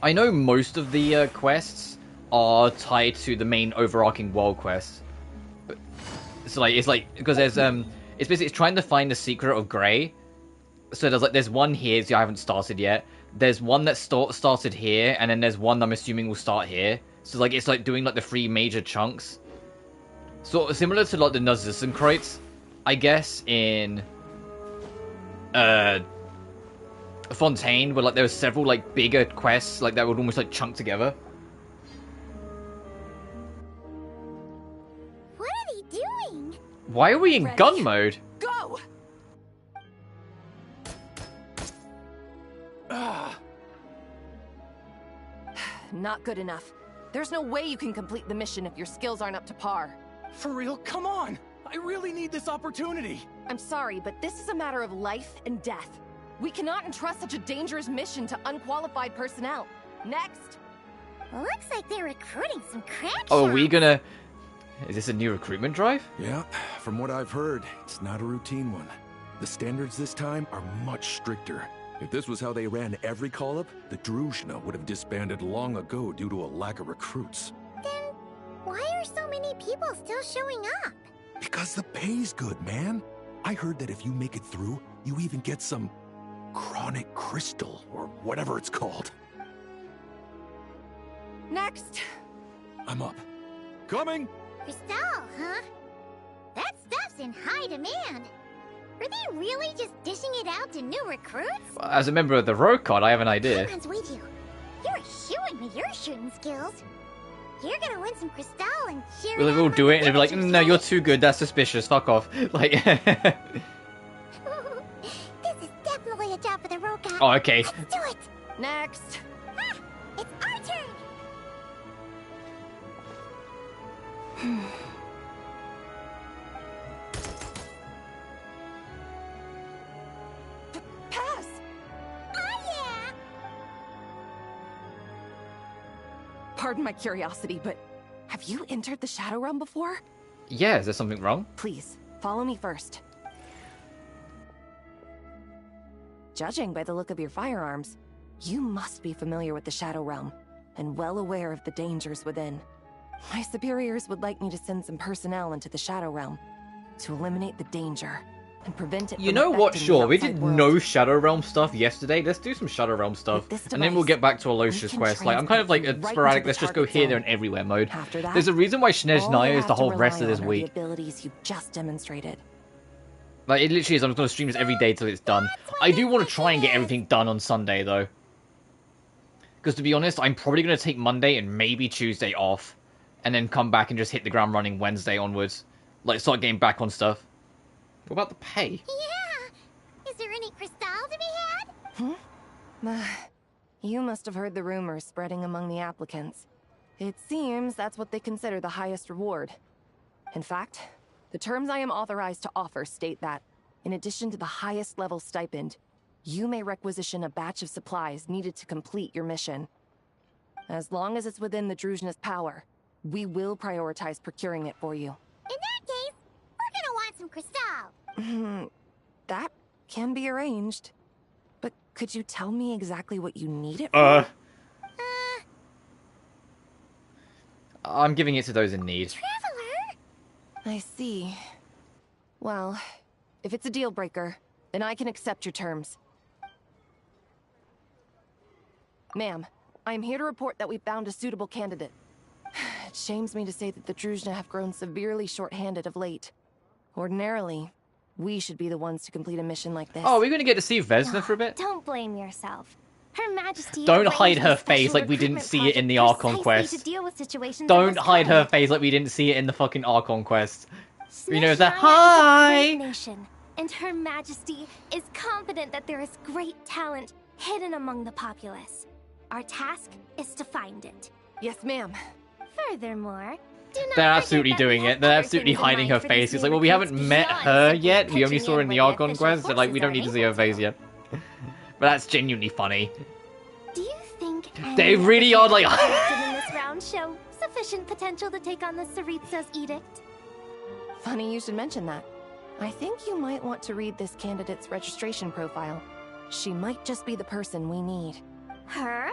I know most of the quests are tied to the main overarching world quests. But it's like because there's it's basically trying to find the secret of Grey, So there's one here, so I haven't started yet. There's one that started here, and then there's one I'm assuming will start here. So like it's like doing like the 3 major chunks. Sort of similar to like the Narcissus crates, I guess, in Fontaine, where like there were several like bigger quests like that would almost like chunk together. What are they doing? Why are we in gun mode? Go! Not good enough. There's no way you can complete the mission if your skills aren't up to par. For real? Come on! I really need this opportunity! I'm sorry, but this is a matter of life and death. We cannot entrust such a dangerous mission to unqualified personnel. Next! Looks like they're recruiting some crack Oh, are we gonna... Is this a new recruitment drive? Yeah, from what I've heard, it's not a routine one. The standards this time are much stricter. If this was how they ran every call-up, the Druzhna would have disbanded long ago due to a lack of recruits. Then why are so many people still showing up? Because the pay's good, man. I heard that if you make it through, you even get some chronic crystal, or whatever it's called. Next! I'm up. Coming! Crystal, huh? That stuff's in high demand. Are they really just dishing it out to new recruits? As a member of the Rogue Card, I have an idea. Paimons with you. You're shooing with your shooting skills. You're gonna win some Crystal and share We'll all do it, and they'll be like, no, you're too good, that's suspicious, fuck off. Like... This is definitely a job for the Rogue Card. Oh, okay. Let's do it! Next! Ah, it's our turn! Pass! Oh, yeah! Pardon my curiosity, but have you entered the Shadow Realm before? Yeah, is there something wrong? Please, follow me first. Judging by the look of your firearms, you must be familiar with the Shadow Realm, and well aware of the dangers within. My superiors would like me to send some personnel into the Shadow Realm to eliminate the danger and prevent it You from know what, affecting sure, the we outside did world. no Shadow Realm stuff yesterday. Let's do some Shadow Realm stuff, and then we'll get back to Alocia's can quest. Like, I'm kind of like a transport you right sporadic, into the let's just go target here, there, zone. and everywhere mode. After that, There's a reason why all you Snezhnaya is have the to whole rest of rely this on are week. The abilities you just demonstrated. Like, it literally is, I'm going to stream this every day till it's done. I do want to try and get everything done on Sunday, though. Because, to be honest, I'm probably going to take Monday and maybe Tuesday off. And then come back and just hit the ground running Wednesday onwards. Like, start getting back on stuff. What about the pay? Yeah! Is there any Crystal to be had? You must have heard the rumors spreading among the applicants. It seems that's what they consider the highest reward. In fact, the terms I am authorized to offer state that, in addition to the highest level stipend, you may requisition a batch of supplies needed to complete your mission. As long as it's within the Druzhna's power, we will prioritize procuring it for you. In that case, we're gonna want some Crystal. That can be arranged. But could you tell me exactly what you need it for? I'm giving it to those in need. I see. Well, if it's a deal breaker, then I can accept your terms. Ma'am, I am here to report that we found a suitable candidate. It shames me to say that the Druzhna have grown severely short-handed of late. Ordinarily, we should be the ones to complete a mission like this. Oh, are we going to get to see Vesna for a bit? Don't blame yourself. Her Majesty. Don't arranged hide her a special face like we didn't recruitment see it in the project Archon precisely quest. to deal with situations of Don't this hide her kind. face like we didn't see it in the fucking Archon quest. You know, Snezhnaya that is a hi! great nation, and Her Majesty is confident that there is great talent hidden among the populace. Our task is to find it. Yes, ma'am. Furthermore, do not They're forget absolutely that doing we it. have They're other absolutely things in hiding mind her for face. these It's new like, well, we haven't recruits met beyond her simply yet. We only pitching saw her in the when Archon official quest. So, like, we don't forces need to are see her able face yet. But that's genuinely funny. Do you think They really are like... in this round show sufficient potential to take on the Tsaritsa's edict? Funny you should mention that. I think you might want to read this candidate's registration profile. She might just be the person we need. Her?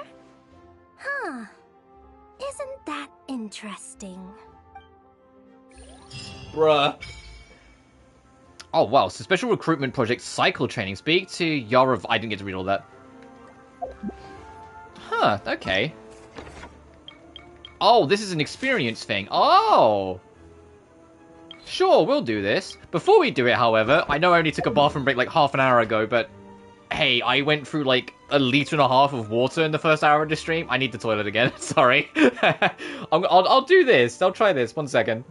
Huh. Isn't that interesting? Bruh. Oh, wow. So special recruitment project cycle training. Speak to Yarov. I didn't get to read all that. Huh, okay. Oh, this is an experience thing. Oh! Sure, we'll do this. Before we do it, however, I know I only took a bathroom break like half an hour ago, but... Hey, I went through like 1.5 liters of water in the first hour of the stream. I need the toilet again. Sorry. I'll do this. I'll try this. 1 second.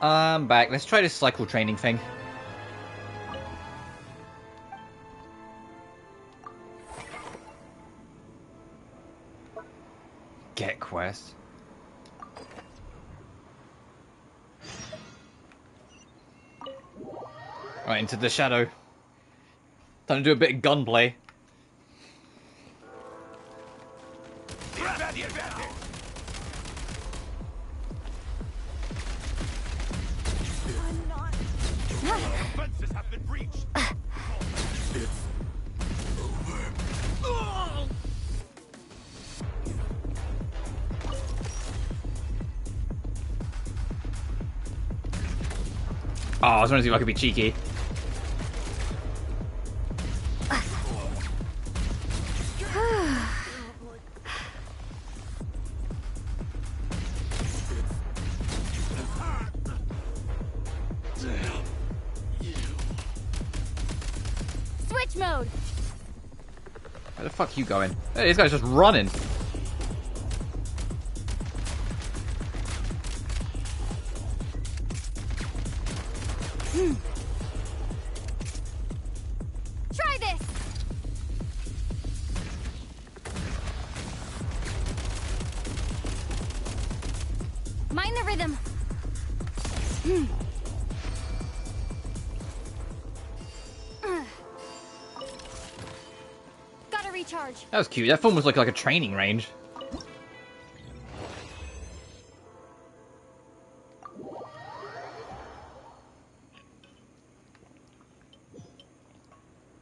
I'm back. Let's try this cycle training thing. Get quest. Right, into the shadow. Time to do a bit of gunplay. Defenses have been breached. It's over. Oh, I was trying to see if I could be cheeky. mode. Where the fuck you going? Hey, this guy's just running. Try this. Mind the rhythm. Gotta recharge. That was cute. That film was like a training range.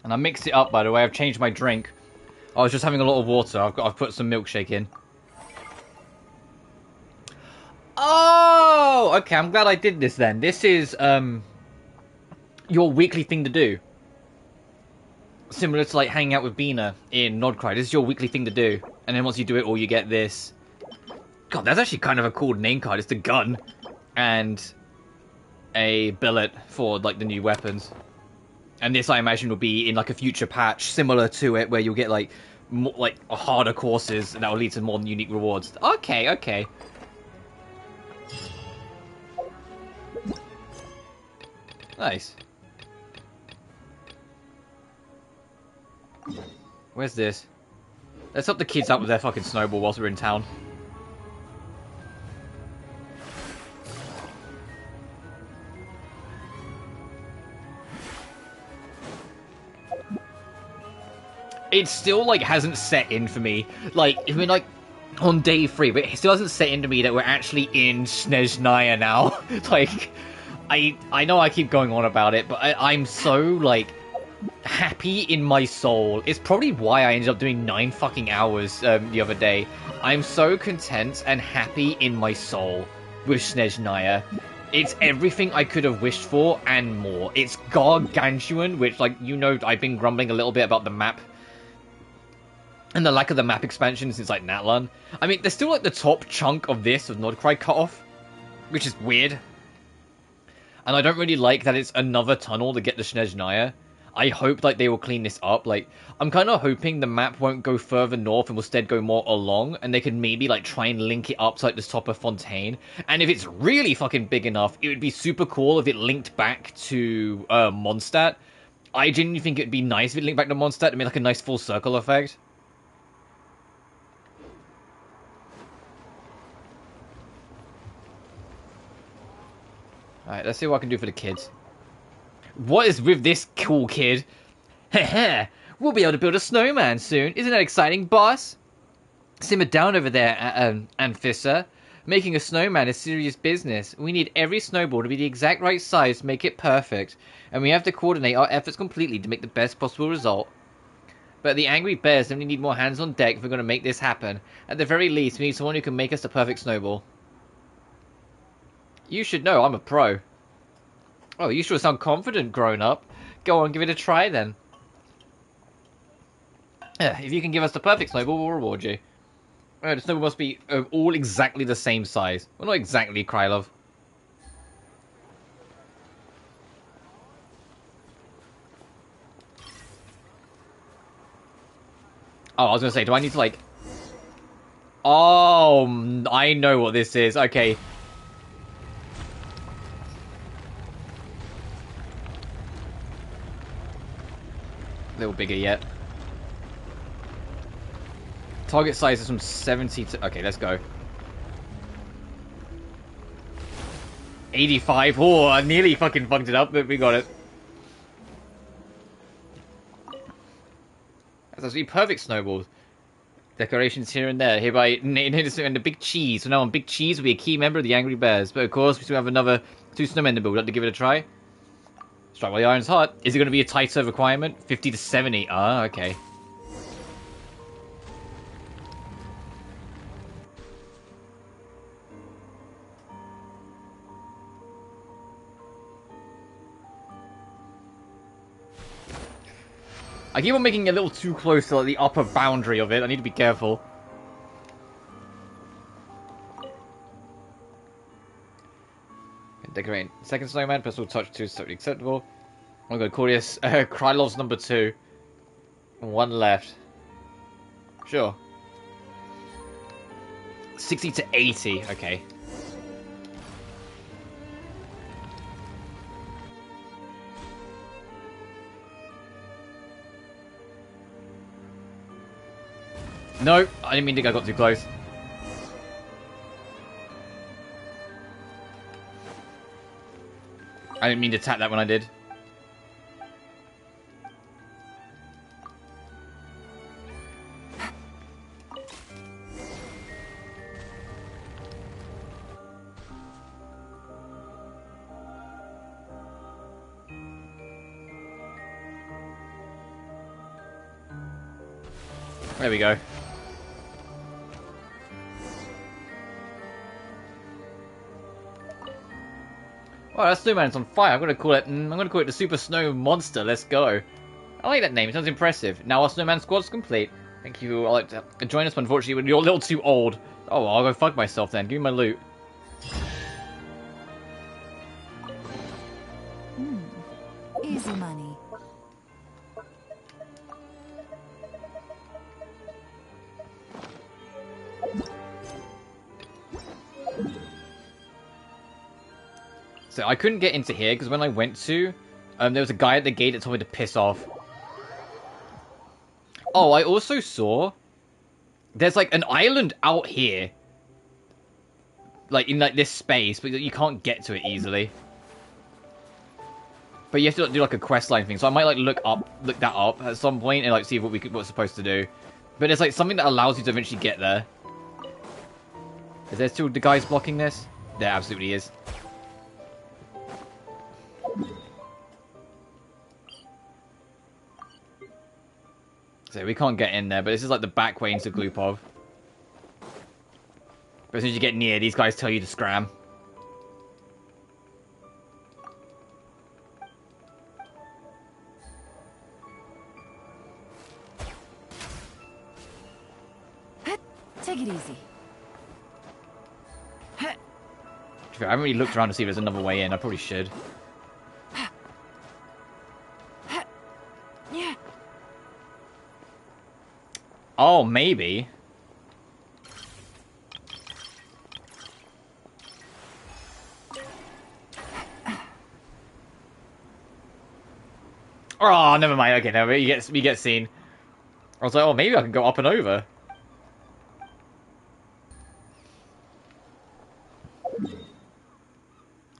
And I mixed it up, by the way. I've changed my drink. I was just having a lot of water. I've put some milkshake in. Oh, okay. I'm glad I did this then. This is your weekly thing to do. Similar to like hanging out with Bina in Nodcry. This is your weekly thing to do. And then once you do it all, you get this. God, that's actually kind of a cool name card. It's the gun and a billet for like the new weapons. And this, I imagine, will be in like a future patch similar to it, where you'll get like more, like harder courses, and that will lead to more unique rewards. Okay, okay. Nice. Where's this? Let's help the kids out with their fucking snowball whilst we're in town. It still, like, hasn't set in for me. Like, I mean, like, on day 3, but it still hasn't set into me that we're actually in Snezhnaya now. Like, I know I keep going on about it, but I'm so, like, happy in my soul. It's probably why I ended up doing 9 fucking hours the other day. I'm so content and happy in my soul with Snezhnaya. It's everything I could have wished for and more. It's gargantuan, which, like, you know, I've been grumbling a little bit about the map and the lack of the map expansion since, like, Natlan. I mean, there's still, like, the top chunk of this, of Nodcry cut off, which is weird. And I don't really like that it's another tunnel to get to Snezhnaya. I hope, like, they will clean this up. Like, I'm kind of hoping the map won't go further north and will instead go more along, and they can maybe, like, try and link it up to, like, this top of Fontaine. And if it's really fucking big enough, it would be super cool if it linked back to, Mondstadt. I genuinely think it would be nice if it linked back to Mondstadt and made, like, a nice full circle effect. Alright, let's see what I can do for the kids. What is with this cool kid? Heh, we'll be able to build a snowman soon. Isn't that exciting, boss? Simmer down over there, Anfissa. Making a snowman is serious business. We need every snowball to be the exact right size to make it perfect. And we have to coordinate our efforts completely to make the best possible result. But the Angry Bears only need more hands on deck if we're going to make this happen. At the very least, we need someone who can make us the perfect snowball. You should know, I'm a pro. Oh, you sure sound confident, grown up. Go on, give it a try then. If you can give us the perfect snowball, we'll reward you. The snowball must be all exactly the same size. Well, not exactly, Krylov. Oh, I was gonna say, do I need to, like... Oh, I know what this is. Okay. A little bigger yet. Target size is from 70 to... Okay, let's go. 85. Oh, I nearly fucking fucked it up, but we got it. That's actually perfect snowballs. Decorations here and there. Hereby, and the big cheese. So now on Big Cheese will be a key member of the Angry Bears. But of course, we still have another 2 snowmen to build. Would like to give it a try? Strike while the iron's hot. Is it going to be a tighter requirement? 50 to 70. Ah, okay. I keep on making it a little too close to, like, the upper boundary of it. I need to be careful. Decorating. Second snowman, personal touch 2 is totally acceptable. I'm going to call this Krylov's number 2. One left. Sure. 60 to 80. Okay. No, I didn't mean to. I got too close. I didn't mean to tap that when I did. There we go. Oh, that snowman's on fire. I'm gonna call it the Super Snow Monster. Let's go. I like that name. It sounds impressive. Now our snowman squad's complete. Thank you. I'd like to join us, but unfortunately you're a little too old. Oh, well, I'll go fuck myself then. Give me my loot. Easy money. So I couldn't get into here because when I went to, there was a guy at the gate that told me to piss off. Oh, I also saw there's like an island out here, like in like this space, but you can't get to it easily. But you have to do like a questline thing, so I might like look that up at some point and like see what we're supposed to do. But it's like something that allows you to eventually get there. Is there still the guys blocking this? There absolutely is. So we can't get in there, but this is like the back way into Glupov. But as soon as you get near, these guys tell you to scram. Take it easy. I haven't really looked around to see if there's another way in. I probably should. Oh, maybe. Oh, never mind. Okay, no, we get seen. I was like, oh, maybe I can go up and over.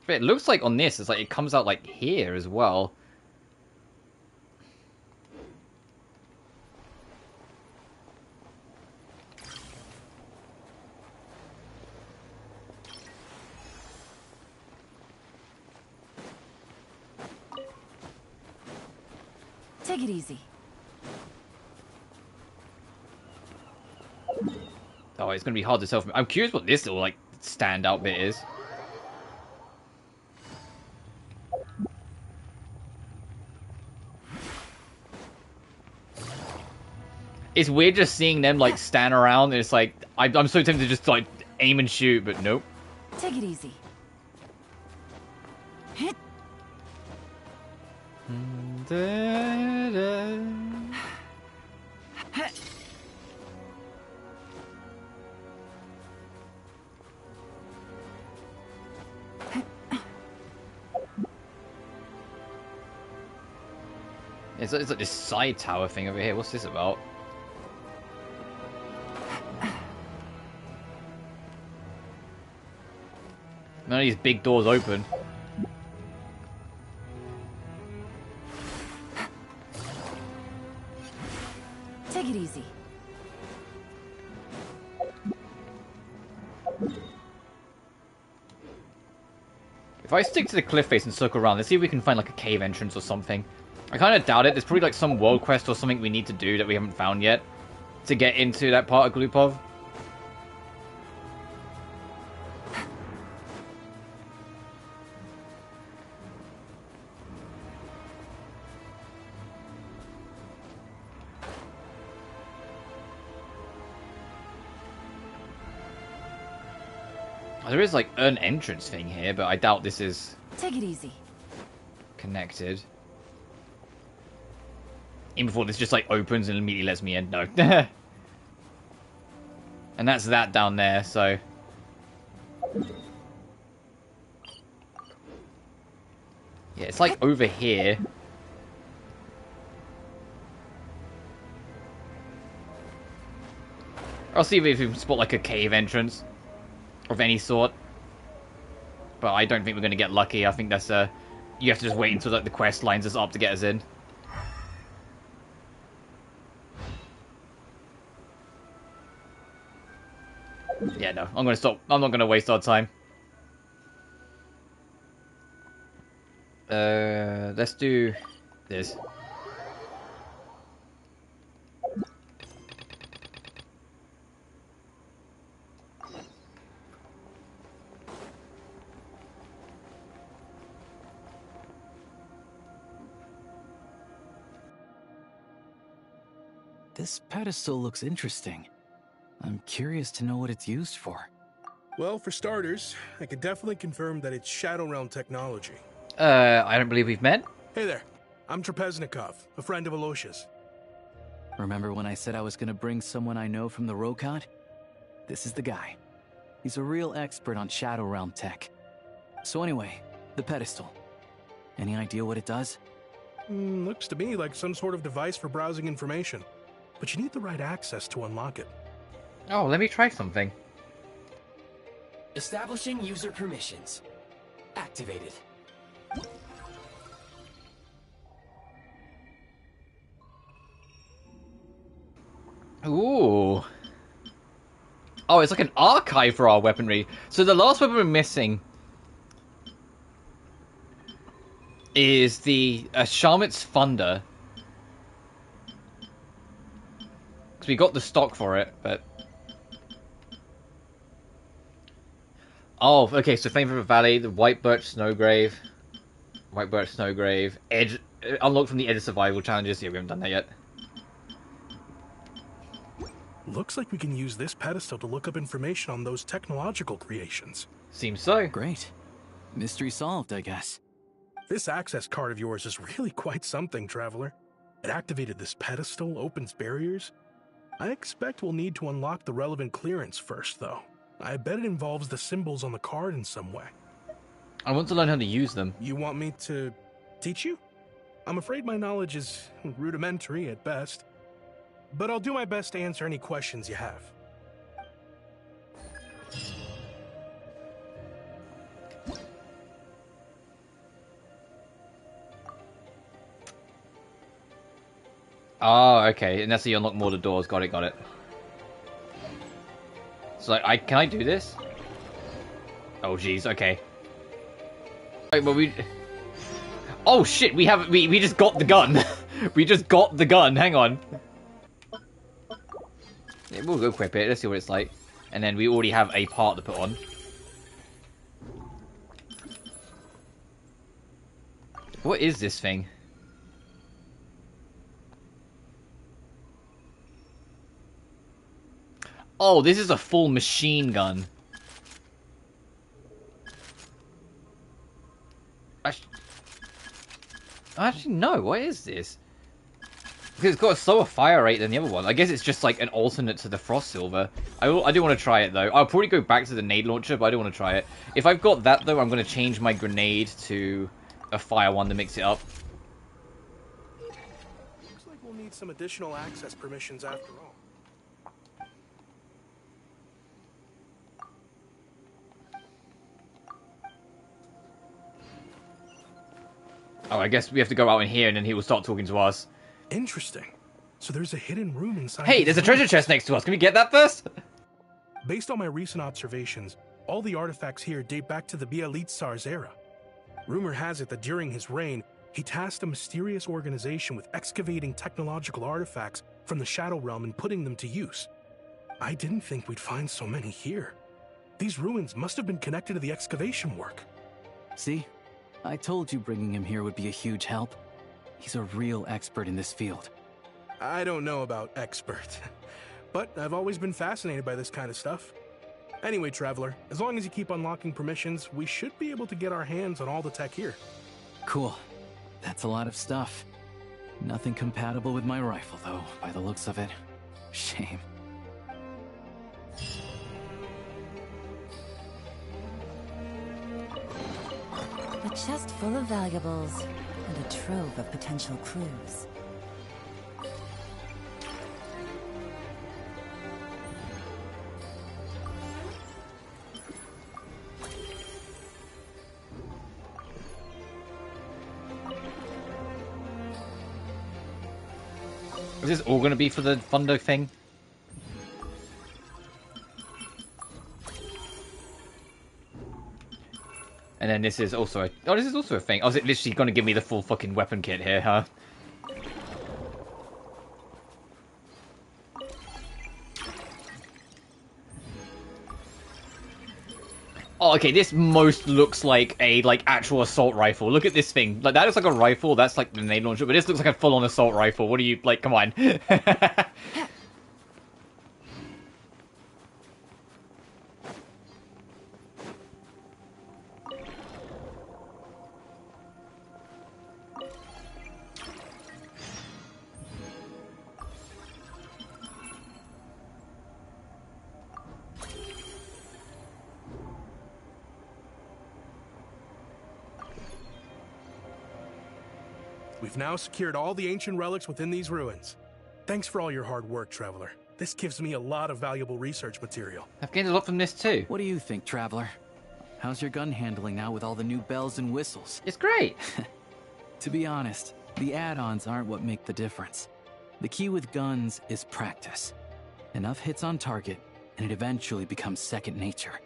But it looks like on this, it's like it comes out like here as well. Take it easy. Oh, it's gonna be hard to tell from. I'm curious what this little like standout bit is. It's weird just seeing them like stand around, and it's like I'm so tempted to just like aim and shoot, but nope. Take it easy. Hit. It's like this side tower thing over here. What's this about? None of these big doors open. Take it easy. If I stick to the cliff face and circle around, let's see if we can find like a cave entrance or something. I kind of doubt it. There's probably like some world quest or something we need to do that we haven't found yet to get into that part of Glupov. There is like an entrance thing here, but I doubt this is Take it easy. connected. Even before this just like opens and immediately lets me in. No. And that's that down there, so... Yeah, it's like over here. I'll see if we can spot like a cave entrance of any sort. But I don't think we're going to get lucky. I think that's you have to just wait until like, the quest lines us up to get us in. Yeah, no. I'm going to stop. I'm not going to waste our time. Let's do this. This pedestal looks interesting. I'm curious to know what it's used for. Well, for starters, I could definitely confirm that it's Shadow Realm technology. I don't believe we've met. Hey there. I'm Trapeznikov, a friend of Alosha's. Remember when I said I was gonna bring someone I know from the Rokad? This is the guy. He's a real expert on Shadow Realm tech. So anyway, the pedestal. Any idea what it does? Looks to me like some sort of device for browsing information. But you need the right access to unlock it. Oh, let me try something. Establishing user permissions. Activated. Ooh. Oh, it's like an archive for our weaponry. So the last weapon we're missing is the Sharmit's Thunder. Because we got the stock for it, but... Oh, okay, so Flame River Valley, the White Birch Snowgrave. White Birch Snowgrave. Edge... Unlocked from the Edge of Survival challenges. Yeah, we haven't done that yet. Looks like we can use this pedestal to look up information on those technological creations. Seems so. Great. Mystery solved, I guess. This access card of yours is really quite something, Traveler. It activated this pedestal, opens barriers. I expect we'll need to unlock the relevant clearance first, though. I bet it involves the symbols on the card in some way. I want to learn how to use them. You want me to teach you? I'm afraid my knowledge is rudimentary at best. But I'll do my best to answer any questions you have. Oh, okay. And that's how you unlock more of the doors. Got it, got it. So, can I do this? Oh, jeez. Okay. Wait, but we... Oh, shit. We just got the gun. We just got the gun. Hang on. Yeah, we'll go equip it. Let's see what it's like. And then we already have a part to put on. What is this thing? Oh, this is a full machine gun. Actually, no. What is this? Because it's got a slower fire rate than the other one. I guess it's just like an alternate to the Frost Silver. I do want to try it though. I'll probably go back to the nade launcher, but I do want to try it. If I've got that though, I'm going to change my grenade to a fire one to mix it up. Looks like we'll need some additional access permissions after all. Oh, I guess we have to go out in here and then he will start talking to us. Interesting. So there's a hidden room inside. Hey, there's a treasure chest next to us. Can we get that first? Based on my recent observations, all the artifacts here date back to the Bielitsar's era. Rumor has it that during his reign, he tasked a mysterious organization with excavating technological artifacts from the Shadow Realm and putting them to use. I didn't think we'd find so many here. These ruins must have been connected to the excavation work. See? I told you bringing him here would be a huge help. He's a real expert in this field. I don't know about expert, but I've always been fascinated by this kind of stuff. Anyway, Traveler, as long as you keep unlocking permissions, we should be able to get our hands on all the tech here. Cool. That's a lot of stuff. Nothing compatible with my rifle, though, by the looks of it. Shame. A chest full of valuables and a trove of potential clues. Is this all going to be for the Thunder thing? And then this is also a... Oh, this is also a thing. Oh, is it literally going to give me the full fucking weapon kit here, huh? Oh, okay, this most looks like a, actual assault rifle. Look at this thing. Like, that looks like a rifle. That's, like, the grenade launcher. But this looks like a full-on assault rifle. What are you... Like, come on. We've now secured all the ancient relics within these ruins. Thanks for all your hard work, Traveler. This gives me a lot of valuable research material. I've gained a lot from this too. What do you think, Traveler? How's your gun handling now with all the new bells and whistles? It's great! To be honest, the add-ons aren't what make the difference. The key with guns is practice. Enough hits on target, and it eventually becomes second nature.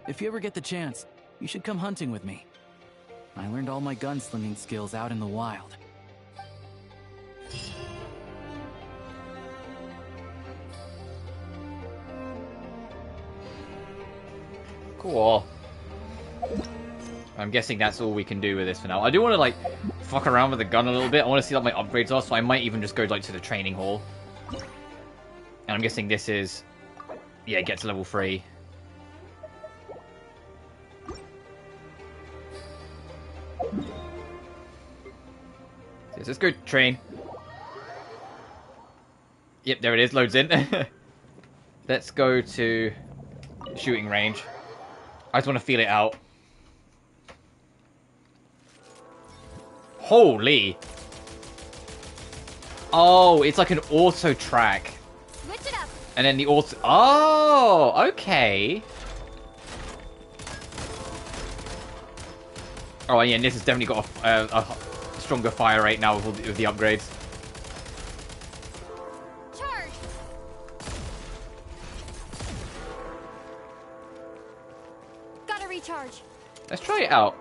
If you ever get the chance, you should come hunting with me. I learned all my gunslinging skills out in the wild. Cool. I'm guessing that's all we can do with this for now. I do want to, like, fuck around with the gun a little bit. I want to see what my upgrades are, so I might even just go, like, to the training hall. And I'm guessing this is... Yeah, get to level 3. So let's go train. Yep, there it is, loads in. Let's go to shooting range. I just want to feel it out. Holy! Oh, it's like an auto track. Switch it up. And then the auto... Oh, okay. Oh, yeah, and this has definitely got a stronger fire rate now with the upgrades. Charge. Gotta recharge. Let's try it out.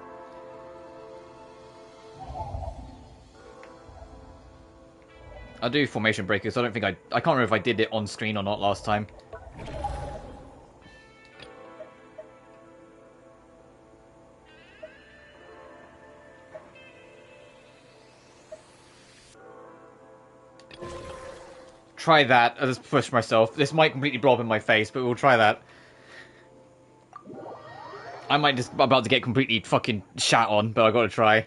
I'll do formation breakers. I don't think I can't remember if I did it on screen or not last time. Try that. I'll just push myself. This might completely blow up in my face, but we'll try that. I might just about to get completely fucking shat on, but I gotta try.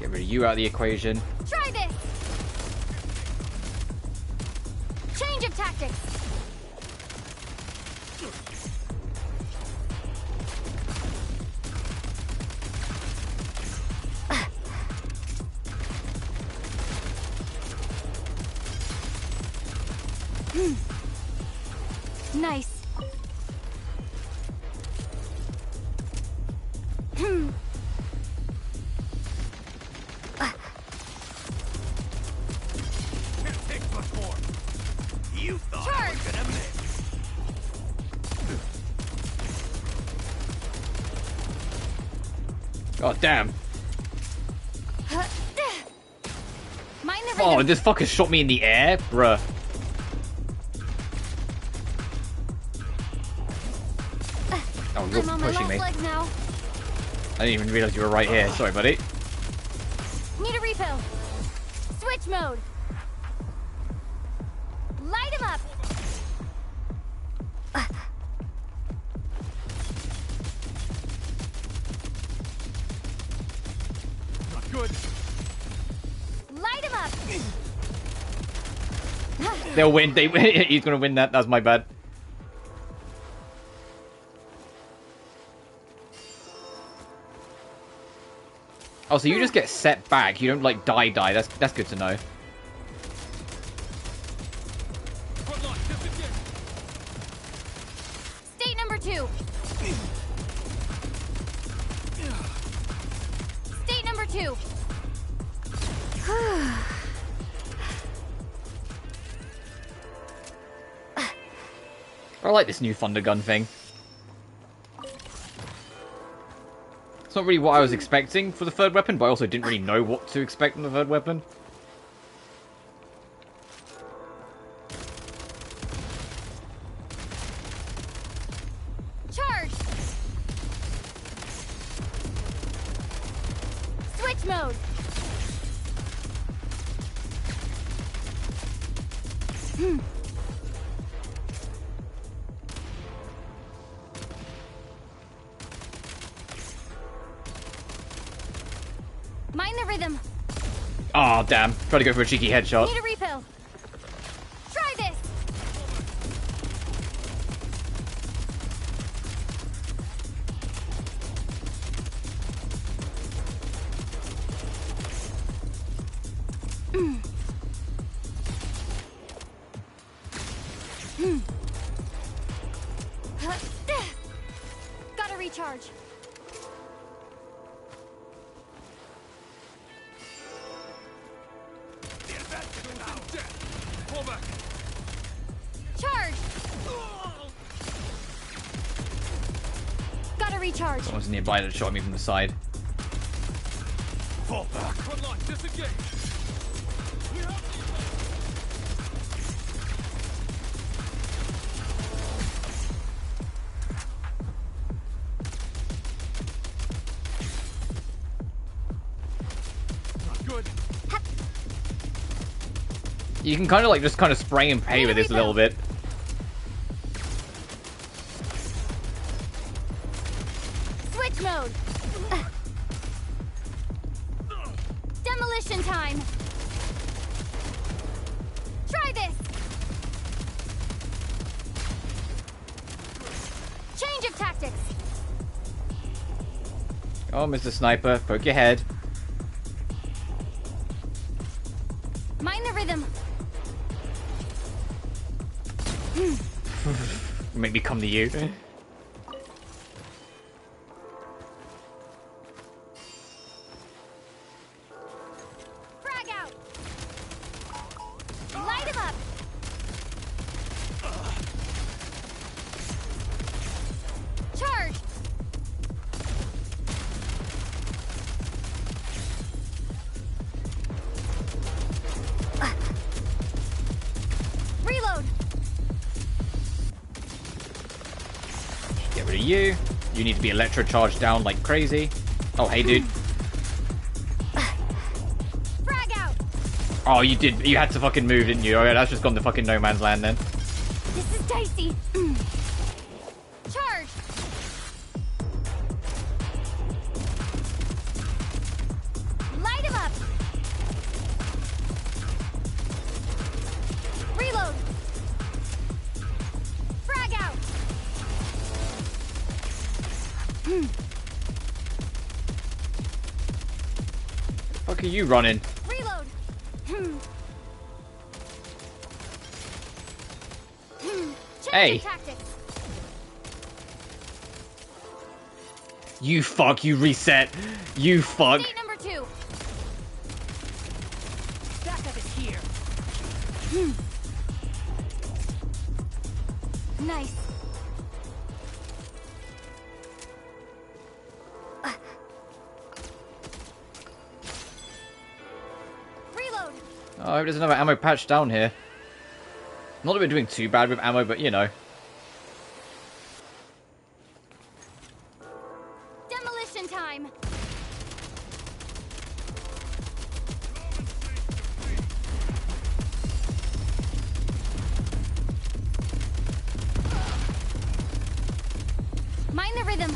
Get rid of you out of the equation. Try this. Change of tactics. Nice. You thought I was gonna miss. God damn. Mind the Oh, rhythm. this fucker shot me in the air? Bruh. Oh, you're I'm on my pushing last me. leg now. I didn't even realize you were right here. Sorry, buddy. Need a refill. Switch mode. Light him up. Not good. Light him up. They'll win. He's gonna win that. That's my bad. Oh, so you just get set back. You don't like die. That's good to know. State number 2. State number 2. I like this new Thunder Gun thing. It's not really what I was expecting for the third weapon, but I also didn't really know what to expect from the third weapon. Charge. Switch mode. Mind the rhythm. Oh, damn. Try to go for a cheeky headshot. Need a refill. Try this. Gotta recharge. Charge. Gotta recharge. Someone's nearby that shot me from the side. Fall back. Frontline, disengage. Not good. You can kind of like just kind of spray and pay with this a little bit. Switch mode. Demolition time. Try this. Change of tactics. Oh, Mr. Sniper, poke your head. Mind the rhythm. Make me come to you. Frag out. Light him up. Charge. Reload. Get rid of you. You need to be electrocharged down like crazy. Oh, hey, dude. Frag out. Oh, you did. You had to fucking move, didn't you? Alright, that's just gone to fucking no man's land then. This is dicey. Charge. Light him up. Reload. Frag out. Fuck are you running? Reload. Hey. Tactics. You fuck. You reset. You fuck. State number 2. Backup is here. Nice. Oh, I hope there's another ammo patch down here. Not that we're doing too bad with ammo, but you know. Demolition time! Mind the rhythm.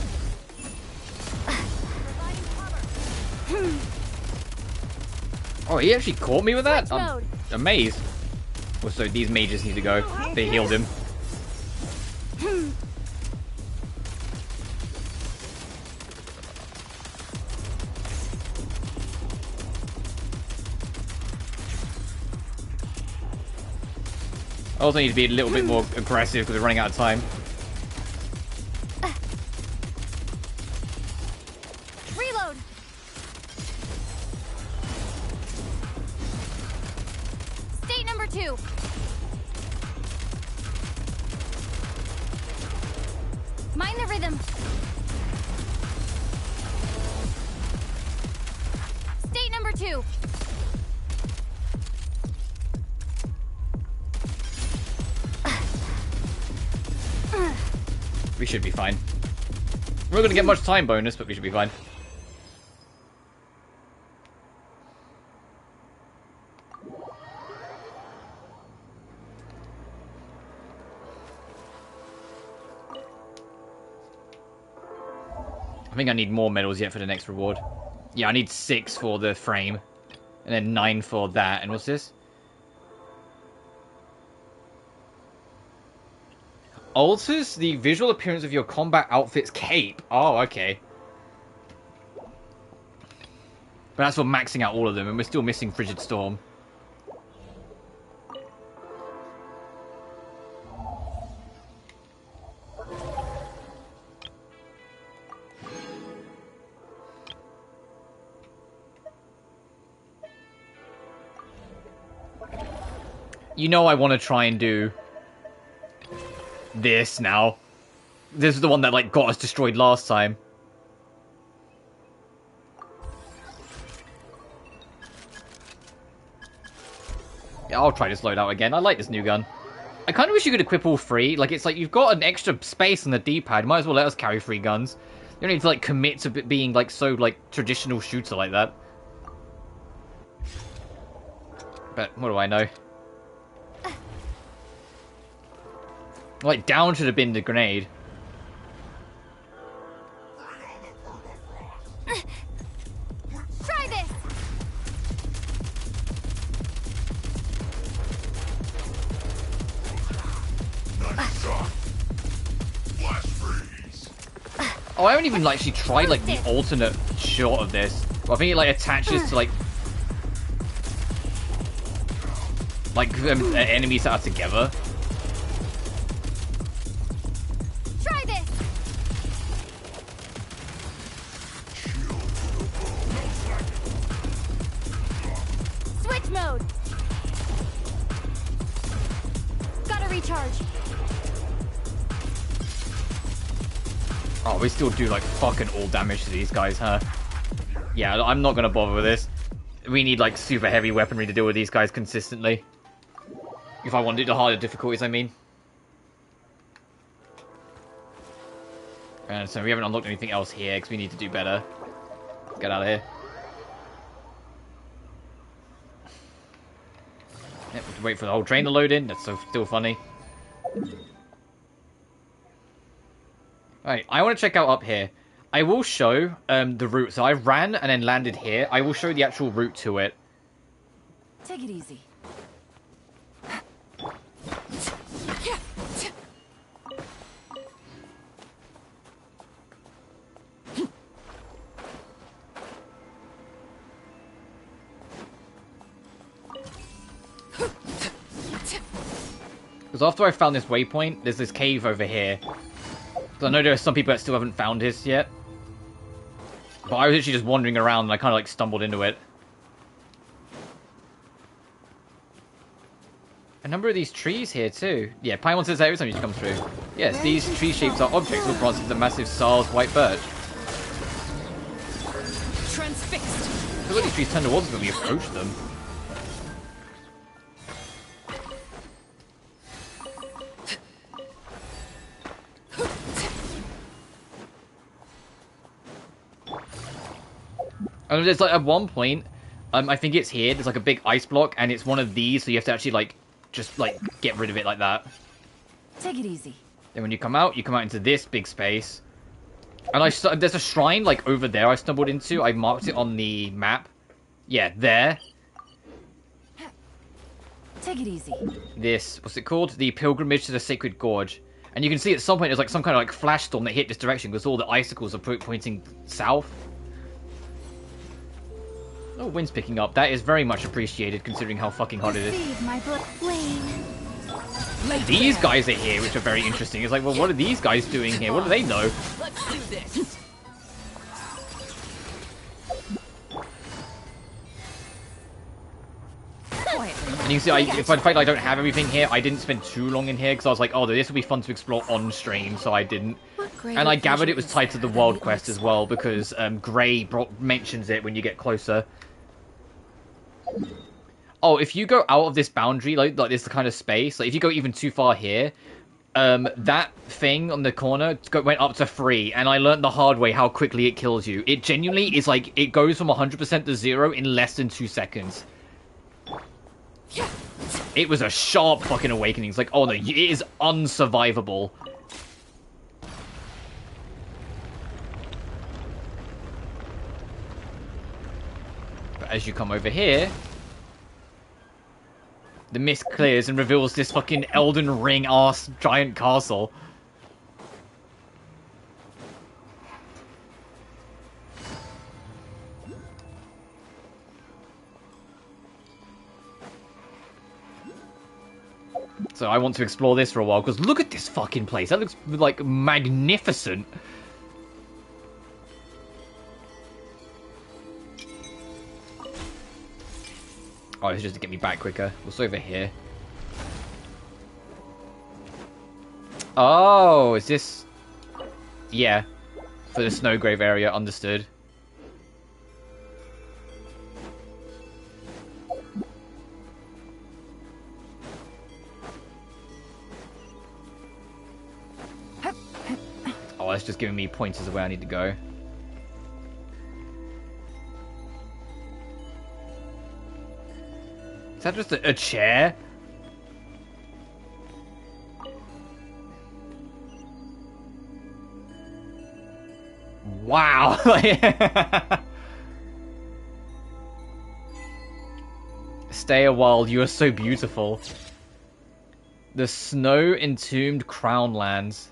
Oh, he actually caught me with that? I'm amazed. Also, these mages need to go. They healed him. I also need to be a little bit more aggressive because we're running out of time. Reload. State number 2. Mind the rhythm. State number 2. We should be fine. We're not going to get much time bonus, but we should be fine. I think I need more medals yet for the next reward. Yeah, I need 6 for the frame. And then 9 for that. And what's this? Alters the visual appearance of your combat outfit's cape. Oh, okay. But that's for maxing out all of them, and we're still missing Frigid Storm. You know I want to try and do this now. This is the one that like got us destroyed last time. Yeah, I'll try this loadout again. I like this new gun. I kind of wish you could equip all 3. Like, it's like you've got an extra space on the D-pad. Might as well let us carry 3 guns. You don't need to like commit to being like so like traditional shooter like that. But what do I know? Like, down should have been the grenade. Try this. Oh, I haven't even like actually tried like the alternate shot of this. Well, I think it like attaches to like enemies that are together. Try this. Switch mode. Gotta recharge. Oh, we still do like fucking all damage to these guys, huh? Yeah, I'm not gonna bother with this. We need like super heavy weaponry to deal with these guys consistently. If I want to do the harder difficulties, I mean. And so we haven't unlocked anything else here because we need to do better. Let's get out of here. Yep, we have to wait for the whole train to load in. That's so still funny. Alright, I want to check out up here. I will show the route. So I ran and then landed here. I will show the actual route to it. Take it easy. Because after I found this waypoint, there's this cave over here. So I know there are some people that still haven't found this yet. But I was actually just wandering around and I kind of like stumbled into it. A number of these trees here too. Yeah, Paimon says that every time you come through. Yes, these tree shapes are objects or branches of the massive Saal's white birch. Transfixed. Look at these trees turn towards us when we approach them. And there's like at one point, I think it's here. There's like a big ice block, and it's one of these, so you have to actually like just like get rid of it like that. Take it easy. Then when you come out into this big space, and there's a shrine like over there. I stumbled into. I marked it on the map. Yeah, there. Take it easy. This, what's it called? The Pilgrimage to the Sacred Gorge. And you can see at some point there's like some kind of like flash storm that hit this direction because all the icicles are pointing south. Oh, wind's picking up. That is very much appreciated considering how fucking hot it is. My These guys are here, which are very interesting. It's like, well, what are these guys doing here? What do they know? Let's do this. And you can see, if in fact I don't have everything here, I didn't spend too long in here because I was like, oh, this will be fun to explore on stream, so I didn't. And I gathered it was tied to the world quest as well because Gray mentions it when you get closer. Oh, if you go out of this boundary, like this kind of space, like if you go even too far here, that thing on the corner went up to 3, and I learned the hard way how quickly it kills you. It genuinely is like, it goes from 100% to 0 in less than 2 seconds. It was a sharp fucking awakening. It's like, oh no, it is unsurvivable. But as you come over here, the mist clears and reveals this fucking Elden Ring ass giant castle. So I want to explore this for a while, because look at this fucking place. That looks, like, magnificent. Oh, it's just to get me back quicker. What's over here? Oh, is this... Yeah. For the Snowgrave area, understood. Oh, it's just giving me pointers of where I need to go. Is that just a chair? Wow! Stay a while, you are so beautiful. The snow-entombed Crown Lands.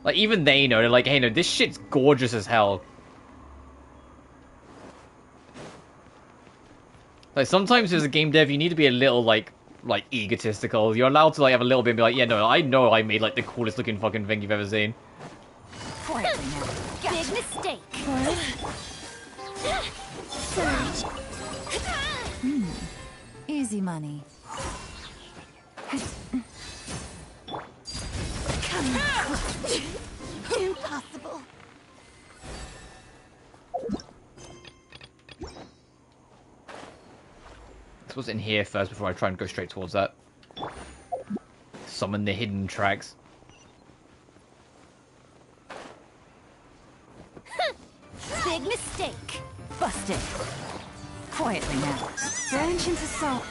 Like, even they know, they're like, hey, no, this shit's gorgeous as hell. Like, sometimes as a game dev, you need to be a little, like egotistical. You're allowed to, like, have a little bit and be like, yeah, no, I know I made, like, the coolest looking fucking thing you've ever seen. Quietly now. Big mistake. Easy money. Impossible. This was in here first before I try and go straight towards that. Summon the hidden tracks. Big mistake. Busted. Quietly now. Branch into salt.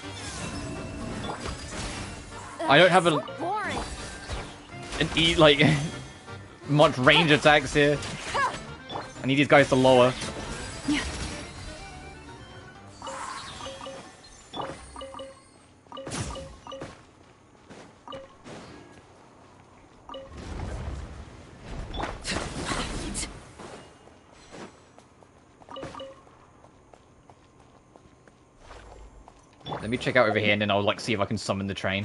I don't have like much range attacks here. I need these guys to lower. Let me check out over here and then I'll like see if I can summon the train.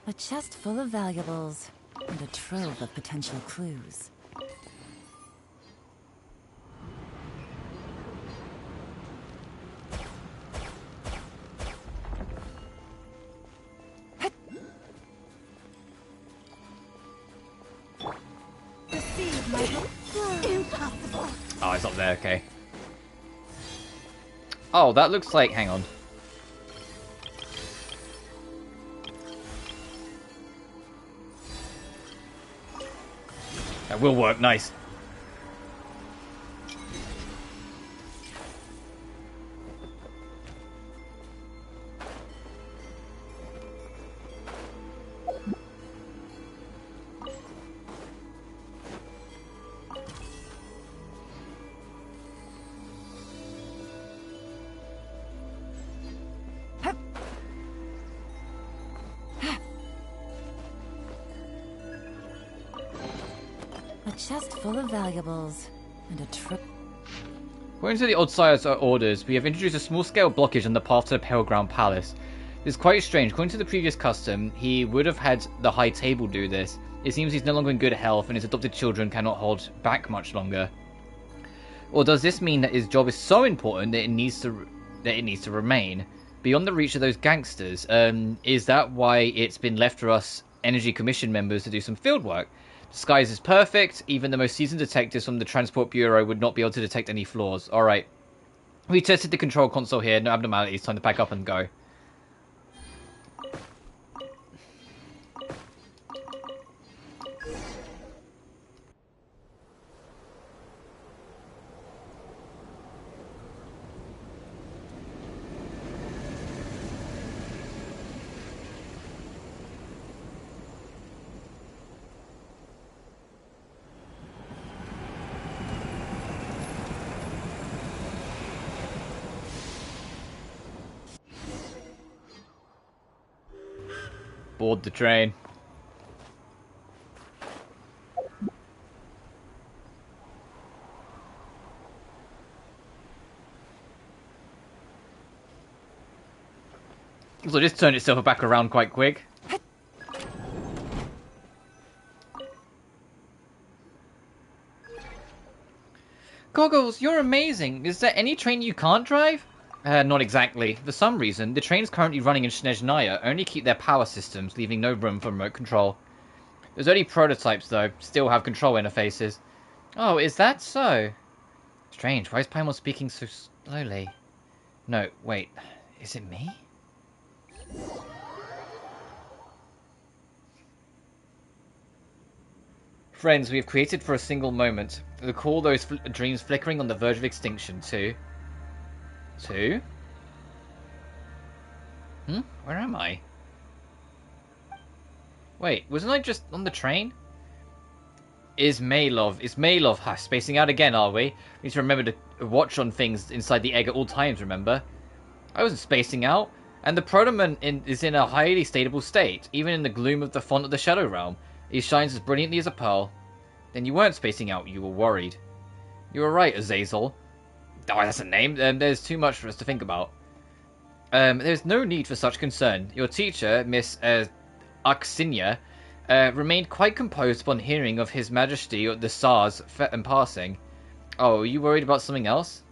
A chest full of valuables and a trove of potential clues. Impossible. Oh, it's up there, okay. Oh, that looks like... hang on. That will work. Nice. A chest full of valuables and a trip. According to the Oddsire's orders, we have introduced a small-scale blockage on the path to the Pale Ground Palace. It is quite strange. According to the previous custom, he would have had the High Table do this. It seems he's no longer in good health, and his adopted children cannot hold back much longer. Or does this mean that his job is so important that it needs to remain beyond the reach of those gangsters? Is that why it's been left for us Energy Commission members to do some field work? Disguise is perfect. Even the most seasoned detectives from the Transport Bureau would not be able to detect any flaws. Alright. We tested the control console here. No abnormalities. Time to pack up and go. Board the train. So this turned itself back around quite quick. Goggles, you're amazing. Is there any train you can't drive? Not exactly. For some reason, the trains currently running in Snezhnaya only keep their power systems, leaving no room for remote control. There's only prototypes, though, still have control interfaces. Oh, is that so? Strange, why is Paimon speaking so slowly? No, wait, is it me? Friends, we have created for a single moment. Recall those dreams flickering on the verge of extinction, too. Where am I? Wait, wasn't I just on the train? Ismailov. Ha, spacing out again, are we? We need to remember to watch on things inside the egg at all times, remember? I wasn't spacing out, and the Protoman is in a highly stable state, even in the gloom of the font of the Shadow Realm. He shines as brilliantly as a pearl. Then you weren't spacing out, you were worried. You were right, Azazel. Oh, that's a name. There's too much for us to think about. There's no need for such concern. Your teacher, Miss Aksinia, remained quite composed upon hearing of His Majesty the Tsar's passing. Oh, are you worried about something else?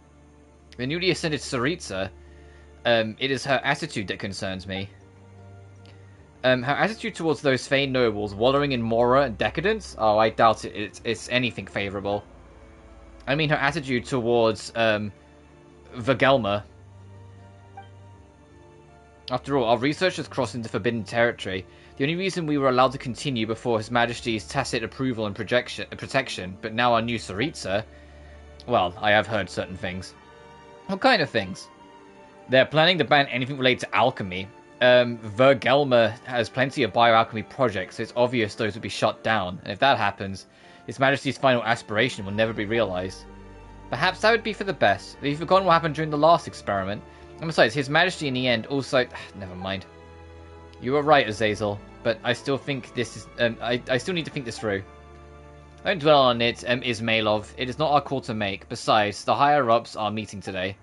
The newly ascended Tsaritsa, it is her attitude that concerns me. Her attitude towards those Fey nobles wallowing in mora and decadence? Oh, I doubt it's anything favourable. I mean her attitude towards, Vagelma. After all, our research has crossed into forbidden territory. The only reason we were allowed to continue before His Majesty's tacit approval and protection, but now our new Tsaritsa... Well, I have heard certain things. What kind of things? They're planning to ban anything related to alchemy. Vergelma has plenty of bioalchemy projects, so it's obvious those would be shut down, and if that happens, His Majesty's final aspiration will never be realized. Perhaps that would be for the best. Have you forgotten what happened during the last experiment? And besides, His Majesty in the end also... Never mind. You were right, Azazel, but I still think this is... I still need to think this through. Don't dwell on it, Ismailov. It is not our call to make. Besides, the higher-ups are meeting today.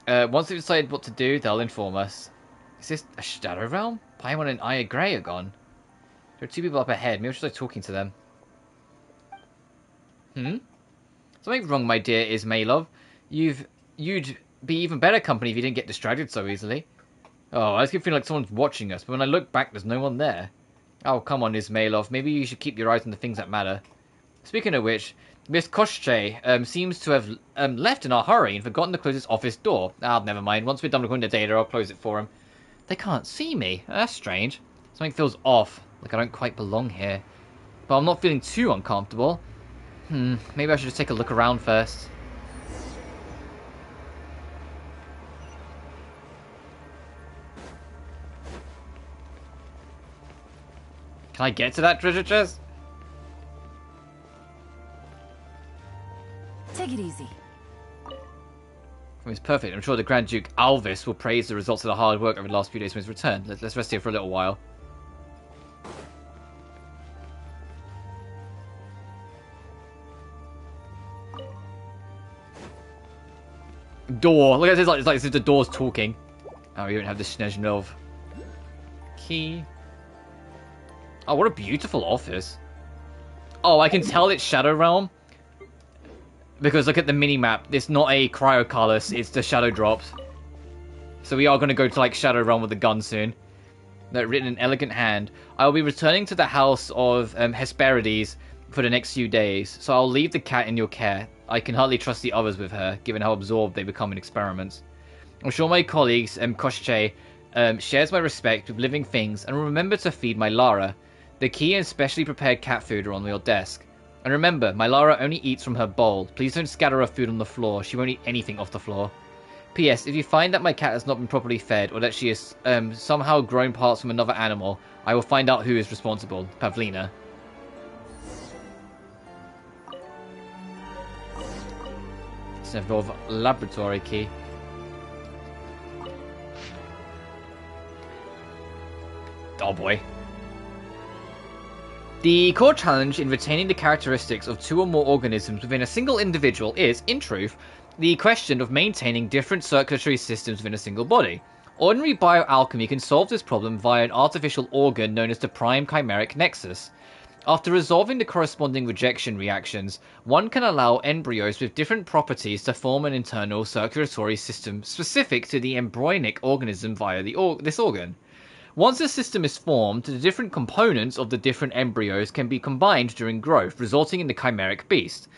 Once they've decided what to do, they'll inform us. Is this a Shadow Realm? Paimon and Aya Grey are gone. There are two people up ahead. Maybe I should start talking to them. Something wrong, my dear Ismailov. You'd be even better company if you didn't get distracted so easily. Oh, I just keep feeling like someone's watching us, but when I look back, there's no one there. Oh, come on, Ismailov. Maybe you should keep your eyes on the things that matter. Speaking of which, Miss Koshche seems to have left in a hurry and forgotten to close his office door. Ah, never mind. Once we're done recording the data, I'll close it for him. They can't see me. That's strange. Something feels off, like I don't quite belong here. but I'm not feeling too uncomfortable. Maybe I should just take a look around first. Can I get to that treasure chest? Take it easy. It's perfect. I'm sure the Grand Duke Alvis will praise the results of the hard work over the last few days when his return. Let's rest here for a little while. Door. Look at this. It's like the door's talking. Oh, we don't have the Snezhnov key. Oh, what a beautiful office. Oh, I can tell it's Shadow Realm. Because look at the mini-map. It's not a Cryoculus, it's the Shadow Drops. So we are going to go to like Shadow Realm with the gun soon. That written in elegant hand. I will be returning to the house of Hesperides for the next few days. So I'll leave the cat in your care. I can hardly trust the others with her, given how absorbed they become in experiments. I'm sure my colleagues, Koshche, shares my respect with living things, and will remember to feed my Lara. The key and specially prepared cat food are on your desk. And remember, my Lara only eats from her bowl. Please don't scatter her food on the floor. She won't eat anything off the floor. P.S. If you find that my cat has not been properly fed, or that she has somehow grown parts from another animal, I will find out who is responsible. Pavlina. Snezhnov laboratory key. Oh boy. The core challenge in retaining the characteristics of two or more organisms within a single individual is, in truth, the question of maintaining different circulatory systems within a single body. Ordinary bioalchemy can solve this problem via an artificial organ known as the prime chimeric nexus. After resolving the corresponding rejection reactions, one can allow embryos with different properties to form an internal circulatory system specific to the embryonic organism via this organ. Once a system is formed, the different components of the different embryos can be combined during growth, resulting in the chimeric beast.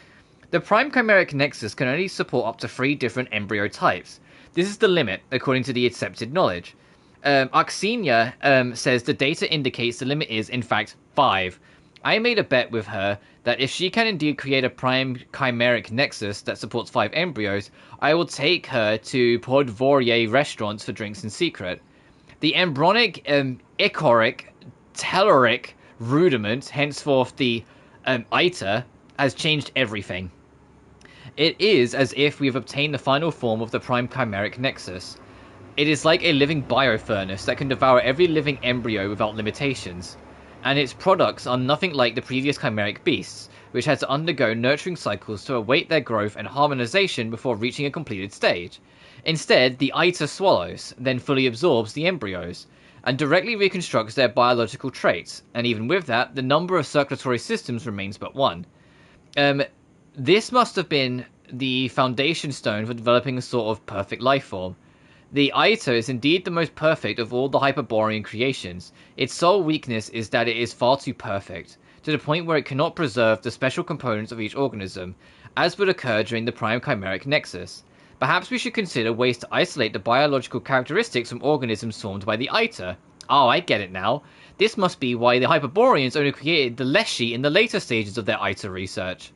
The prime chimeric nexus can only support up to 3 different embryo types. This is the limit, according to the accepted knowledge. Arsenia says the data indicates the limit is, in fact, 5. I made a bet with her that if she can indeed create a prime chimeric nexus that supports 5 embryos, I will take her to Podvorye restaurants for drinks in secret. The embryonic, ichoric, telluric rudiment, henceforth the iter, has changed everything. It is as if we have obtained the final form of the prime chimeric nexus. It is like a living biofurnace that can devour every living embryo without limitations, and its products are nothing like the previous chimeric beasts, which had to undergo nurturing cycles to await their growth and harmonization before reaching a completed stage. Instead, the iter swallows, then fully absorbs the embryos, and directly reconstructs their biological traits, and even with that, the number of circulatory systems remains but 1. This must have been the foundation stone for developing a sort of perfect life form. The iter is indeed the most perfect of all the Hyperborean creations. Its sole weakness is that it is far too perfect, to the point where it cannot preserve the special components of each organism, as would occur during the prime chimeric nexus. Perhaps we should consider ways to isolate the biological characteristics from organisms formed by the iter. Oh, I get it now. This must be why the Hyperboreans only created the Leshy in the later stages of their iter research.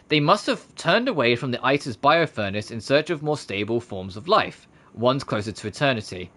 They must have turned away from the iter's biofurnace in search of more stable forms of life, ones closer to eternity.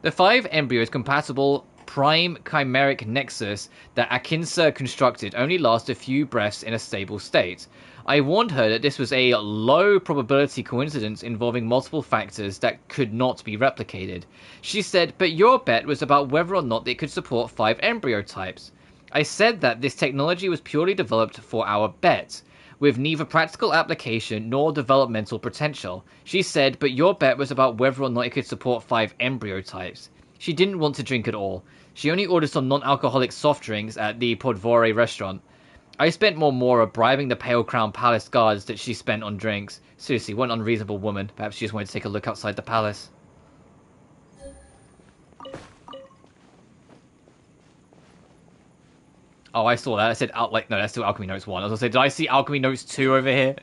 The 5 embryos compatible prime chimeric nexus that Akinsa constructed only last a few breaths in a stable state. I warned her that this was a low probability coincidence involving multiple factors that could not be replicated. She said, but your bet was about whether or not it could support 5 embryo types. I said that this technology was purely developed for our bet, with neither practical application nor developmental potential. She said, but your bet was about whether or not it could support 5 embryo types. She didn't want to drink at all. She only ordered some non-alcoholic soft drinks at the Podvore restaurant. I spent more bribing the Pale Crown Palace guards that she spent on drinks. Seriously, what an unreasonable woman. Perhaps she just wanted to take a look outside the palace. Oh, I saw that. I said, no, that's still Alchemy Notes 1. I was going to say, did I see Alchemy Notes 2 over here?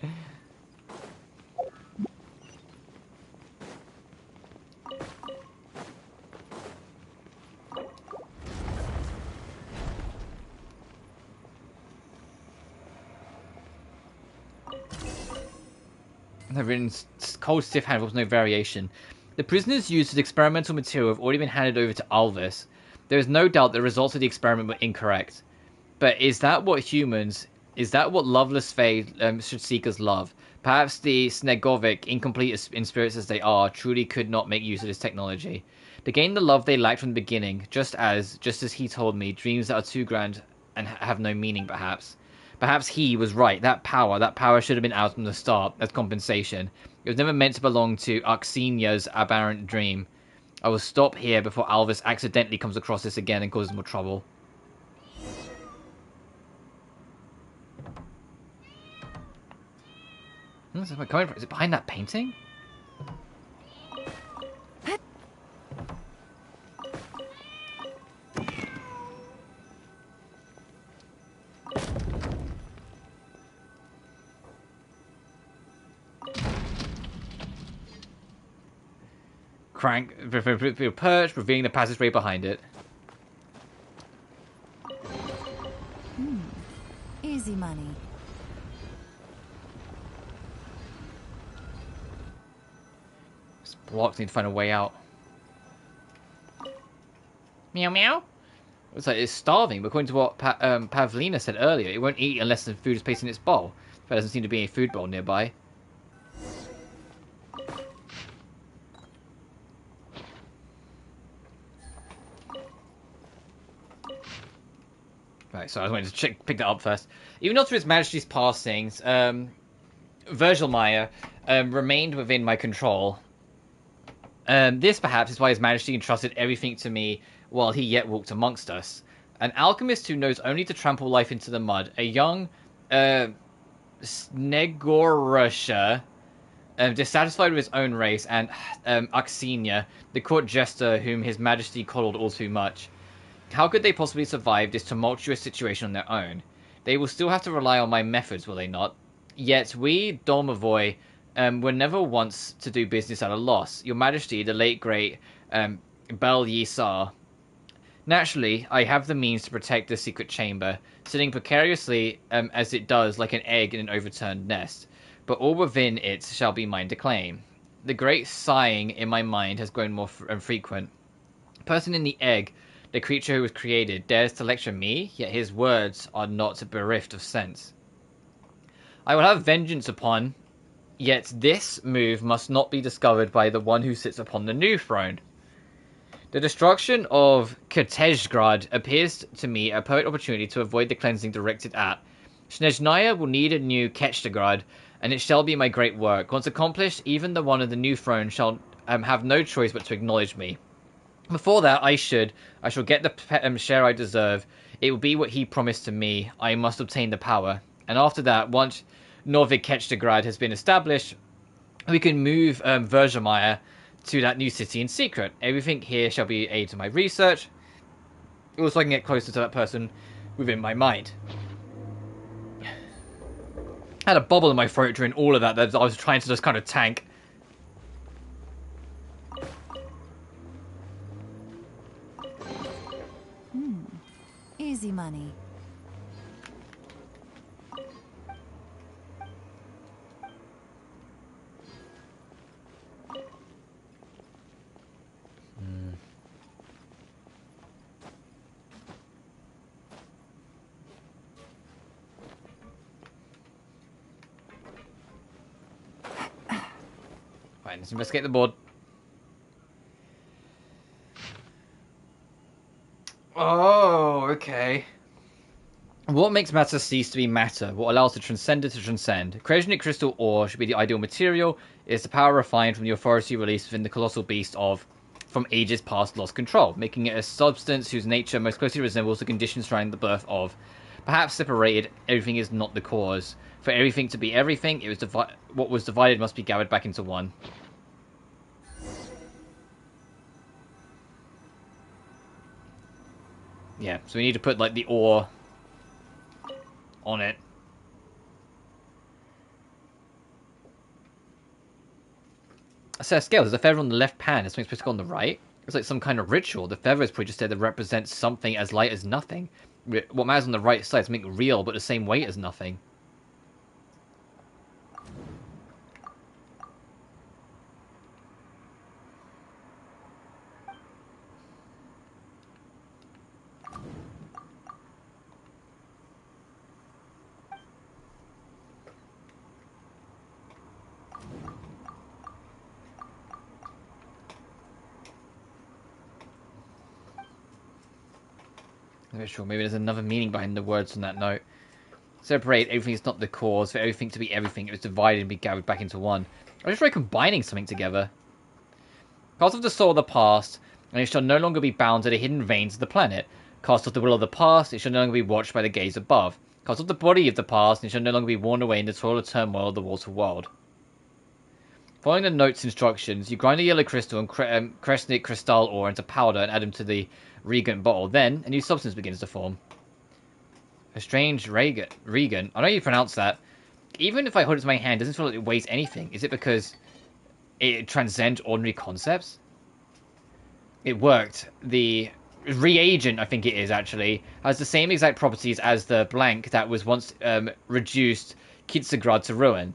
They've written cold, stiff hand with no variation. The prisoners used as experimental material have already been handed over to Alvis. There is no doubt the results of the experiment were incorrect. But is that what loveless Fae should seek as love? Perhaps the Snegovic, incomplete in spirits as they are, truly could not make use of this technology. To gain the love they lacked from the beginning, just as he told me, dreams that are too grand and have no meaning, perhaps. Perhaps he was right. That power should have been out from the start as compensation. It was never meant to belong to Arsenia's aberrant dream. I will stop here before Alvis accidentally comes across this again and causes more trouble. Is it behind that painting? Crank, perch, revealing the passageway behind it. Easy money. This blocks need to find a way out. Meow meow. It's like it's starving, but according to what Pavlina said earlier, it won't eat unless the food is placed in its bowl. There doesn't seem to be any food bowl nearby. Right, so I was going to pick that up first. Even after His Majesty's passings, Virgil Meyer remained within my control. This, perhaps, is why His Majesty entrusted everything to me while he yet walked amongst us. An alchemist who knows only to trample life into the mud. A young Snegorusha, dissatisfied with his own race, and Arsenia, the court jester whom His Majesty coddled all too much. How could they possibly survive this tumultuous situation on their own? They will still have to rely on my methods, will they not? Yet we, Dormavoy, were never once to do business at a loss. Your Majesty, the late great Bel Yisar. Naturally, I have the means to protect the secret chamber, sitting precariously as it does like an egg in an overturned nest. But all within it shall be mine to claim. The great sighing in my mind has grown more frequent. Person in the egg, the creature who was created, dares to lecture me, yet his words are not bereft of sense. I will have vengeance upon, yet this move must not be discovered by the one who sits upon the new throne. The destruction of Katezgrad appears to me a perfect opportunity to avoid the cleansing directed at. Snezhnaya will need a new Ketchtagrad, and it shall be my great work. Once accomplished, even the one of the new throne shall have no choice but to acknowledge me. Before that, I shall get the share I deserve. It will be what he promised to me. I must obtain the power. And after that, once Norvig Ketchtagrad has been established, we can move Verzamaya to that new city in secret. Everything here shall be aid to my research. Also, I can get closer to that person within my mind. I had a bubble in my throat during all of that I was trying to just kind of tank. Easy money. Fine, let's investigate the board. Oh, okay. What makes matter cease to be matter? What allows the transcendent to transcend? Cryogenic crystal ore should be the ideal material. It is the power refined from the authority released within the colossal beast of, from ages past, lost control, making it a substance whose nature most closely resembles the conditions surrounding the birth of. Perhaps separated, everything is not the cause. For everything to be everything, it was what was divided must be gathered back into one. Yeah, so we need to put, like, the ore on it. A set of scales. There's a feather on the left pan. Is something supposed to go on the right? It's like some kind of ritual. The feather is probably just there to represent something as light as nothing. What matters on the right side is something real, but the same weight as nothing. I'm not sure, maybe there's another meaning behind the words on that note. Separate, everything is not the cause. For everything to be everything, it was divided and be gathered back into one. I just try combining something together. Cast off the soul of the past, and it shall no longer be bound to the hidden veins of the planet. Cast off the will of the past, it shall no longer be watched by the gaze above. Cast off the body of the past, and it shall no longer be worn away in the toil and turmoil of the water world. Following the note's instructions, you grind a yellow crystal and crescent crystal ore into powder and add them to the reagent bottle. Then, a new substance begins to form. A strange reagent. I know you pronounce that. Even if I hold it to my hand, it doesn't feel like it weighs anything. Is it because it transcends ordinary concepts? It worked. The reagent, I think it is actually, has the same exact properties as the blank that was once reduced Kitsagrad to ruin.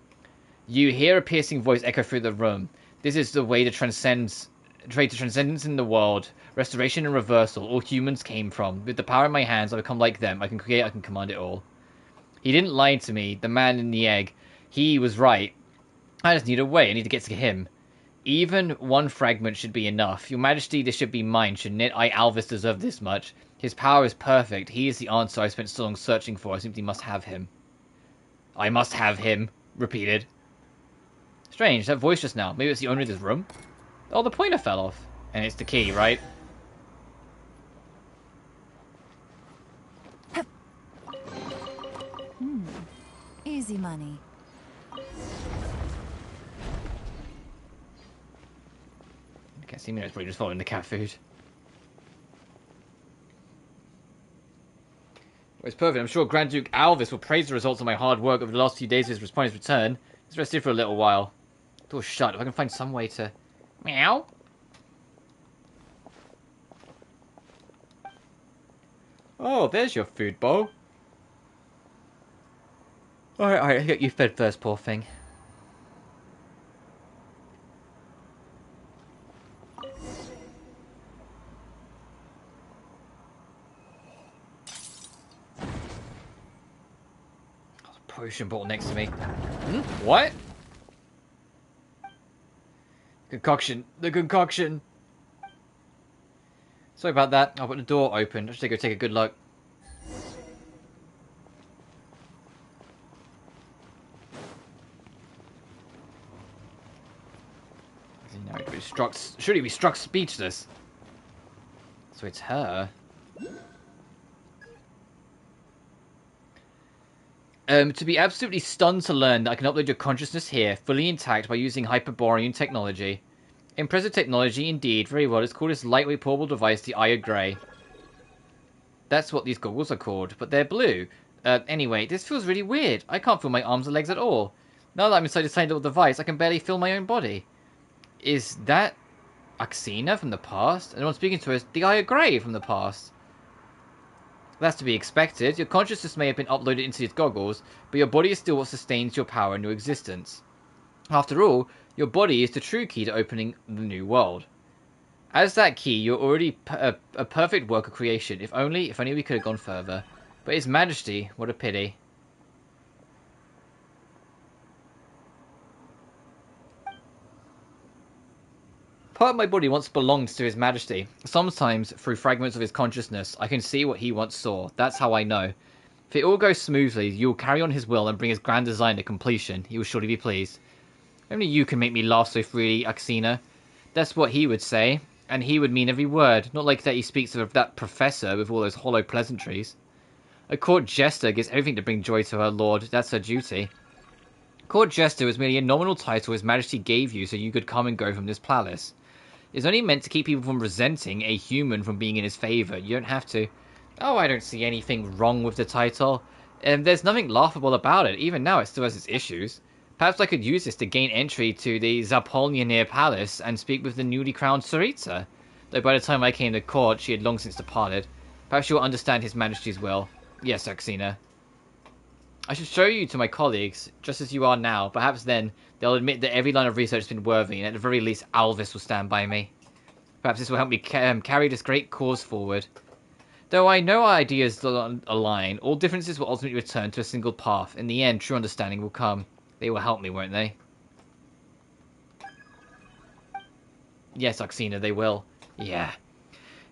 You hear a piercing voice echo through the room. This is the way to transcendence in the world, restoration and reversal. All humans came from. With the power in my hands, I become like them. I can create, I can command it all. He didn't lie to me, the man in the egg. He was right. I just need a way. I need to get to him. Even one fragment should be enough. Your Majesty, this should be mine, shouldn't it? I, Alvis, deserve this much. His power is perfect. He is the answer I spent so long searching for. I simply must have him. I must have him. Repeated. Strange, that voice just now. Maybe it's the owner of this room? Oh, the pointer fell off. And it's the key, right? Easy money. Can't see me, it's probably just following the cat food. Well, it's perfect. I'm sure Grand Duke Alvis will praise the results of my hard work over the last few days upon his return. Let's rest here for a little while. Door's shut. If I can find some way to... Meow? Oh, there's your food bowl. Alright, I'll get you fed first, poor thing. Potion bottle next to me. What? Concoction. The concoction. Sorry about that. I'll put the door open. I should go take a good look. Should he be struck speechless? So it's her. To be absolutely stunned to learn that I can upload your consciousness here, fully intact, by using Hyperborean technology. Impressive technology, indeed. Very well. Let's call this lightweight portable device the Eye of Grey. That's what these goggles are called, but they're blue. Anyway, this feels really weird. I can't feel my arms or legs at all. Now that I'm inside this tiny little device, I can barely feel my own body. Is that Axina from the past? And the one speaking to us, the Eye of Grey from the past? That's to be expected. Your consciousness may have been uploaded into these goggles, but your body is still what sustains your power and your existence. After all, your body is the true key to opening the new world. As that key, you're already a perfect work of creation. If only we could have gone further. But His Majesty, what a pity. Part of my body once belonged to His Majesty. Sometimes, through fragments of his consciousness, I can see what he once saw. That's how I know. If it all goes smoothly, you will carry on his will and bring his grand design to completion. He will surely be pleased. Only you can make me laugh so freely, Axina. That's what he would say, and he would mean every word, not like that he speaks of that professor with all those hollow pleasantries. A court jester gives everything to bring joy to her lord. That's her duty. Court jester was merely a nominal title His Majesty gave you so you could come and go from this palace. It's only meant to keep people from resenting a human from being in his favour. You don't have to... Oh, I don't see anything wrong with the title. There's nothing laughable about it. Even now, it still has its issues. Perhaps I could use this to gain entry to the Zapolnyanir Palace and speak with the newly crowned Tsaritsa. Though by the time I came to court, she had long since departed. Perhaps you'll understand His Majesty's will. Yes, Axina. I should show you to my colleagues, just as you are now. Perhaps then they'll admit that every line of research has been worthy, and at the very least, Alvis will stand by me. Perhaps this will help me carry this great cause forward. Though I know our ideas don't align, all differences will ultimately return to a single path. In the end, true understanding will come. They will help me, won't they? Yes, Axina, they will. Yeah.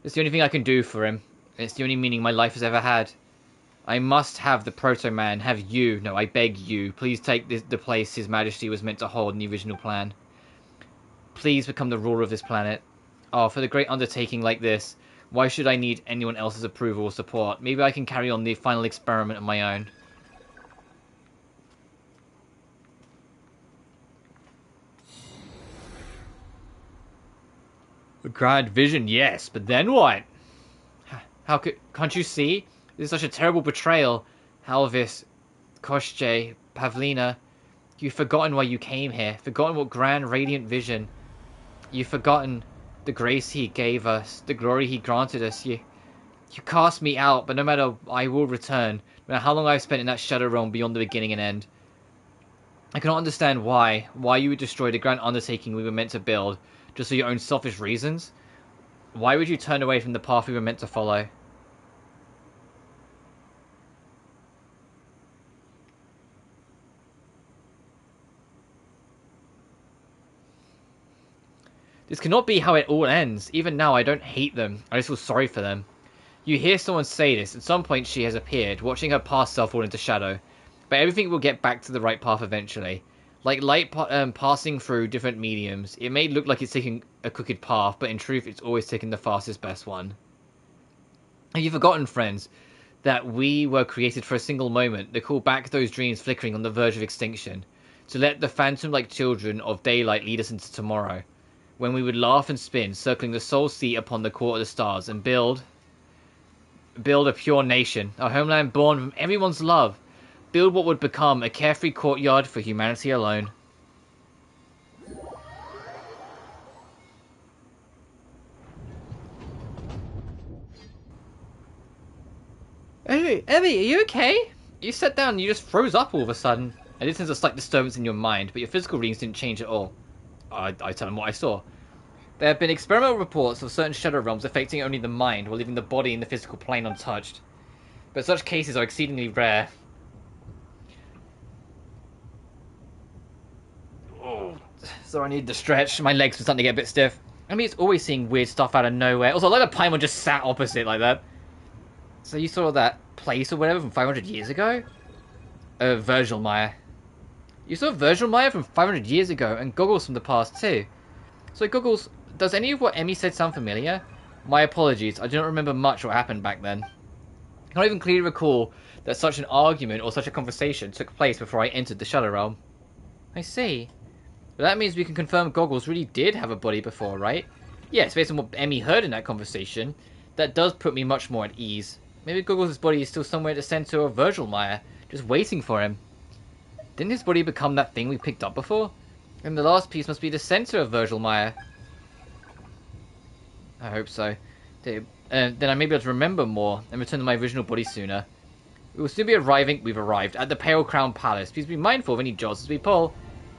It's the only thing I can do for him. It's the only meaning my life has ever had. I must have the Proto-Man, have you, no, I beg you, please take the place His Majesty was meant to hold in the original plan. Please become the ruler of this planet. Oh, for the great undertaking like this, why should I need anyone else's approval or support? Maybe I can carry on the final experiment on my own. A grand vision, yes, but then what? Can't you see? This is such a terrible betrayal. Halvis, Koshchei, Pavlina. You've forgotten why you came here. Forgotten what grand radiant vision. You've forgotten the grace he gave us. The glory he granted us. You cast me out, but no matter, I will return. No matter how long I've spent in that shadow realm beyond the beginning and end. I cannot understand why you would destroy the grand undertaking we were meant to build, just for your own selfish reasons. Why would you turn away from the path we were meant to follow? This cannot be how it all ends. Even now, I don't hate them. I just feel sorry for them. You hear someone say this. At some point, she has appeared, watching her past self fall into shadow. But everything will get back to the right path eventually. Like light passing through different mediums. It may look like it's taking a crooked path, but in truth, it's always taking the fastest, best one. Have you forgotten, friends, that we were created for a single moment to call back those dreams flickering on the verge of extinction? To let the phantom-like children of daylight lead us into tomorrow, when we would laugh and spin, circling the soul seat upon the court of the stars, and build a pure nation, a homeland born from everyone's love. Build what would become a carefree courtyard for humanity alone. Hey, Emmy, are you okay? You sat down and you just froze up all of a sudden. I did sense a slight disturbance in your mind, but your physical readings didn't change at all. I tell him what I saw. There have been experimental reports of certain shadow realms affecting only the mind, while leaving the body in the physical plane untouched. But such cases are exceedingly rare. Oh, so I need to stretch. My legs are starting to get a bit stiff. I mean, it's always seeing weird stuff out of nowhere. Also, I like the Paimon just sat opposite like that. So you saw that place or whatever from 500 years ago? Virgil Meyer. You saw Virgil Meyer from 500 years ago, and Goggles from the past too. So Goggles, does any of what Emmy said sound familiar? My apologies, I do not remember much what happened back then. I can't even clearly recall that such an argument or such a conversation took place before I entered the Shadow Realm. I see. But that means we can confirm Goggles really did have a body before, right? Yes, based on what Emmy heard in that conversation, that does put me much more at ease. Maybe Goggles' body is still somewhere at the center of Virgil Meyer, just waiting for him. Didn't his body become that thing we picked up before? And the last piece must be the center of Virgil Meyer. I hope so. Then I may be able to remember more and return to my original body sooner. We will soon be arriving. We've arrived at the Pale Crown Palace. Please be mindful of any jaws as we pull.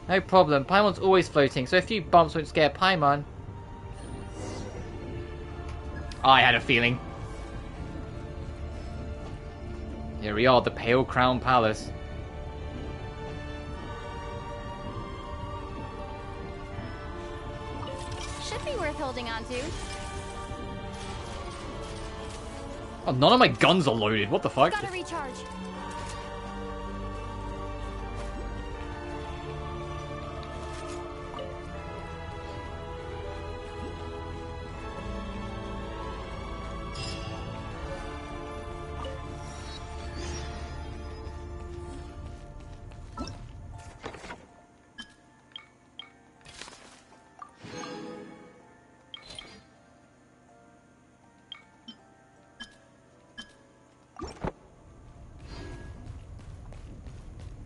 No problem. Paimon's always floating, so a few bumps won't scare Paimon. I had a feeling. Here we are, the Pale Crown Palace. Should be worth holding on to. Oh, none of my guns are loaded. What the fuck? Gotta recharge.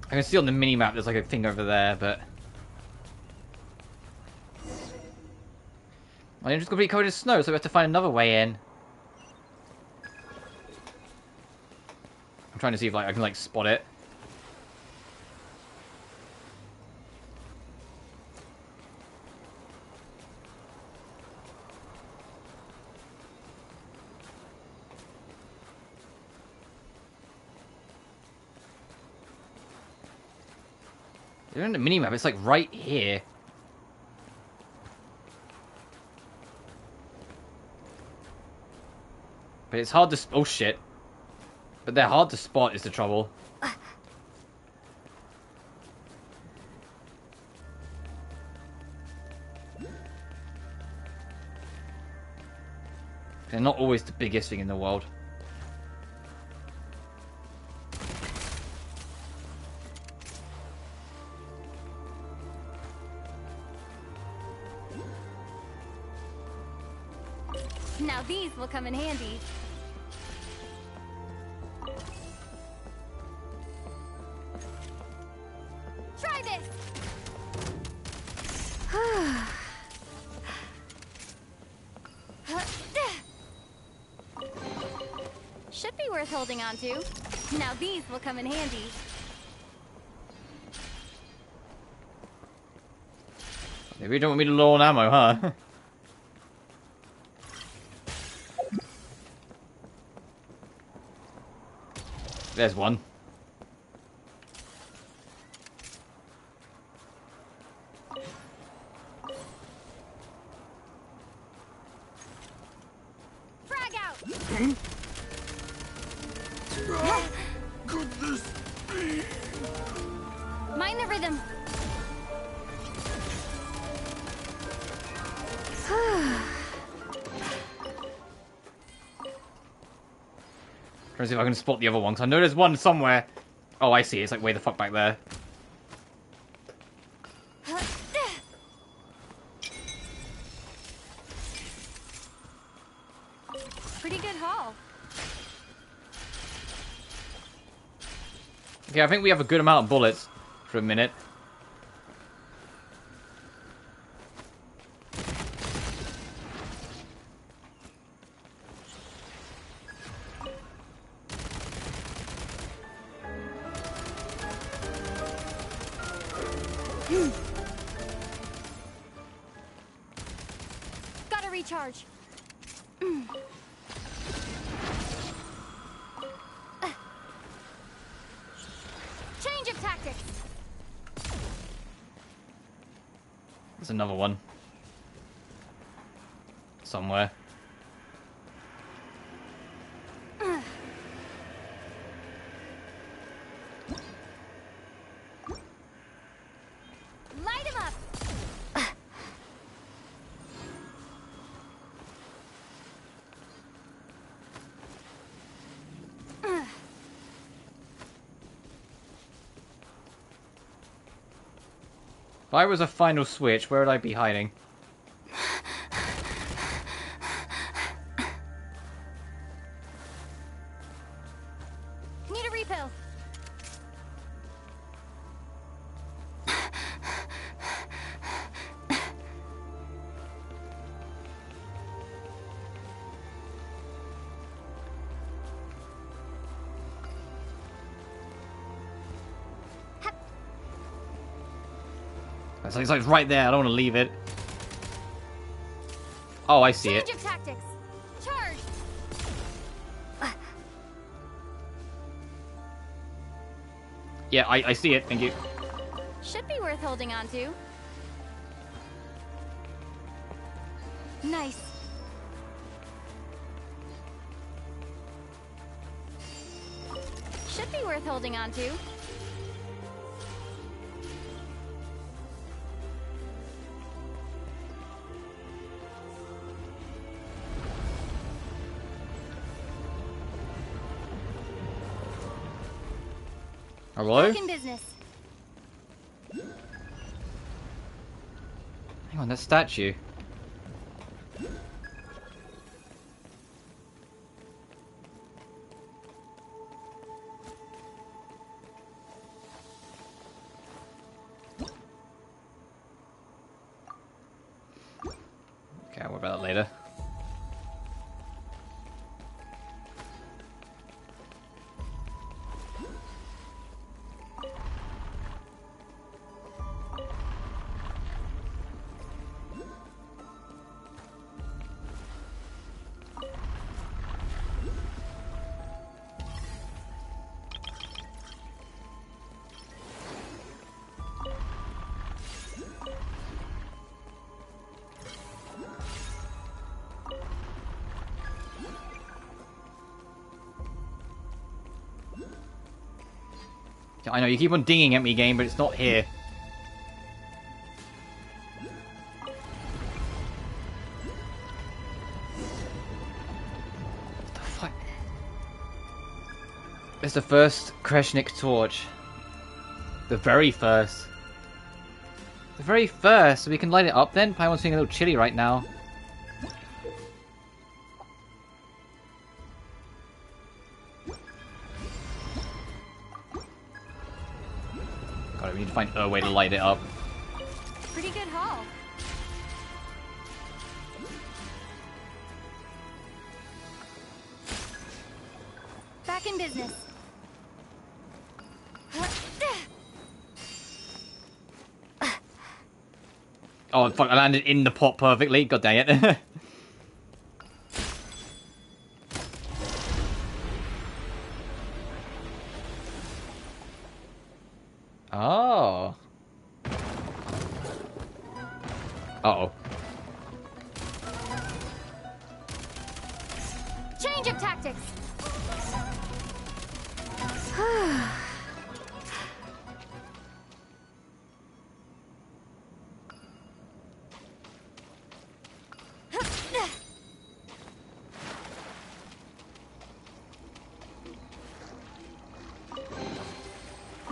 I can see on the mini-map there's like a thing over there, but... My engine's completely covered in snow, so we have to find another way in. I'm trying to see if like I can like spot it. They're in the minimap, it's like right here. But it's hard to... Oh, shit. But they're hard to spot is the trouble. They're not always the biggest thing in the world. Now these will come in handy. Try this! Should be worth holding on to. Now these will come in handy. Maybe you don't want me to low on ammo, huh? There's one. Frag out! Could this be? Mind the rhythm. Trying to see if I can spot the other one, because I know there's one somewhere. Oh, I see. It's like way the fuck back there. Pretty good haul. Okay, I think we have a good amount of bullets for a minute. Gotta recharge. Change of tactics. There's another one. Somewhere. Light him up. If I was a final switch, where would I be hiding? Need a refill. It's like right there. I don't want to leave it. Oh, I see it. Change of tactics. Charge. Yeah, I see it. Thank you. Should be worth holding on to. Nice. Should be worth holding on to. Hello? Back in business. Hang on, that statue. Okay, I'll worry about that later. I know, you keep on dinging at me, game, but it's not here. What the fuck? It's the first Kreshnik torch. The very first. The very first, so we can light it up then? Paimon's feeling a little chilly right now. God, we need to find a way to light it up. Pretty good haul. Back in business. Oh, fuck, I landed in the pot perfectly. God dang it. Oh. Uh-oh. Change of tactics.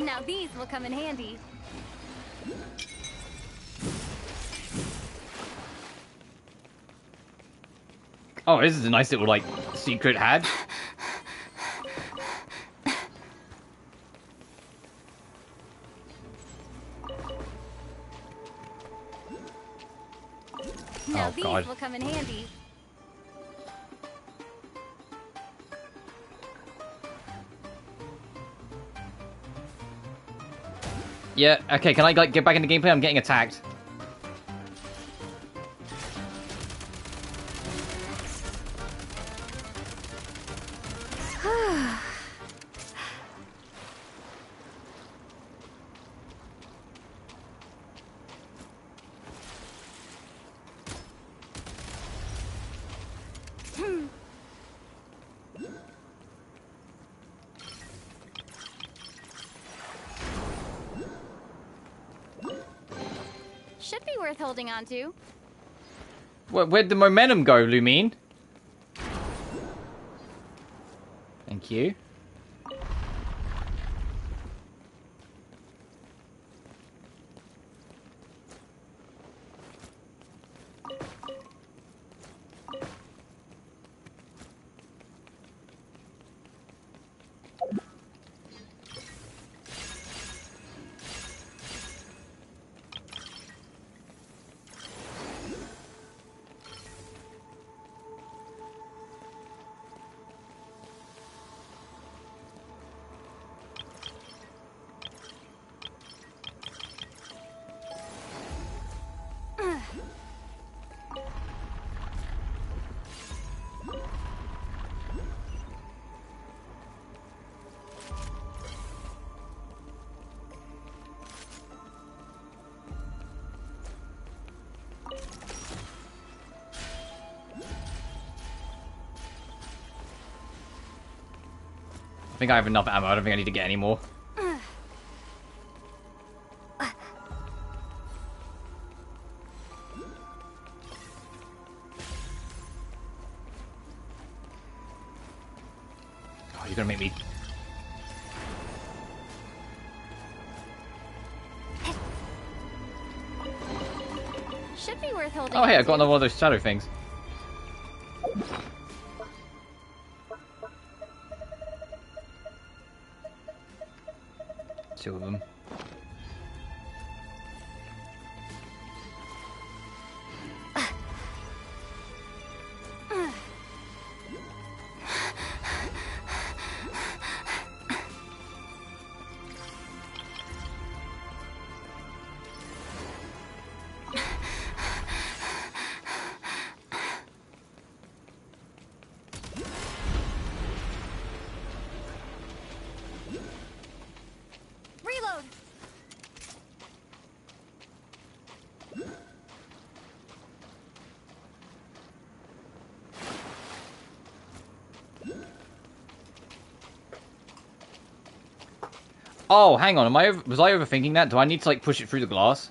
Now these will come in handy. Oh, this is a nice little, like, secret hatch. Now Oh, these God. will come in handy. Yeah, okay, can I, like, get back into gameplay? I'm getting attacked. Should be worth holding on to. Where'd the momentum go, Lumine? Thank you. I think I have enough ammo. I don't think I need to get any more. Oh, you're gonna make me... Should be worth holding Oh, hey, I on got to. another one of those shadow things. Two of them. Reload. Oh, hang on. Was I overthinking that? Do I need to, like, push it through the glass?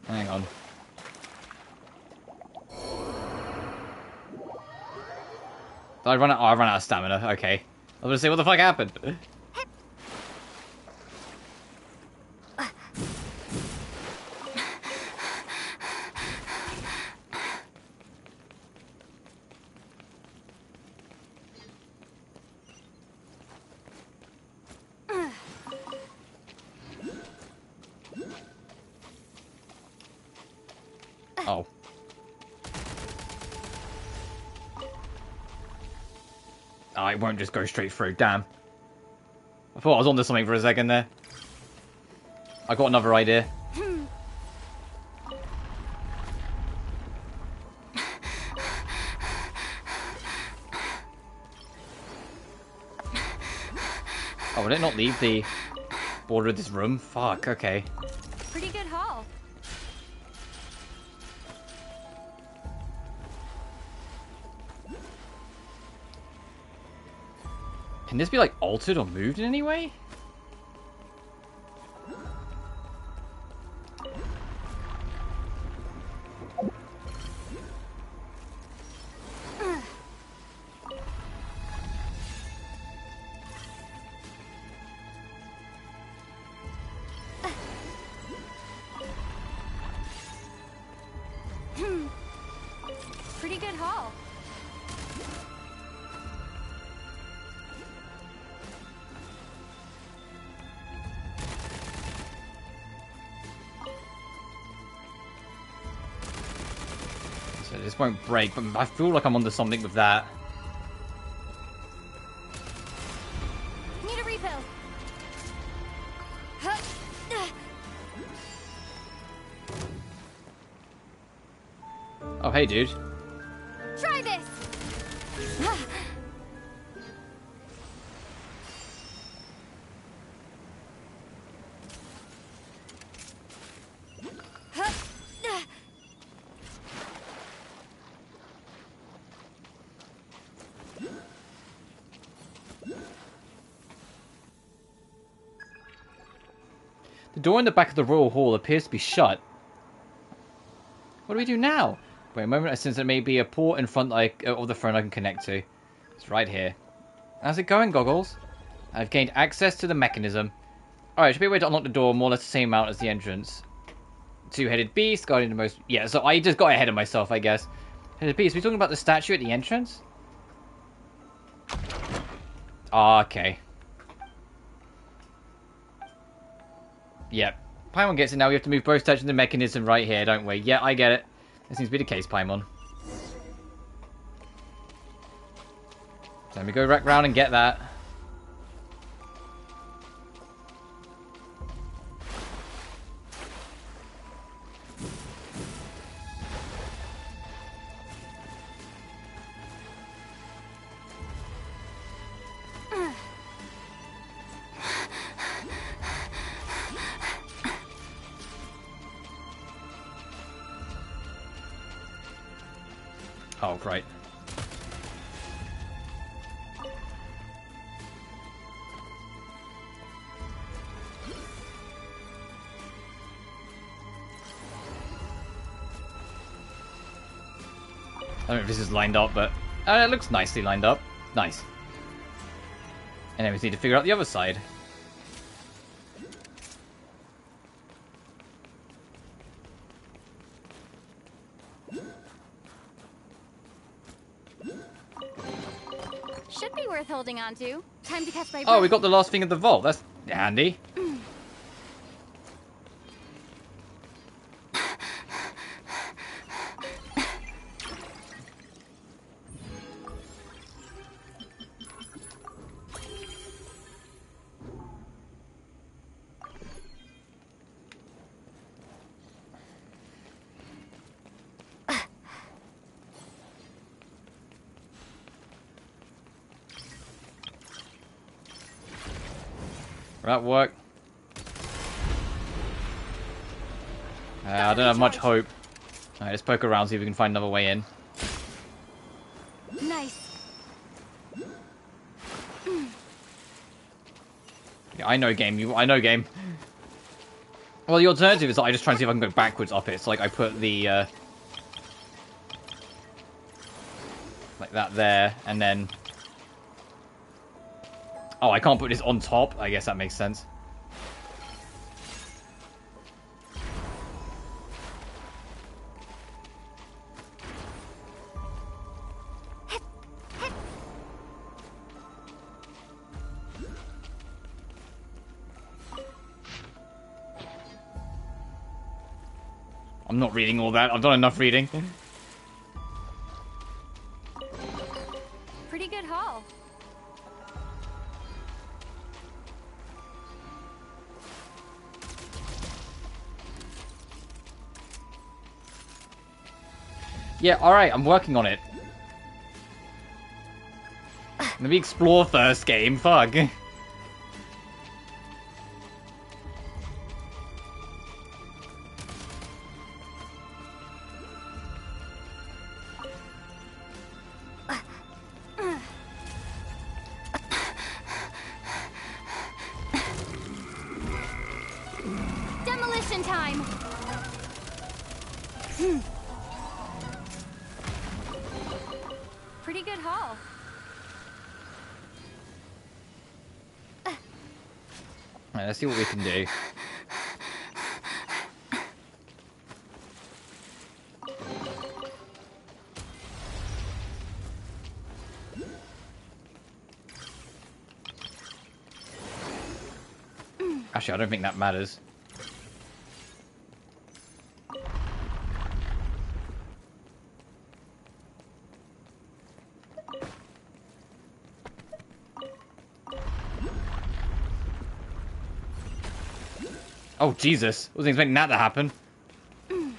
Hang on. Did I run out? Oh, I ran out of stamina. Okay. I was gonna say, what the fuck happened? Oh. Oh, it won't just go straight through. Damn. I thought I was onto something for a second there. I got another idea. Oh, will it not leave the border of this room? Fuck, okay. Pretty good haul. Can this be, like, altered or moved in any way? Pretty good haul. So this won't break, but I feel like I'm onto something with that. Need a refill. Oh, hey, dude. Try this. The door in the back of the Royal Hall appears to be shut. What do we do now? Wait a moment, I sense there may be a port in front of the phone I can connect to. It's right here. How's it going, Goggles? I've gained access to the mechanism. Alright, should be a way to unlock the door more or less the same amount as the entrance. Two-headed beast, guarding the most... Yeah, so I just got ahead of myself, I guess. Headed beast, are we talking about the statue at the entrance? Ah, okay. Yep. Paimon gets it now. We have to move both statues in the mechanism right here, don't we? Yeah, I get it. That seems to be the case, Paimon. Let me go back round and get that. Oh, right. I don't know if this is lined up, but it looks nicely lined up. Nice. And then we need to figure out the other side. Should be worth holding on to. Time to catch my breath. Oh, we got the last thing of the vault. That's handy. That work. I don't have much hope. Alright, let's poke around, see if we can find another way in. Nice. Yeah, I know game. I know game. Well, the alternative is that I just try and see if I can go backwards up it. So, like, I put the, like that there, and then... Oh, I can't put this on top? I guess that makes sense. I'm not reading all that. I've done enough reading. Pretty good haul. Yeah, alright, I'm working on it. Let me explore first, game. Fuck. Demolition time. Pretty good haul. Alright, let's see what we can do. Actually, I don't think that matters. Oh, Jesus. Wasn't expecting that to happen. And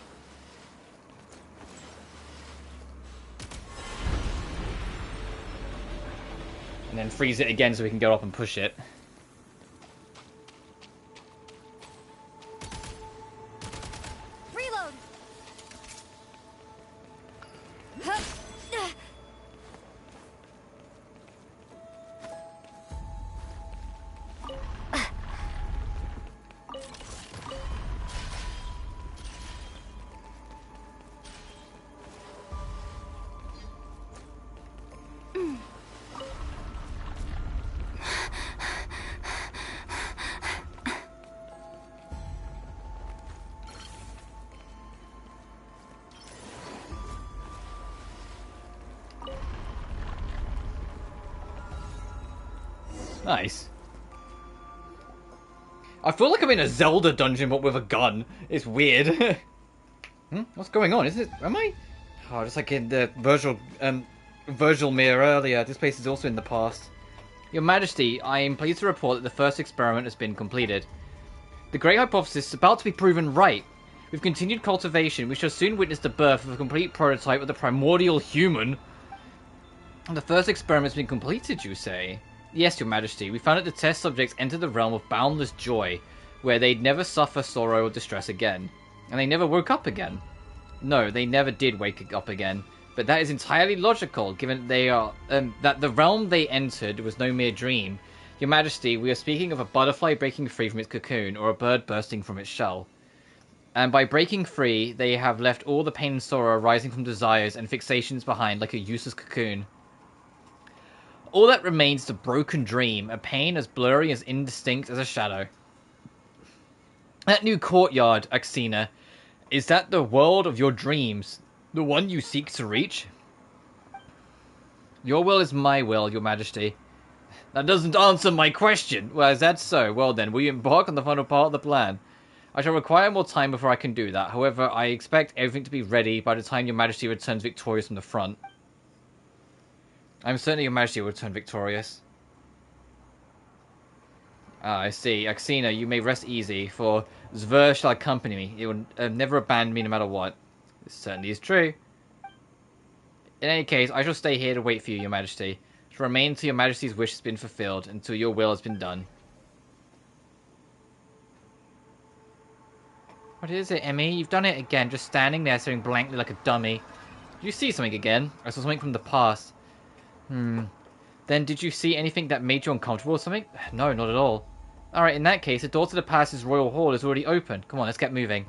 then freeze it again so we can go up and push it. Reload. Nice. I feel like I'm in a Zelda dungeon, but with a gun. It's weird. What's going on? Is it? Am I? Oh, just like in the Virgil mirror earlier. This place is also in the past. Your Majesty, I am pleased to report that the first experiment has been completed. The great hypothesis is about to be proven right. With continued cultivation, we shall soon witness the birth of a complete prototype of the primordial human. The first experiment has been completed, you say? Yes, Your Majesty. We found that the test subjects entered the realm of boundless joy, where they'd never suffer sorrow or distress again. And they never woke up again. No, they never did wake up again. But that is entirely logical, given they are that the realm they entered was no mere dream. Your Majesty, we are speaking of a butterfly breaking free from its cocoon, or a bird bursting from its shell. And by breaking free, they have left all the pain and sorrow arising from desires and fixations behind like a useless cocoon. All that remains is a broken dream, a pain as blurry as indistinct as a shadow. That new courtyard, Axina, is that the world of your dreams? The one you seek to reach? Your will is my will, Your Majesty. That doesn't answer my question. Well, is that so? Well then, will you embark on the final part of the plan? I shall require more time before I can do that. However, I expect everything to be ready by the time Your Majesty returns victorious from the front. I'm certain Your Majesty will return victorious. Ah, I see. Axina, you may rest easy, for Zvir shall accompany me. He will never abandon me no matter what. This certainly is true. In any case, I shall stay here to wait for you, Your Majesty. I shall remain until Your Majesty's wish has been fulfilled, until your will has been done. What is it, Emmy? You've done it again, just standing there staring blankly like a dummy. Did you see something again? I saw something from the past. Then did you see anything that made you uncomfortable or something? No, not at all. Alright, in that case, the door to the palace's royal hall is already open. Come on, let's get moving.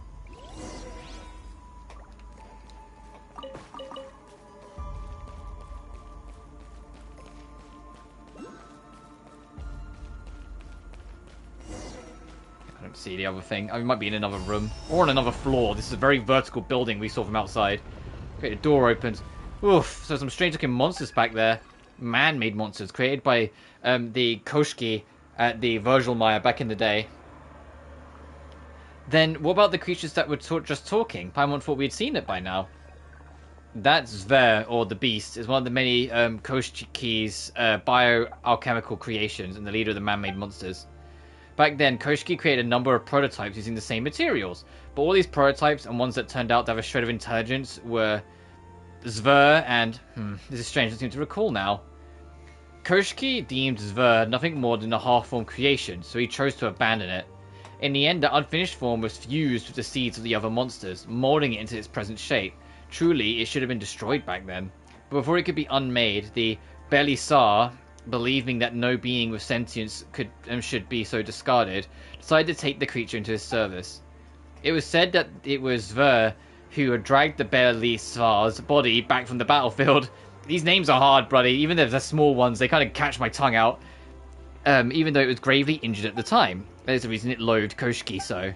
I don't see the other thing. Oh, we might be in another room. Or on another floor. This is a very vertical building we saw from outside. Okay, the door opens. Oof, so some strange looking monsters back there. Man-made monsters created by the Koshki at the Virgilmire back in the day. Then what about the creatures that were just talking? Paimon thought we had seen it by now. That Zver, or the Beast, is one of the many Koshki's bioalchemical creations and the leader of the man-made monsters. Back then, Koshki created a number of prototypes using the same materials, but all these prototypes and ones that turned out to have a shred of intelligence were Zver and... this is strange, I seem to recall now. Koshki deemed Zver nothing more than a half-formed creation, so he chose to abandon it. In the end, the unfinished form was fused with the seeds of the other monsters, molding it into its present shape. Truly, it should have been destroyed back then. But before it could be unmade, the Belisar, believing that no being with sentience could and should be so discarded, decided to take the creature into his service. It was said that it was Zver who had dragged the Belisar's body back from the battlefield. These names are hard, buddy. Even though they're small ones, they kind of catch my tongue out. Even though it was gravely injured at the time. There's the reason it loathed Koshki so.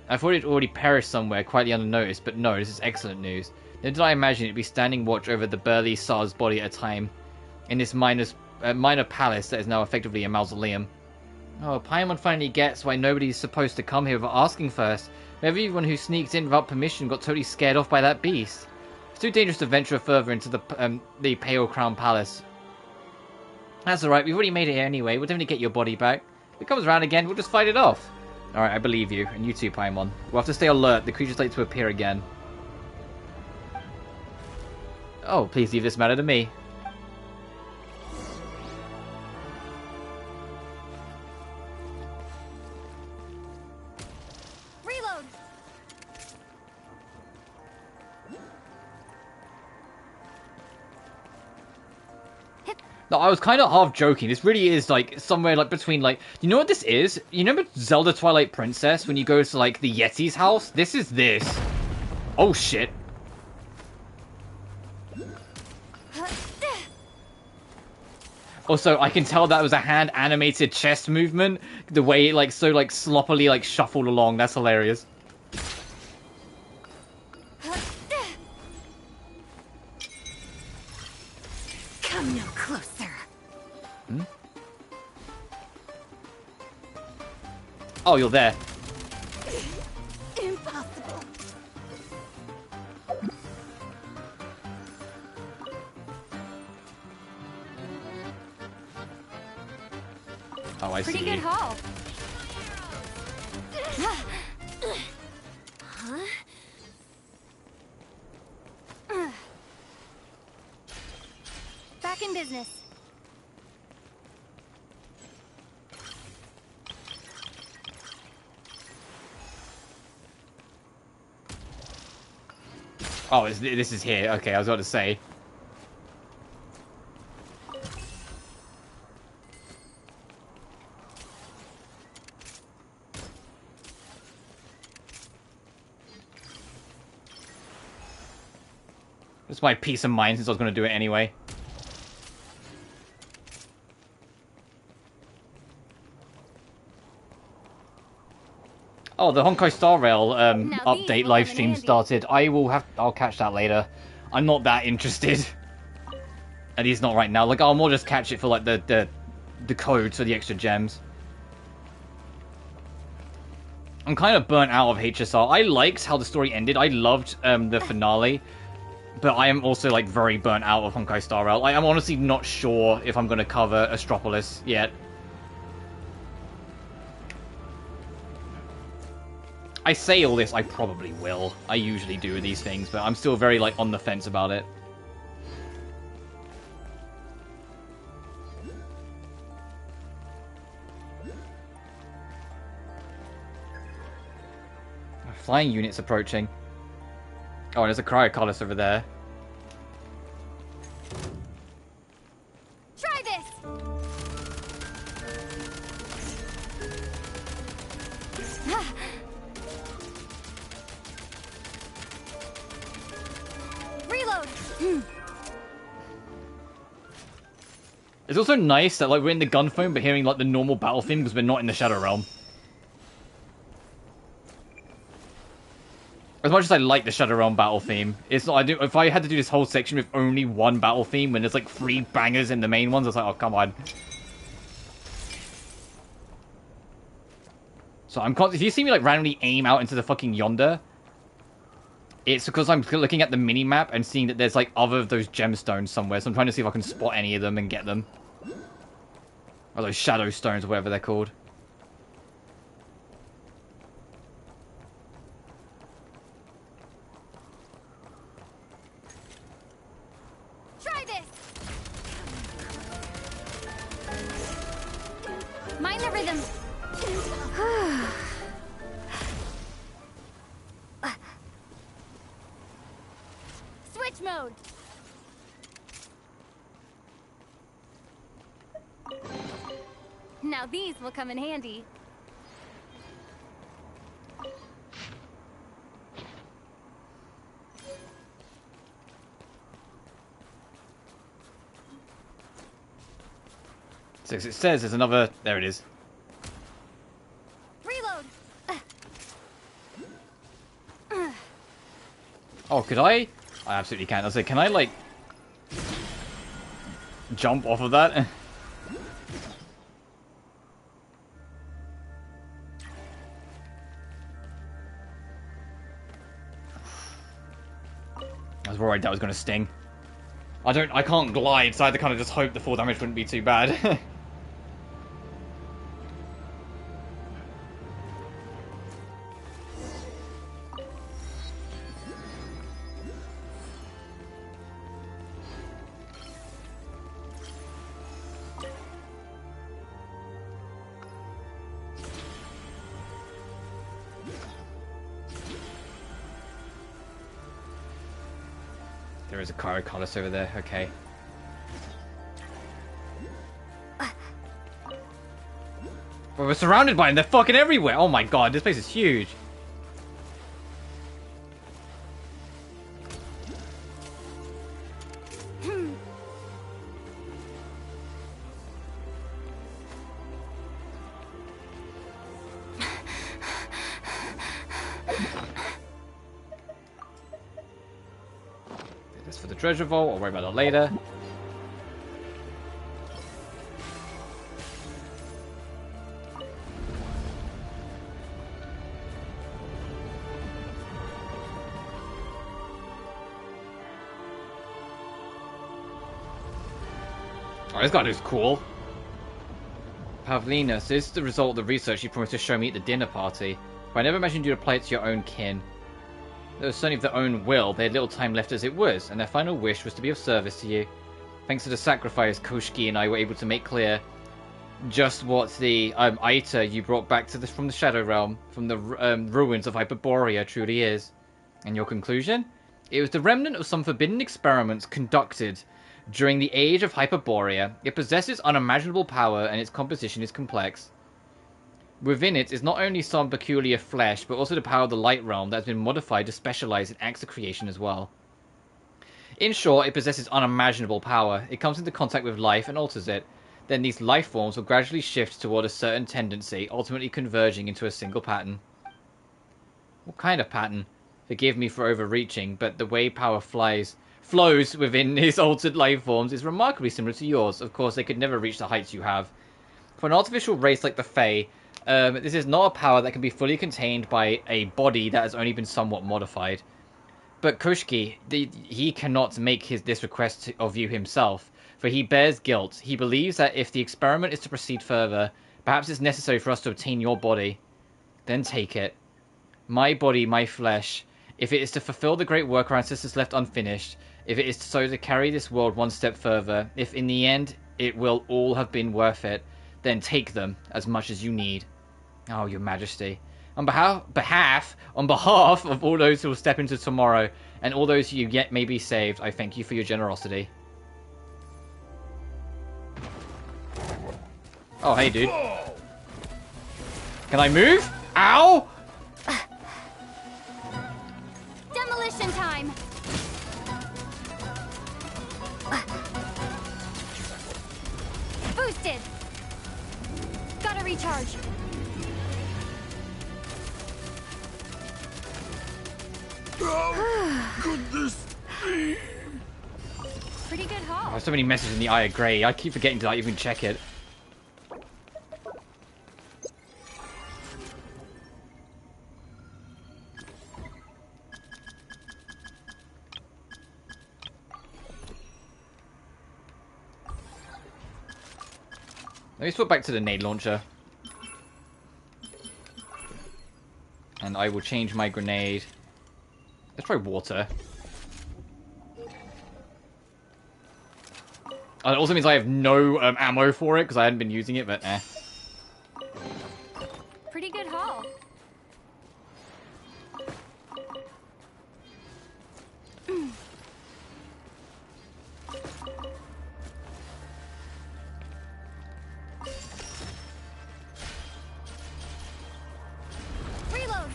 I thought it already perished somewhere, quietly unnoticed, but no, this is excellent news. Nor did I imagine it'd be standing watch over the Belisar's body at a time in this minor palace that is now effectively a mausoleum. Oh, Paimon finally gets why nobody's supposed to come here without asking first. Everyone who sneaks in without permission got totally scared off by that beast. It's too dangerous to venture further into the Pale Crown Palace. That's alright, we've already made it here anyway. We'll definitely get your body back. If it comes around again, we'll just fight it off. Alright, I believe you. And you too, Paimon. We'll have to stay alert. The creature's like to appear again. Oh, please leave this matter to me. Reload. No, I was kind of half joking. This really is like somewhere like between like, you know what this is? You remember Zelda Twilight Princess when you go to like the Yeti's house? This is this. Oh shit. Also, I can tell that was a hand animated chest movement. The way it like so like sloppily like shuffled along. That's hilarious. Come no closer. Oh, you're there. Impossible. Oh, I see. Pretty good haul. Back in business. Oh, this is here. Okay, I was about to say. It's my peace of mind since I was going to do it anyway. Oh, the Honkai Star Rail update live stream started. I'll catch that later. I'm not that interested. At least not right now. Like, I'll more just catch it for like the codes for the extra gems. I'm kind of burnt out of HSR. I liked how the story ended. I loved the finale. But I am also like very burnt out of Honkai Star Rail. I'm honestly not sure if I'm going to cover Astropolis yet. I say all this, I probably will. I usually do these things, but I'm still very, like, on the fence about it. Flying units approaching. Oh, there's a Cryocollis over there. Try this. It's also nice that like we're in the gun phone, but hearing like the normal battle theme because we're not in the Shadow Realm. As much as I like the Shadow Realm battle theme, it's not. If I had to do this whole section with only one battle theme when there's like 3 bangers in the main ones, I was like, oh come on. So I'm if you see me like randomly aim out into the fucking yonder, it's because I'm looking at the mini map and seeing that there's like other of those gemstones somewhere. So I'm trying to see if I can spot any of them and get them. Or those shadow stones, or whatever they're called. Try this. Mind the rhythm. Switch mode. Now these will come in handy. So it says there's another. There it is. Reload. Oh, could I? I absolutely can't. I was like, can I like jump off of that? I was worried that was going to sting. I can't glide, so I had to kind of just hope the fall damage wouldn't be too bad. There is a Caracolus over there, okay. Well, we're surrounded by them, they're fucking everywhere! Oh my god, this place is huge! For the treasure vault, I'll worry about that later. Oh, this guy looks cool. Pavlina, so this is the result of the research you promised to show me at the dinner party. But I never imagined you to apply it to your own kin. They were certainly of their own will, they had little time left as it was, and their final wish was to be of service to you. Thanks to the sacrifice, Koshki and I were able to make clear just what the Aita you brought back to from the Shadow Realm, from the ruins of Hyperborea truly is. And your conclusion? It was the remnant of some forbidden experiments conducted during the age of Hyperborea. It possesses unimaginable power and its composition is complex. Within it is not only some peculiar flesh, but also the power of the Light Realm that has been modified to specialize in acts of creation as well. In short, it possesses unimaginable power. It comes into contact with life and alters it. Then these life forms will gradually shift toward a certain tendency, ultimately converging into a single pattern. What kind of pattern? Forgive me for overreaching, but the way power flows within these altered life forms is remarkably similar to yours. Of course, they could never reach the heights you have. For an artificial race like the Fae, this is not a power that can be fully contained by a body that has only been somewhat modified. But Koshki, he cannot make this request of you himself, for he bears guilt. He believes that if the experiment is to proceed further, perhaps it's necessary for us to obtain your body. Then take it. My body, my flesh. If it is to fulfill the great work our ancestors left unfinished, if it is so to carry this world one step further, if in the end it will all have been worth it, then take them as much as you need. Oh, your majesty. On behalf of all those who will step into tomorrow, and all those who yet may be saved, I thank you for your generosity. Oh, hey, dude. Can I move? Ow! Demolition time! boosted. Gotta recharge. Oh, goodness me. Pretty good haul. There's so many messages in the Eye of Grey. I keep forgetting to even check it. Let me swap back to the nade launcher. And I will change my grenade. Let's try water. It also means I have no ammo for it because I hadn't been using it, but eh. Pretty good haul. Reload.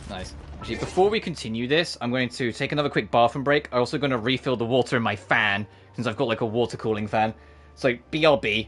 Nice. Actually, before we continue this, I'm going to take another quick bathroom break. I'm also going to refill the water in my fan, since I've got like a water cooling fan. So, BRB.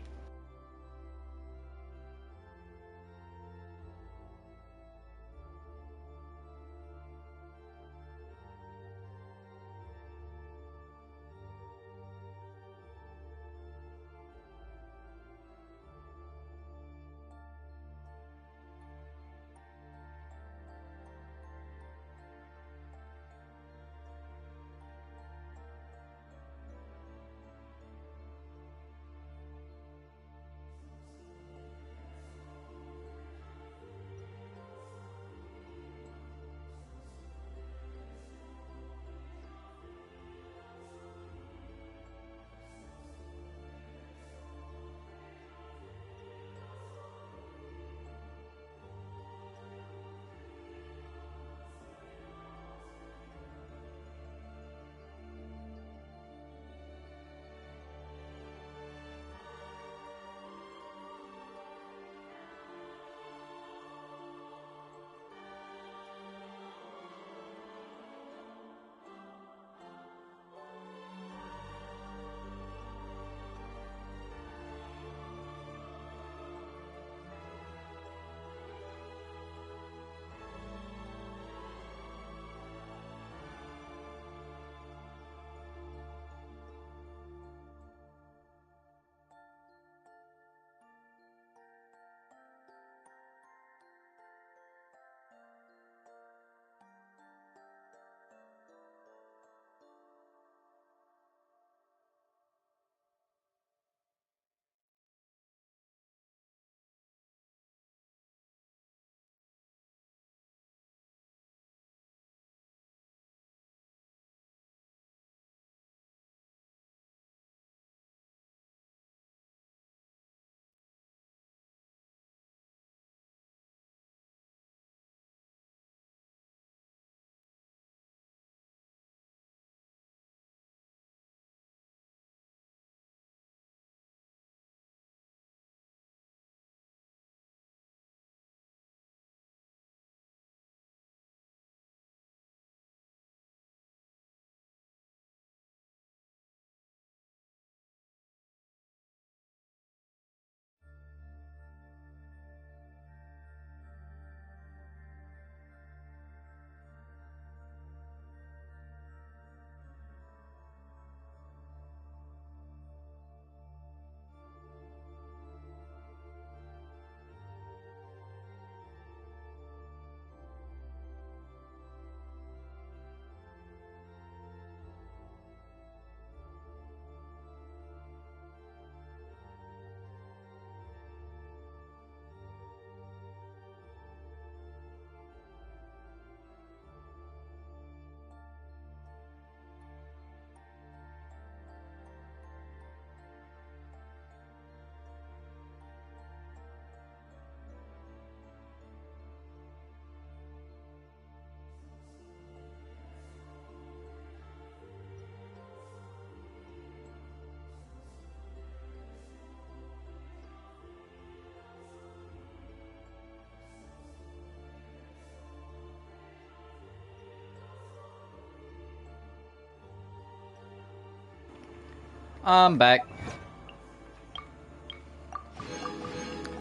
I'm back.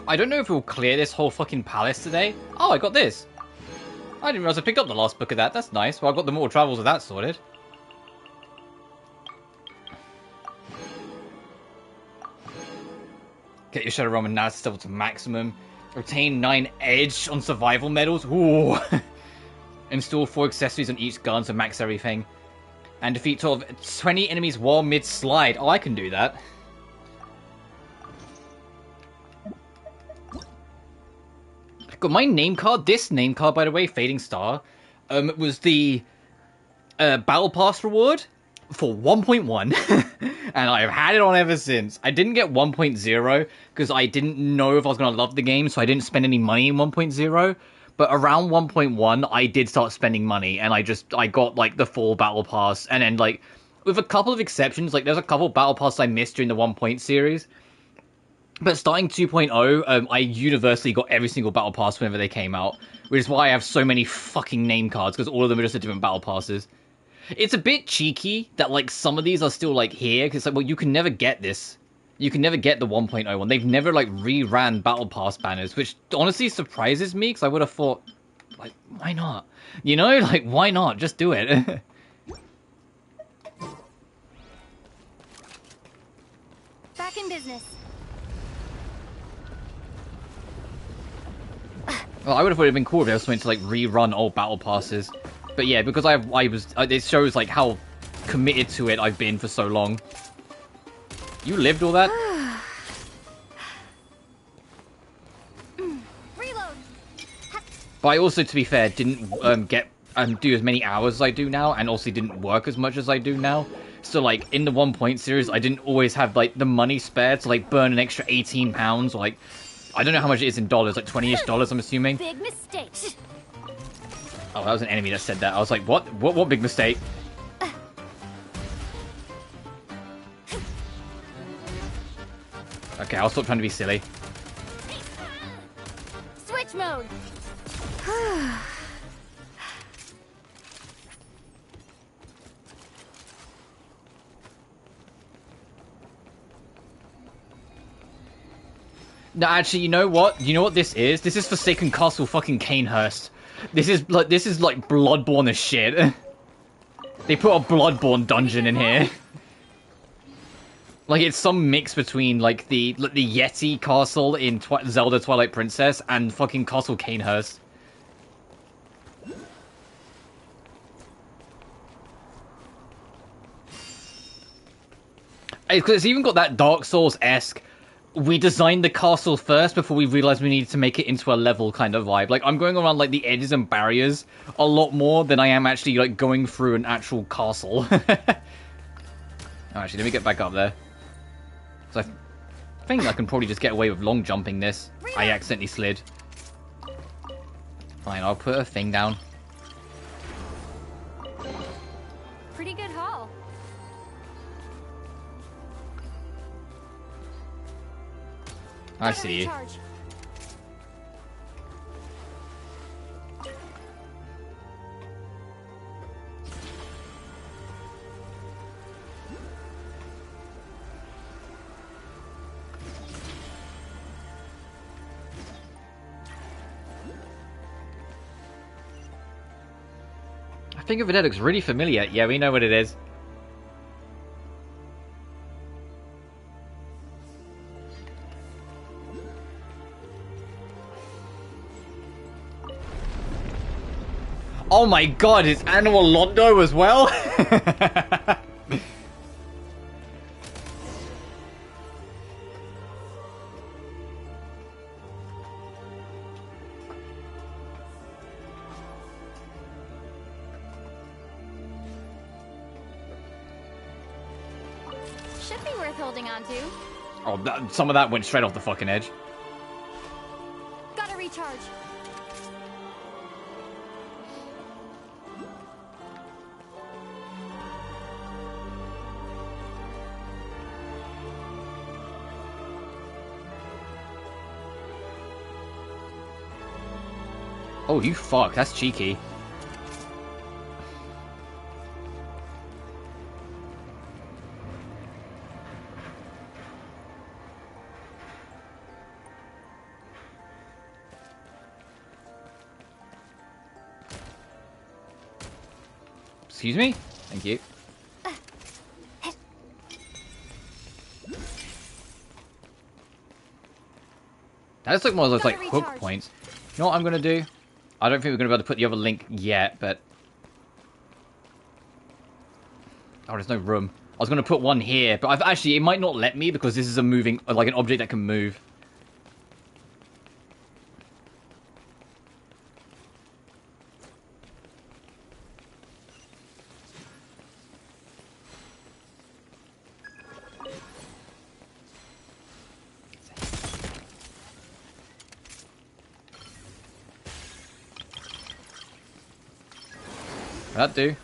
I don't know if we'll clear this whole fucking palace today. Oh, I got this. I didn't realize I picked up the last book of that. That's nice. Well, I got the Mortal Travels of that sorted. Get your Shadow Realm analysis level to maximum. Retain 9 edge on survival medals. Ooh. Install 4 accessories on each gun to max everything. And defeat 20 enemies while mid-slide. Oh, I can do that. Got my name card. This name card, by the way, Fading Star, was the Battle Pass reward for 1.1. And I've had it on ever since. I didn't get 1.0 because I didn't know if I was going to love the game, so I didn't spend any money in 1.0. But around 1.1, I did start spending money, and I got, like, the full Battle Pass. And then, like, with a couple of exceptions, like, there's a couple of Battle Pass I missed during the 1 series. But starting 2.0, I universally got every single Battle Pass whenever they came out. Which is why I have so many fucking name cards, because all of them are just different Battle Passes. It's a bit cheeky that, like, some of these are still, like, here, because, like, well, you can never get this. You can never get the 1.0 one. They've never, like, re-ran Battle Pass banners, which honestly surprises me, because I would have thought, like, why not? You know? Like, why not? Just do it. Back in business. Well, I would have thought it would have been cool if there was something to, like, rerun old Battle Passes. But yeah, because it shows, like, how committed to it I've been for so long. You lived all that? Reload. But I also, to be fair, didn't do as many hours as I do now, and also didn't work as much as I do now. So, like, in the 1 series, I didn't always have, like, the money spare to, like, burn an extra £18, or, like, I don't know how much it is in dollars, like 20-ish dollars, I'm assuming. Big mistake. Oh, that was an enemy that said that. I was like, what? What big mistake? Okay, I'll stop trying to be silly. Switch mode. No, actually, you know what? You know what this is? This is Forsaken Castle fucking Canehurst. This is like Bloodborne as shit. They put a Bloodborne dungeon in here. Like, it's some mix between, like, the Yeti castle in Zelda Twilight Princess and fucking Castle Canehurst. It's even got that Dark Souls-esque, we designed the castle first before we realized we needed to make it into a level kind of vibe. Like, I'm going around, like, the edges and barriers a lot more than I am actually, like, going through an actual castle. Actually, let me get back up there. So I think I can probably just get away with long jumping this. I accidentally slid. Fine, I'll put a thing down. Pretty good haul. I see you. I think Odette looks really familiar. Yeah, we know what it is. Oh my god, it's Animal Londo as well? Should be worth holding on to. Oh, some of that went straight off the fucking edge. Gotta recharge. Oh, you fuck. That's cheeky. Excuse me? Thank you. That's like one of those like hook points. You know what I'm gonna do? I don't think we're gonna be able to put the other link yet, but oh, there's no room. I was gonna put one here, but actually it might not let me because this is a moving, like an object that can move. That do.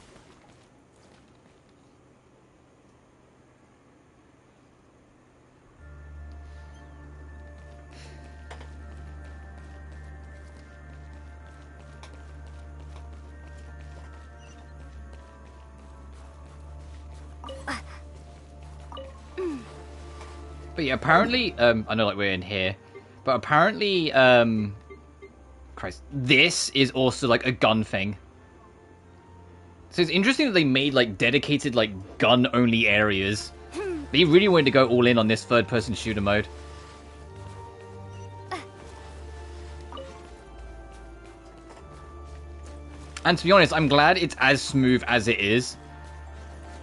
But yeah, apparently, I know like we're in here, but apparently, Christ, this is also like a gun thing. So it's interesting that they made like dedicated like gun-only areas. They really wanted to go all in on this third-person shooter mode. And to be honest, I'm glad it's as smooth as it is.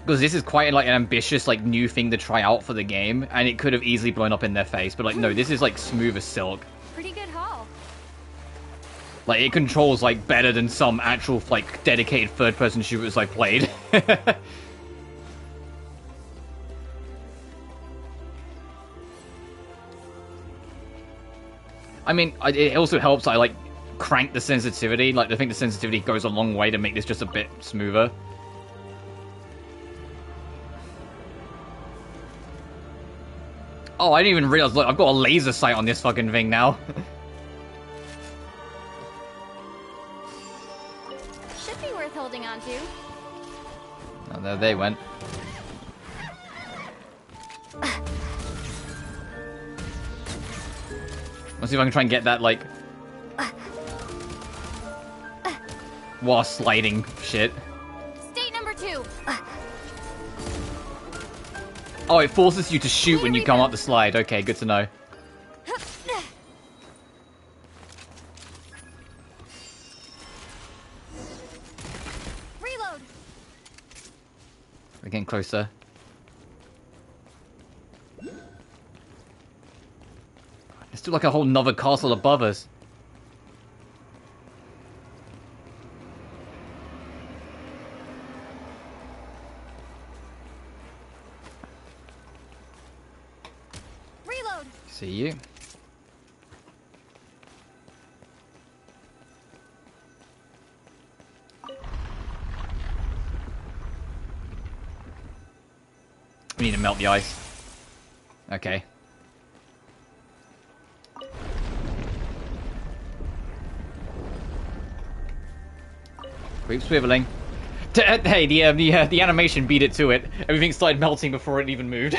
Because this is quite like an ambitious like new thing to try out for the game, and it could have easily blown up in their face. But like, no, this is like smooth as silk. Pretty good haul. Like, it controls like better than some actual like dedicated third-person shooters I've played. I mean, it also helps I like crank the sensitivity. Like, I think the sensitivity goes a long way to make this just a bit smoother. Oh, I didn't even realize, look, I've got a laser sight on this fucking thing now. Should be worth holding on to. Oh, there they went. Let's see if I can try and get that, like, while sliding shit. State number 2. Oh, it forces you to shoot when you come up the slide. Okay, good to know. Reload. We're getting closer. There's still like a whole nother castle above us. See you. We need to melt the ice. Okay. Keep swiveling. Hey, the animation beat it to it. Everything started melting before it even moved.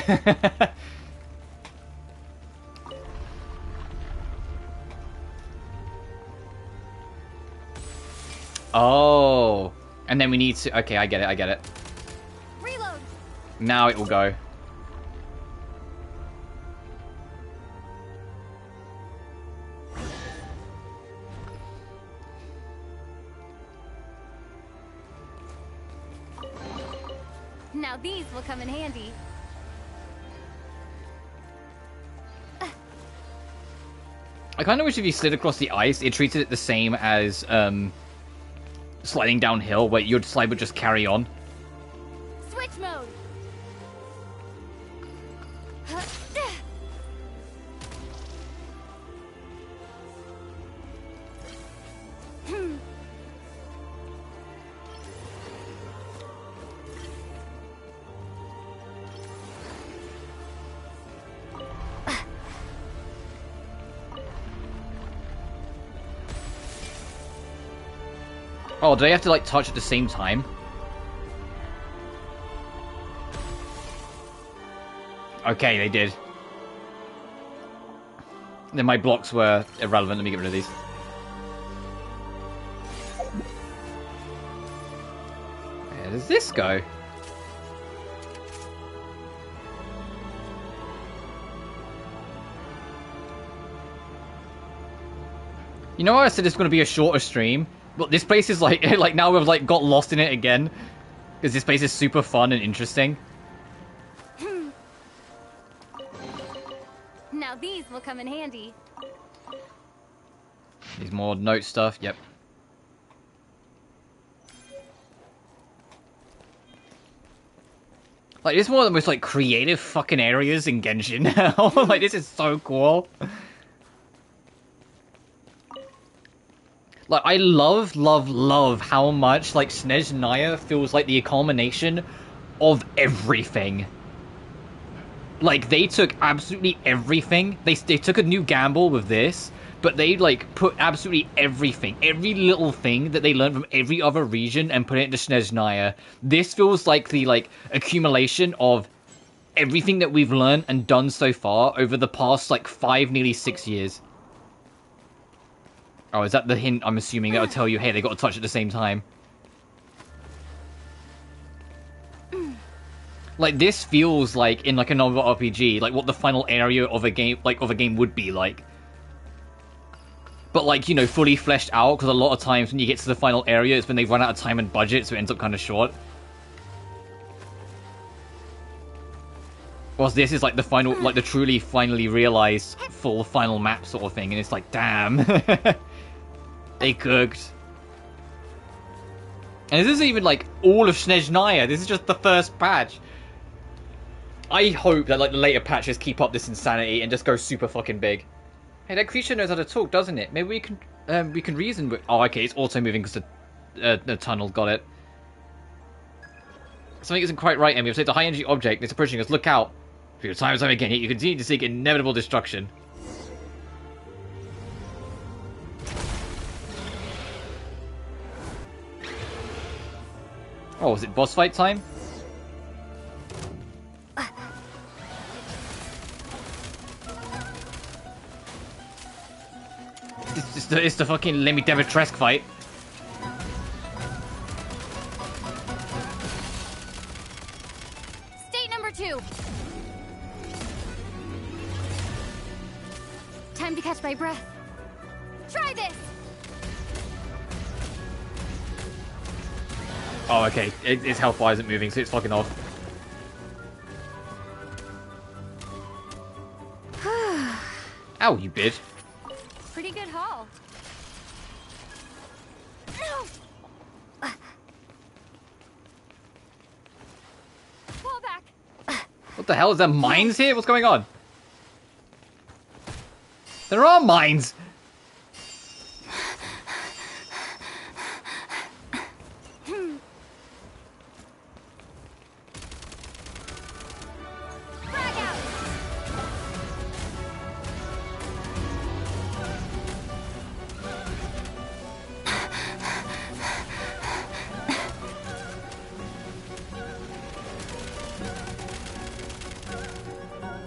Oh, and then we need to. Okay, I get it. I get it. Reload. Now it will go. Now these will come in handy. I kind of wish if you slid across the ice, it treated it the same as sliding downhill, where your slide would just carry on. Switch mode. Oh, do they have to like touch at the same time? Okay, they did. Then my blocks were irrelevant. Let me get rid of these. Yeah, does this go? You know, I said it's going to be a shorter stream, but this place is like, like now we've like got lost in it again, because this place is super fun and interesting. Now these will come in handy. There's more note stuff. Yep. Like, this is one of the most like creative fucking areas in Genshin now. Like, this is so cool. Like, I love how much, like, Snezhnaya feels like the culmination of everything. Like, they took absolutely everything. They took a new gamble with this, but they, like, put absolutely everything, every little thing that they learned from every other region and put it into Snezhnaya. This feels like the, like, accumulation of everything that we've learned and done so far over the past, like, 5, nearly 6 years. Oh, is that the hint I'm assuming that'll tell you, hey, they got to touch at the same time? Like, this feels like, in like a novel RPG, like what the final area of a game, would be like. But like, you know, fully fleshed out, because a lot of times when you get to the final area, it's when they run out of time and budget, so it ends up kind of short. Whilst this is like the final, like the truly finally realized full final map sort of thing, and it's like, damn. They cooked. And this isn't even like all of Snezhnaya, this is just the first patch. I hope that like the later patches keep up this insanity and just go super fucking big. Hey, that creature knows how to talk, doesn't it? Maybe we can reason with... Oh, okay, it's auto moving because the tunnel got it. Something isn't quite right, Emmy. I've said a high energy object that's approaching us. Look out! For your time and time again, yet you continue to seek inevitable destruction. Oh, was it boss fight time? It's the fucking Lemmy Demetresque fight. State number 2. Time to catch my breath. Try this! Oh, okay. Its health bar isn't moving, so it's fucking off. Ow, you bitch. Pretty good haul. Fall back. What the hell? Is there mines here? What's going on? There are mines!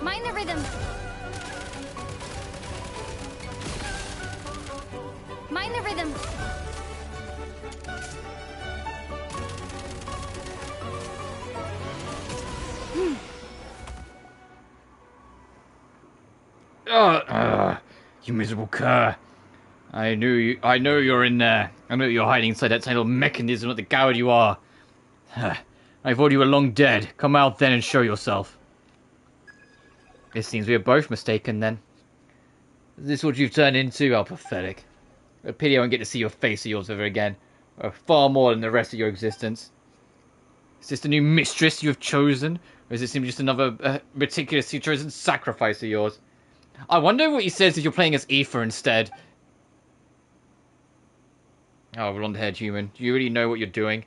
Mind the rhythm. Mind the rhythm. You miserable cur. I know you're in there. I know you're hiding inside that tiny little mechanism, what the coward you are. I thought you were long dead. Come out then and show yourself. It seems we are both mistaken then. Is this what you've turned into? How pathetic. A pity I won't get to see your face of yours ever again. Or far more than the rest of your existence. Is this the new mistress you have chosen? Or is it simply just another meticulously chosen sacrifice of yours? I wonder what he says if you're playing as Aoife instead. Oh, blonde-haired human. Do you really know what you're doing?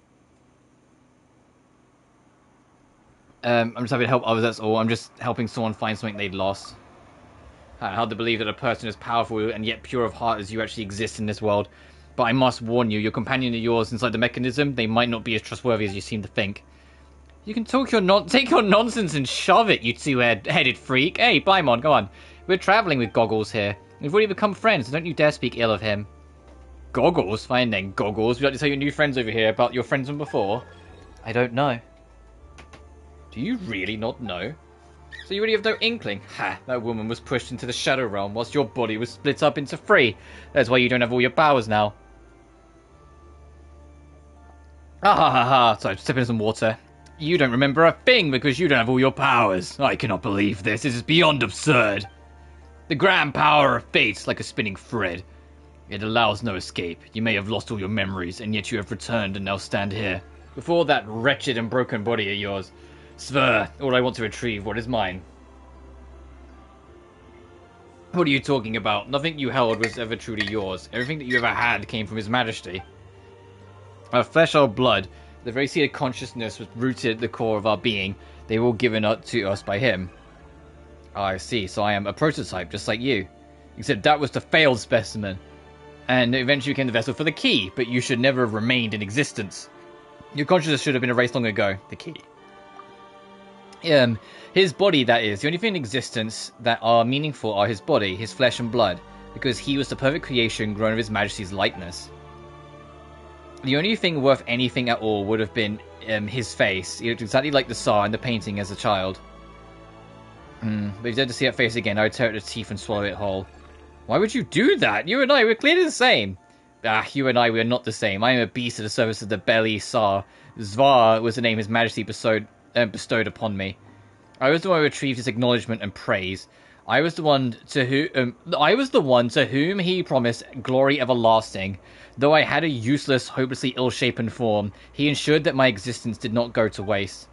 I'm just happy to help others, that's all. I'm just helping someone find something they'd lost. Hard to believe that a person as powerful and yet pure of heart as you actually exist in this world. But I must warn you, your companion of yours inside the mechanism, they might not be as trustworthy as you seem to think. You can take your nonsense and shove it, you two-headed freak. Hey, Paimon, go on. We're traveling with Goggles here. We've already become friends, so don't you dare speak ill of him. Goggles? Fine then, Goggles. Would you like to tell your new friends over here about your friends from before? I don't know. Do you really not know? So you really have no inkling? Ha! That woman was pushed into the Shadow Realm whilst your body was split up into 3. That's why you don't have all your powers now. Ah ha ha ha! Sorry, just sipping some water. You don't remember a thing because you don't have all your powers. I cannot believe this. This is beyond absurd. The grand power of fate, like a spinning thread. It allows no escape. You may have lost all your memories, and yet you have returned and now stand here. Before that wretched and broken body of yours. Sver, all I want to retrieve, what is mine? What are you talking about? Nothing you held was ever truly yours. Everything that you ever had came from His Majesty. Our flesh, our blood, the very seed of consciousness was rooted at the core of our being. They were all given up to us by Him. I see, so I am a prototype, just like you. Except that was the failed specimen. And eventually became the vessel for the key, but you should never have remained in existence. Your consciousness should have been erased long ago. The key. His body, that is. The only thing in existence that are meaningful are his body, his flesh and blood, because he was the perfect creation grown of His Majesty's likeness. The only thing worth anything at all would have been his face. He looked exactly like the Tsar in the painting as a child. But if you dared to see that face again, I would tear out the teeth and swallow it whole. Why would you do that? You and I were clearly the same. You and I, we are not the same. I am a beast at the service of the Belly Tsar. Zvar was the name His Majesty bestowed upon me. I was the one who retrieved his acknowledgement and praise. I was the one to whom he promised glory everlasting. Though I had a useless, hopelessly ill-shapen form, he ensured that my existence did not go to waste.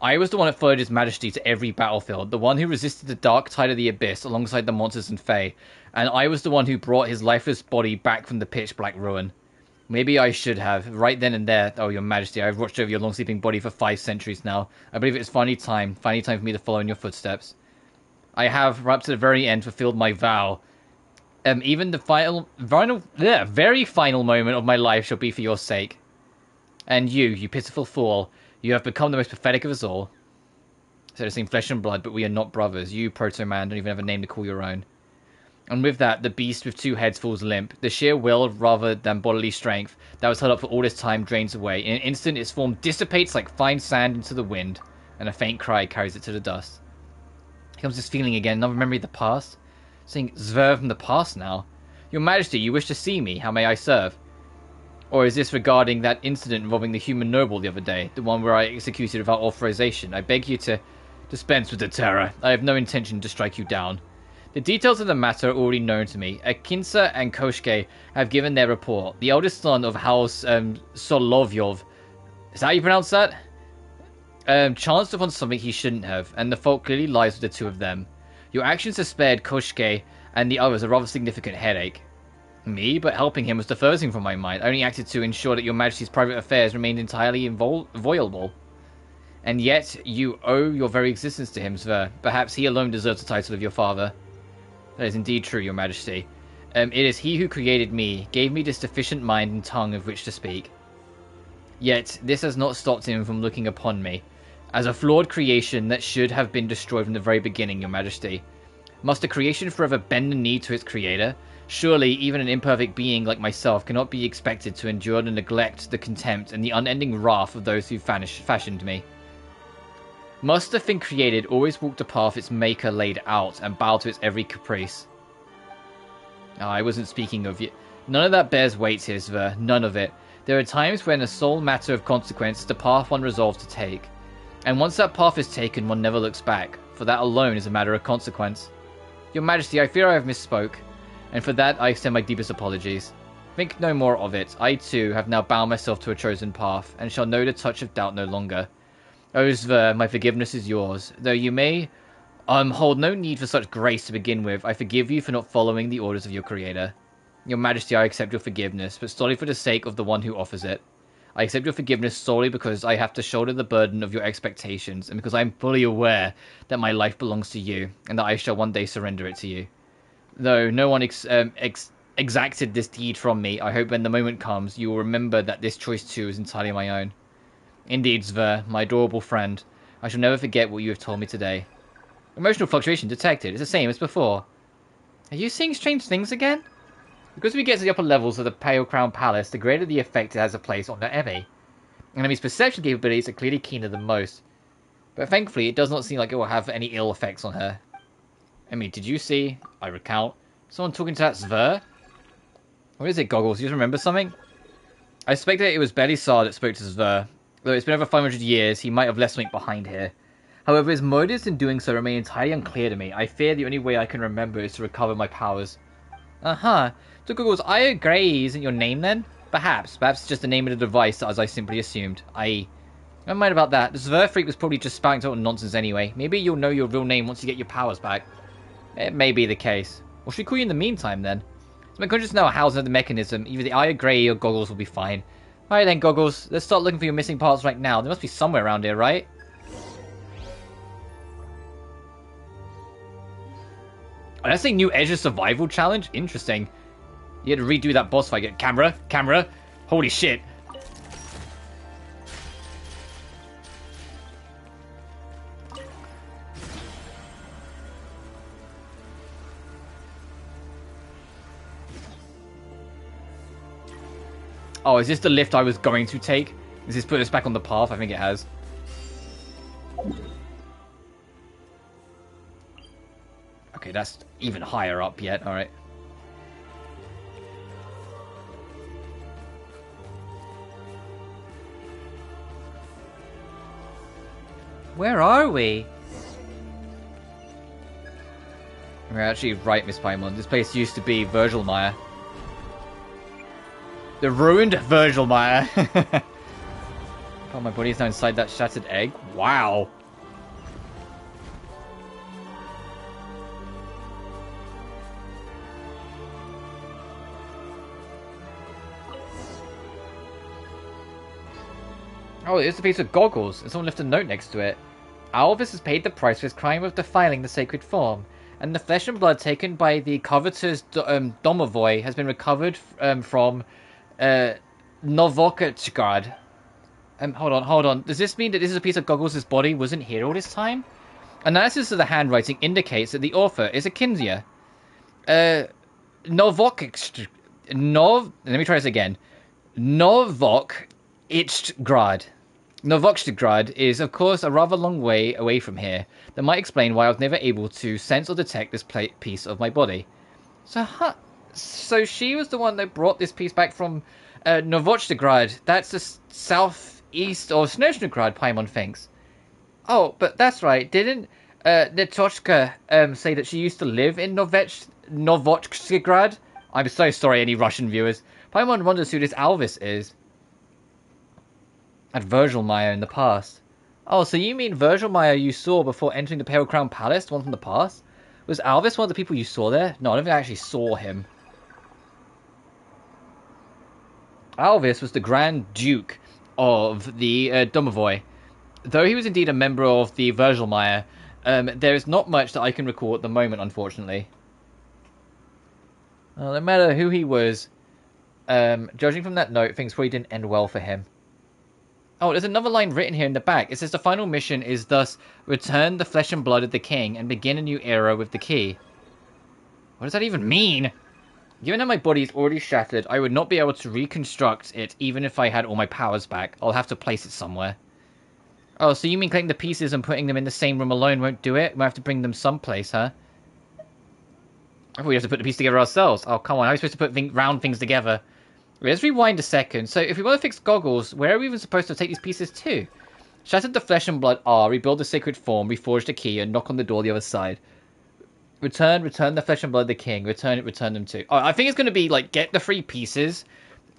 I was the one that followed His Majesty to every battlefield, the one who resisted the dark tide of the abyss alongside the monsters and fae, and I was the one who brought his lifeless body back from the pitch-black ruin. Maybe I should have, right then and there. Oh, Your Majesty, I've watched over your long-sleeping body for 5 centuries now. I believe it's finally time for me to follow in your footsteps. I have, right up to the very end, fulfilled my vow. Even the very final moment of my life shall be for your sake. And you pitiful fool, you have become the most pathetic of us all. So the same flesh and blood, but we are not brothers. You, Proto-Man, don't even have a name to call your own. And with that, the beast with 2 heads falls limp. The sheer will, rather than bodily strength, that was held up for all this time drains away. In an instant, its form dissipates like fine sand into the wind, and a faint cry carries it to the dust. Here comes this feeling again, another memory of the past. Seeing Zver from the past now. Your Majesty, you wish to see me. How may I serve? Or is this regarding that incident involving the human noble the other day? The one where I executed without authorization? I beg you to dispense with the terror. I have no intention to strike you down. The details of the matter are already known to me. Akinsa and Koshke have given their report. The eldest son of House Solovyov, is that how you pronounce that? Chanced upon something he shouldn't have, and the fault clearly lies with the 2 of them. Your actions have spared Koshke and the others a rather significant headache. Me? But helping him was the first thing from my mind. I only acted to ensure that Your Majesty's private affairs remained entirely inviolable. And yet, you owe your very existence to him, Zver. Perhaps he alone deserves the title of your father. That is indeed true, Your Majesty. It is he who created me, gave me this deficient mind and tongue of which to speak. Yet, this has not stopped him from looking upon me as a flawed creation that should have been destroyed from the very beginning, Your Majesty. Must a creation forever bend the knee to its creator? Surely, even an imperfect being like myself cannot be expected to endure the neglect, the contempt, and the unending wrath of those who fashioned me. Must the thing created always walk the path its maker laid out and bow to its every caprice? I wasn't speaking of you. None of that bears weight here, Zver. None of it. There are times when a sole matter of consequence is the path one resolves to take. And once that path is taken, one never looks back, for that alone is a matter of consequence. Your Majesty, I fear I have misspoke, and for that I extend my deepest apologies. Think no more of it. I too have now bound myself to a chosen path, and shall know the touch of doubt no longer. O Zver, my forgiveness is yours. Though you may hold no need for such grace to begin with, I forgive you for not following the orders of your creator. Your Majesty, I accept your forgiveness, but solely for the sake of the one who offers it. I accept your forgiveness solely because I have to shoulder the burden of your expectations, and because I am fully aware that my life belongs to you, and that I shall one day surrender it to you. Though no one exacted this deed from me, I hope when the moment comes, you will remember that this choice too is entirely my own. Indeed, Zver, my adorable friend, I shall never forget what you have told me today. Emotional fluctuation detected. It's the same as before. Are you seeing strange things again? Because we get to the upper levels of the Pale Crown Palace, the greater the effect it has a place on the Emmy. Enemy's perception capabilities are clearly keener than most. But thankfully, it does not seem like it will have any ill effects on her. I mean, did you see, I recount, someone talking to that Zver? What is it, Goggles? Do you remember something? I suspect that it was Belisar that spoke to Zver. Though it's been over 500 years, he might have left something behind here. However, his motives in doing so remain entirely unclear to me. I fear the only way I can remember is to recover my powers. Uh-huh. So Goggles, I agree isn't your name then? Perhaps. Perhaps it's just the name of the device, as I simply assumed. Never mind about that. The Zver freak was probably just spouting total nonsense anyway. Maybe you'll know your real name once you get your powers back. It may be the case. What should we call you in the meantime, then? So my conscious now how's the mechanism. Either the Eye of Grey or Goggles will be fine. Alright then, Goggles. Let's start looking for your missing parts right now. There must be somewhere around here, right? Oh, that's a new Edge of Survival challenge? Interesting. You had to redo that boss fight. Camera. Holy shit. Oh, is this the lift I was going to take? Does this put us back on the path? I think it has. Okay, that's even higher up yet. Alright. Where are we? You're actually right, Miss Paimon. This place used to be Virgilmire. The ruined Virgilmire. Oh, my body is now inside that shattered egg. Wow. Oh, it's a piece of Goggles, and someone left a note next to it. Alvis has paid the price for his crime of defiling the sacred form, and the flesh and blood taken by the covetous Domovoy has been recovered from Novokachgrad. Hold on. Does this mean that this is a piece of Goggles' body wasn't here all this time? Analysis of the handwriting indicates that the author is a Kinsia. Let me try this again. Novokachgrad is, of course, a rather long way away from here. That might explain why I was never able to sense or detect this piece of my body. So she was the one that brought this piece back from Novokachgrad. That's the southeast of Snezhnograd, Paimon thinks. Oh, but that's right. Didn't Netochka say that she used to live in Novokachgrad? I'm so sorry, any Russian viewers. Paimon wonders who this Alvis is. At Virgilmire in the past. Oh, so you mean Virgilmire you saw before entering the Pale Crown Palace, the one from the past? Was Alvis one of the people you saw there? No, I don't think I actually saw him. Alvis was the Grand Duke of the Domovoy. Though he was indeed a member of the Virgilmire, there is not much that I can recall at the moment, unfortunately. No matter who he was, judging from that note, things probably didn't end well for him. Oh, there's another line written here in the back. It says the final mission is thus, return the flesh and blood of the king and begin a new era with the key. What does that even mean? Given that my body is already shattered, I would not be able to reconstruct it even if I had all my powers back. I'll have to place it somewhere. Oh, so you mean collecting the pieces and putting them in the same room alone won't do it? We'll have to bring them someplace, huh? I thought we have to put the piece together ourselves. Oh, come on. How are we supposed to put round things together? Let's rewind a second. So, if we want to fix Goggles, where are we even supposed to take these pieces to? Shattered the flesh and blood R, rebuild the sacred form, reforge the key, and knock on the door the other side. Return the flesh and blood of the king. Return them to. Oh, I think it's going to be, like, get the 3 pieces,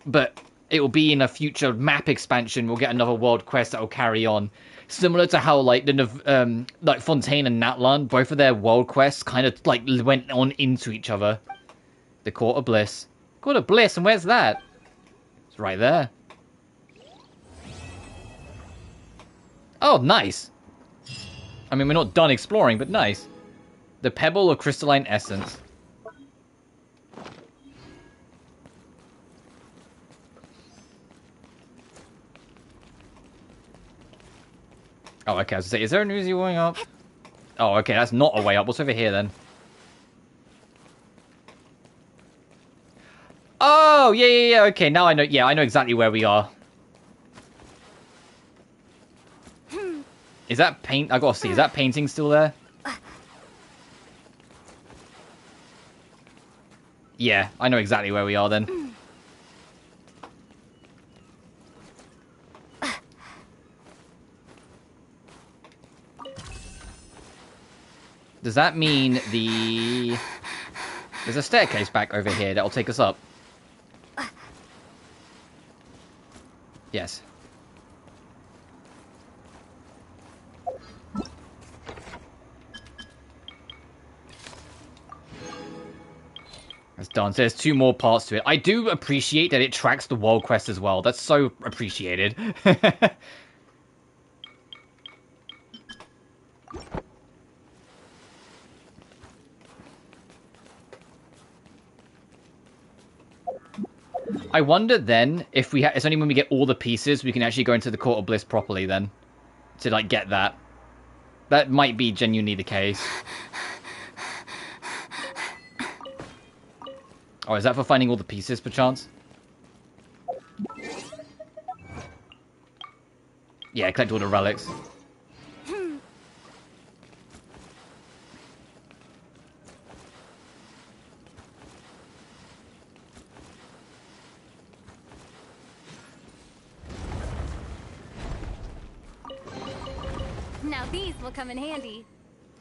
but it will be in a future map expansion. We'll get another world quest that will carry on. Similar to how, like, like Fontaine and Natlan, both of their world quests kind of, like, went on into each other. The Court of Bliss. Court of Bliss, and where's that? It's right there. Oh, nice. I mean, we're not done exploring, but nice. The Pebble of Crystalline Essence. Oh, okay, I was going to say, is there an Uzi going up? Oh, okay, that's not a way up. What's over here, then? Oh, yeah, okay, now I know, yeah, I know exactly where we are. Is that paint? I gotta see. Is that painting still there? Yeah, I know exactly where we are then. Does that mean there's a staircase back over here that'll take us up? Yes. That's done. So there's 2 more parts to it. I do appreciate that it tracks the world quest as well. That's so appreciated. I wonder then if it's only when we get all the pieces we can actually go into the Court of Bliss properly then to like get that. That might be genuinely the case. Oh, is that for finding all the pieces, perchance? Yeah, collect all the relics. Now these will come in handy.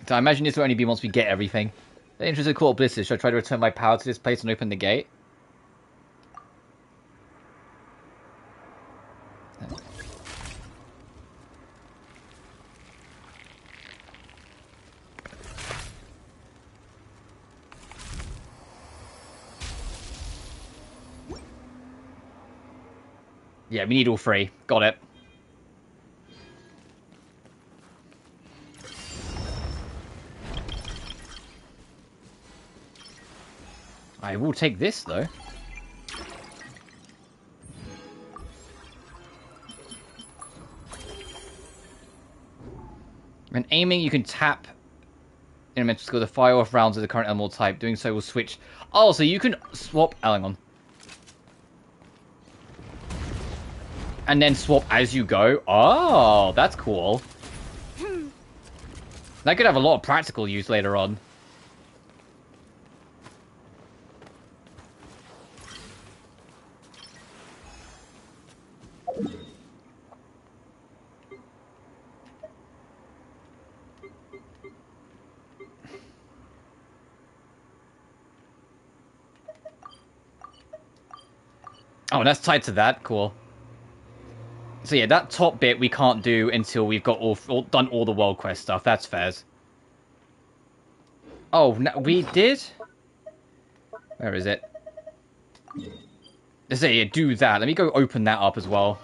So I imagine this will only be once we get everything. The entrance of the Court of Bliss. Should I try to return my power to this place and open the gate? Yeah, we need all 3. Got it. I will take this, though. When aiming, you can tap in a mental skill to fire off rounds of the current elemental type. Doing so will switch... Oh, so you can swap... Oh, hang on. And then swap as you go. Oh, that's cool. That could have a lot of practical use later on. Oh, that's tied to that. Cool. So yeah, that top bit we can't do until we've got done all the world quest stuff. That's fairs. Oh, no, we did? Where is it? Let's say, yeah, do that. Let me go open that up as well.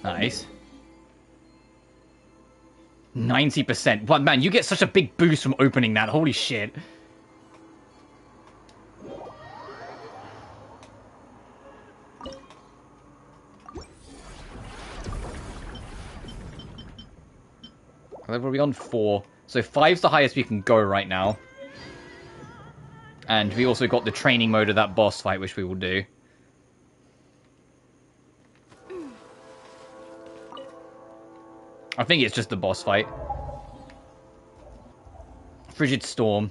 Nice. 90%. But man, you get such a big boost from opening that. Holy shit. Level are we on? 4. So 5's the highest we can go right now. And we also got the training mode of that boss fight, which we will do. I think it's just the boss fight. Frigid Storm.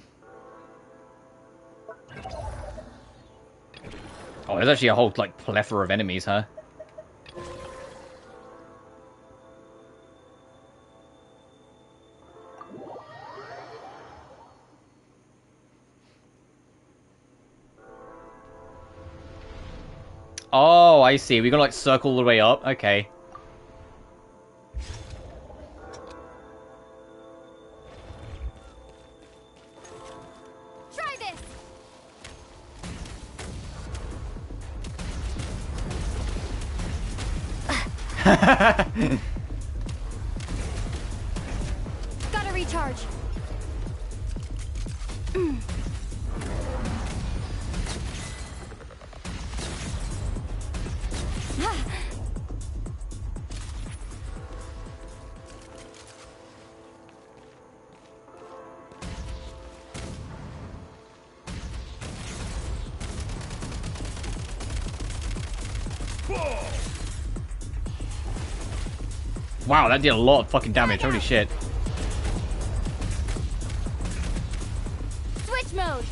Oh, there's actually a whole, like, plethora of enemies, huh? Oh, I see. We're gonna, like, circle all the way up? Okay. Gotta recharge. Wow, that did a lot of fucking damage. Holy shit. Switch mode.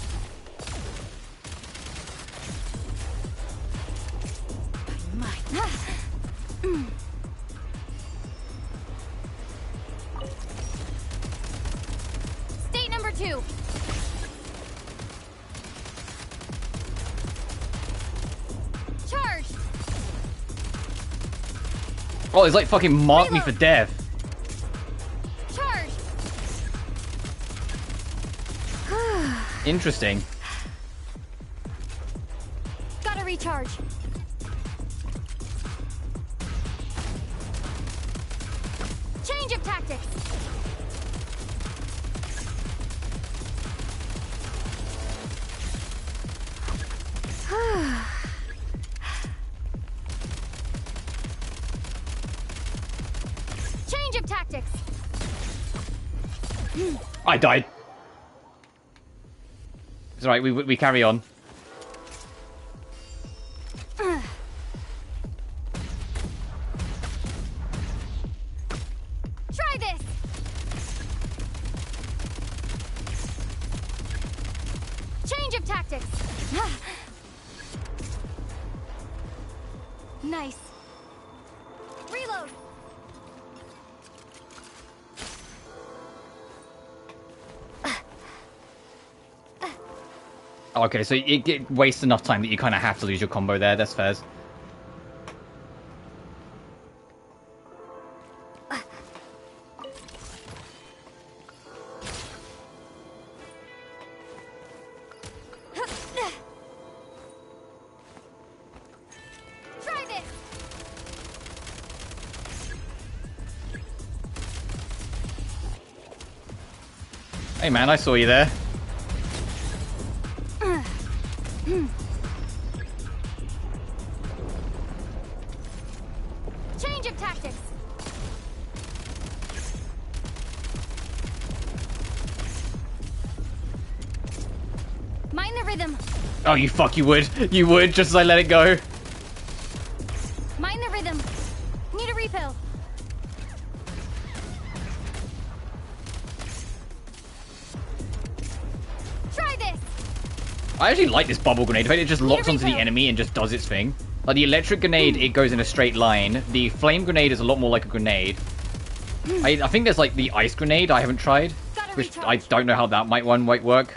State number 2. Charge. Oh, it's like fucking marked me for death. Charge. Interesting. Gotta recharge. Change of tactics. Change of tactics. I died. It's alright, we carry on. Try this. Change of tactics. Nice. Reload. Okay, so it wastes enough time that you kind of have to lose your combo there. That's fair. Try this. Hey man, I saw you there. Change of tactics. Mind the rhythm. Oh, you fuck, you would. You would, just as I let it go. Mind the rhythm. Need a refill. Try this. I actually like this bubble grenade. In fact, it just locks onto the enemy and just does its thing. Like the electric grenade, it goes in a straight line. The flame grenade is a lot more like a grenade. I think there's like the ice grenade I haven't tried, which I don't know how that might work.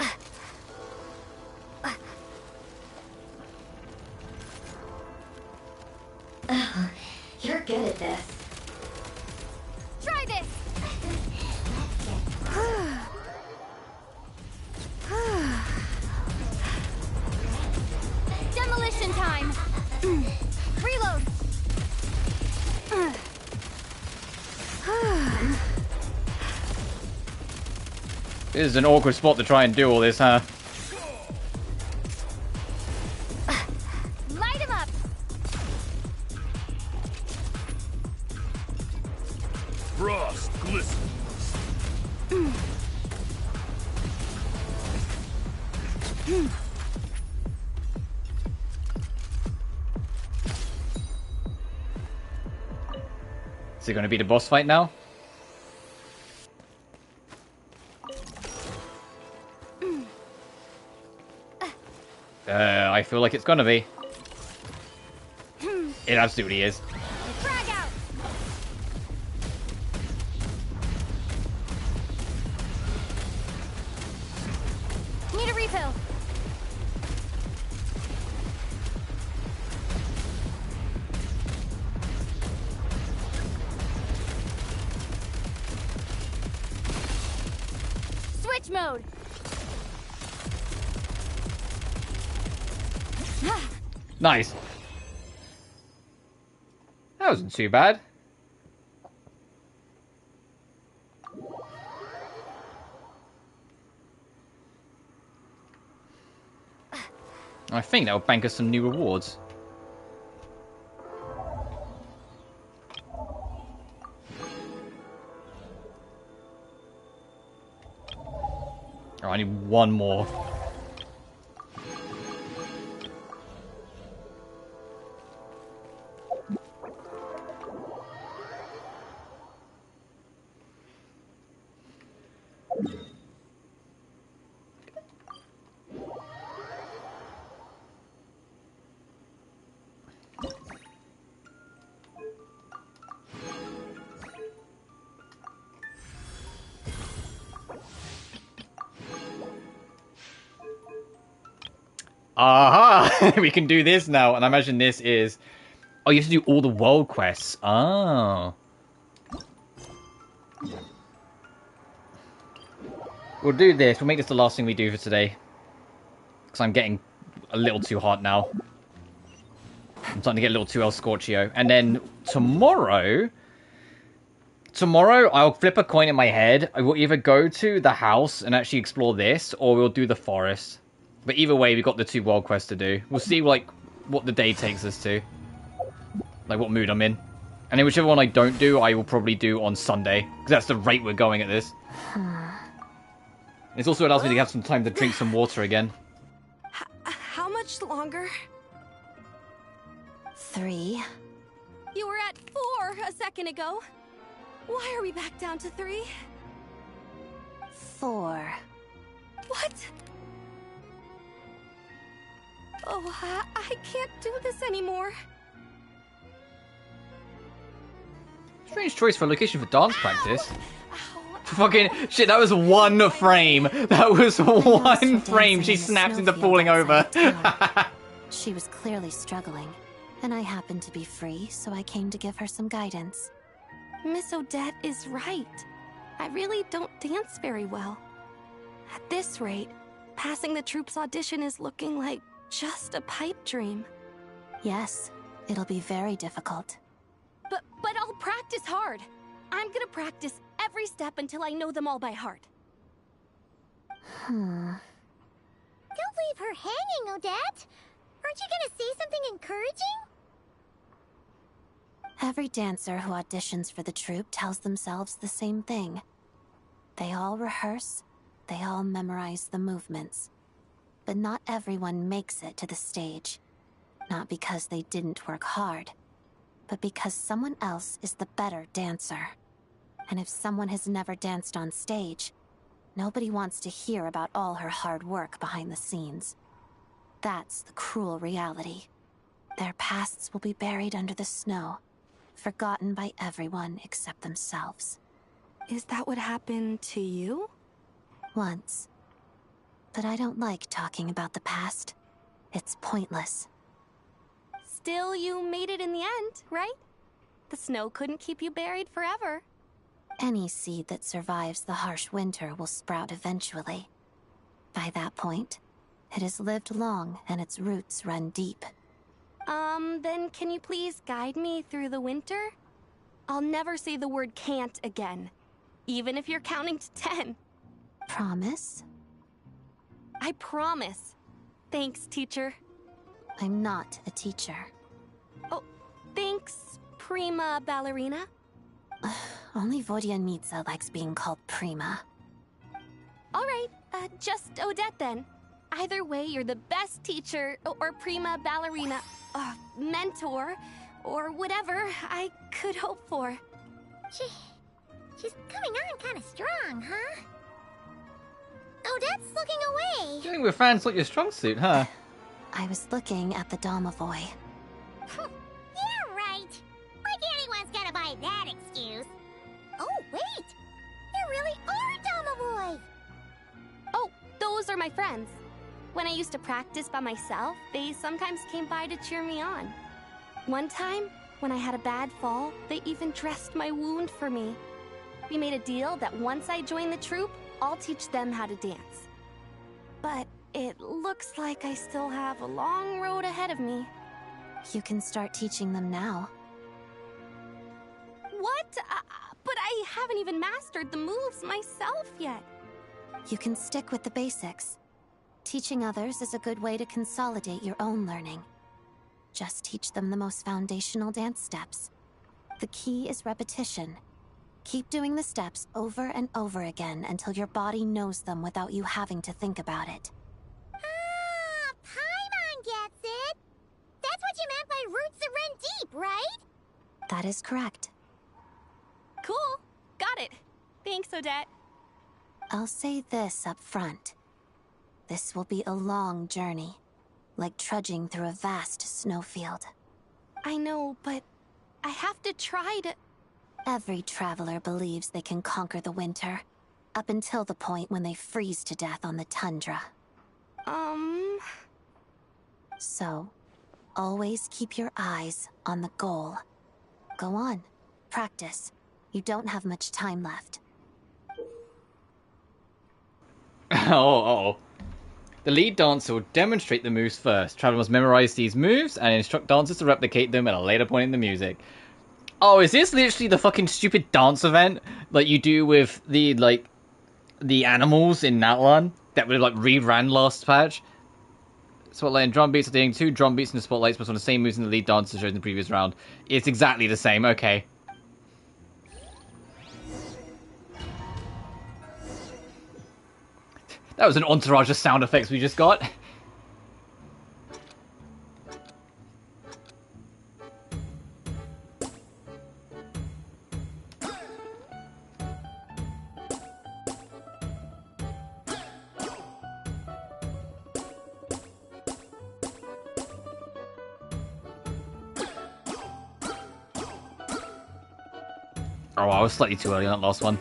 You're good at this. Try this. Demolition time. Reload. This is an awkward spot to try and do all this, huh? Light him up. Frost glistens. Is it going to be the boss fight now? I feel like it's going to be. It absolutely is. Frag out. Need a refill. Switch mode. Nice. That wasn't too bad. I think that'll bank us some new rewards. Oh, I need one more. Aha! We can do this now, and I imagine this is... Oh, you have to do all the world quests. Oh. We'll do this. We'll make this the last thing we do for today. Because I'm getting a little too hot now. I'm starting to get a little too El Scorchio. And then tomorrow... Tomorrow, I'll flip a coin in my head. I will either go to the house and actually explore this, or we'll do the forest. But either way, we've got the 2 world quests to do. We'll see, like, what the day takes us to. Like, what mood I'm in. And then whichever one I don't do, I will probably do on Sunday. Because that's the rate we're going at this. It also allows me to have some time to drink some water again. How much longer? 3. You were at 4 a second ago. Why are we back down to 3? 4. What? Oh, I can't do this anymore. Strange choice for a location for dance practice. Fucking shit, that was 1 frame. That was 1 frame. She snapped into falling over. She was clearly struggling, and I happened to be free, so I came to give her some guidance. Miss Odette is right. I really don't dance very well. At this rate, passing the troop's audition is looking like just a pipe dream. Yes, it'll be very difficult. But I'll practice hard. I'm gonna practice every step until I know them all by heart. Don't leave her hanging, Odette. Aren't you gonna say something encouraging? Every dancer who auditions for the troupe tells themselves the same thing. They all rehearse, they all memorize the movements. But not everyone makes it to the stage. Not because they didn't work hard, but because someone else is the better dancer. And if someone has never danced on stage, nobody wants to hear about all her hard work behind the scenes. That's the cruel reality. Their pasts will be buried under the snow, forgotten by everyone except themselves. Is that what happened to you? Once. But I don't like talking about the past. It's pointless. Still, you made it in the end, right? The snow couldn't keep you buried forever. Any seed that survives the harsh winter will sprout eventually. By that point, it has lived long and its roots run deep. Then can you please guide me through the winter? I'll never say the word can't again, even if you're counting to 10. Promise? I promise. Thanks, teacher. I'm not a teacher. Oh, thanks, prima ballerina. Only Vodyanitsa likes being called prima. All right, just Odette then. Either way, you're the best teacher, or prima ballerina, mentor, or whatever I could hope for. She's coming on kind of strong, huh? Odette's looking away. Dealing with fans like your strong suit, huh? I was looking at the Domovoy. Yeah, right. Like anyone's gonna buy that excuse. Oh, wait. There really are Domovoy. Oh, those are my friends. When I used to practice by myself, they sometimes came by to cheer me on. One time, when I had a bad fall, they even dressed my wound for me. We made a deal that once I join the troupe, I'll teach them how to dance. But it looks like I still have a long road ahead of me. You can start teaching them now. What? But I haven't even mastered the moves myself yet. You can stick with the basics. Teaching others is a good way to consolidate your own learning. Just teach them the most foundational dance steps. The key is repetition. Keep doing the steps over and over again until your body knows them without you having to think about it. Ah, Paimon gets it! That's what you meant by roots that run deep, right? That is correct. Cool. Got it. Thanks, Odette. I'll say this up front. This will be a long journey, like trudging through a vast snowfield. I know, but I have to try to... Every traveler believes they can conquer the winter, up until the point when they freeze to death on the tundra. So, always keep your eyes on the goal. Go on, practice. You don't have much time left. Oh. The lead dancer will demonstrate the moves first. Traveler must memorize these moves and instruct dancers to replicate them at a later point in the music. Oh, is this literally the fucking stupid dance event like you do with the animals in Natlan that were like reran last patch? Spotlight and drum beats are doing 2 drum beats and the spotlights must on the same moves in the lead dancer showed in the previous round. It's exactly the same, okay. That was an entourage of sound effects we just got. Oh, I was slightly too early on that last one.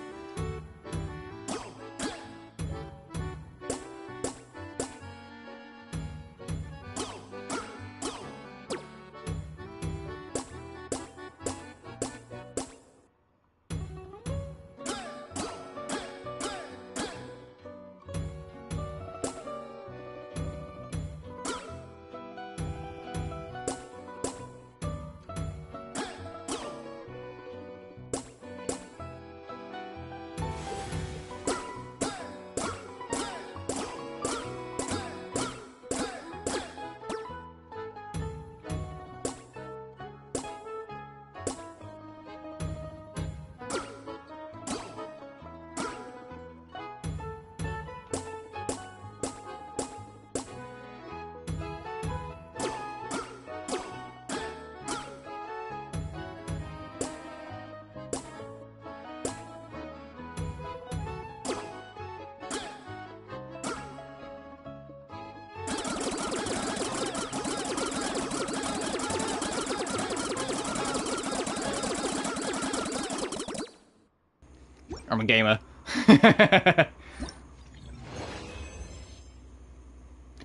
I'm a gamer.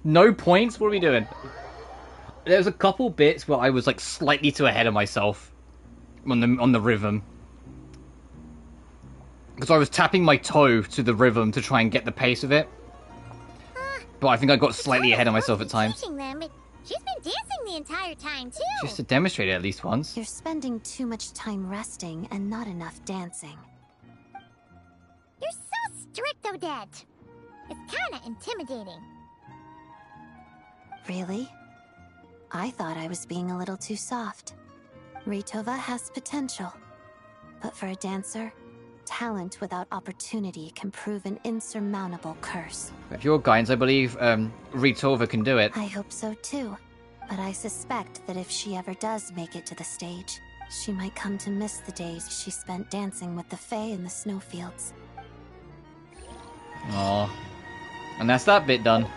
No points? What are we doing? There's a couple bits where I was like slightly too ahead of myself on the rhythm. Because I was tapping my toe to the rhythm to try and get the pace of it. But I think I got slightly ahead of myself at times. She's been dancing the entire time, too. Just to demonstrate it at least once. You're spending too much time resting and not enough dancing. You're so strict, Odette. It's kinda intimidating. Really? I thought I was being a little too soft. Ritova has potential. But for a dancer, talent without opportunity can prove an insurmountable curse. With your guidance, I believe Ritova can do it. I hope so too. But I suspect that if she ever does make it to the stage, she might come to miss the days she spent dancing with the Fae in the snowfields. Aww. And that's that bit done.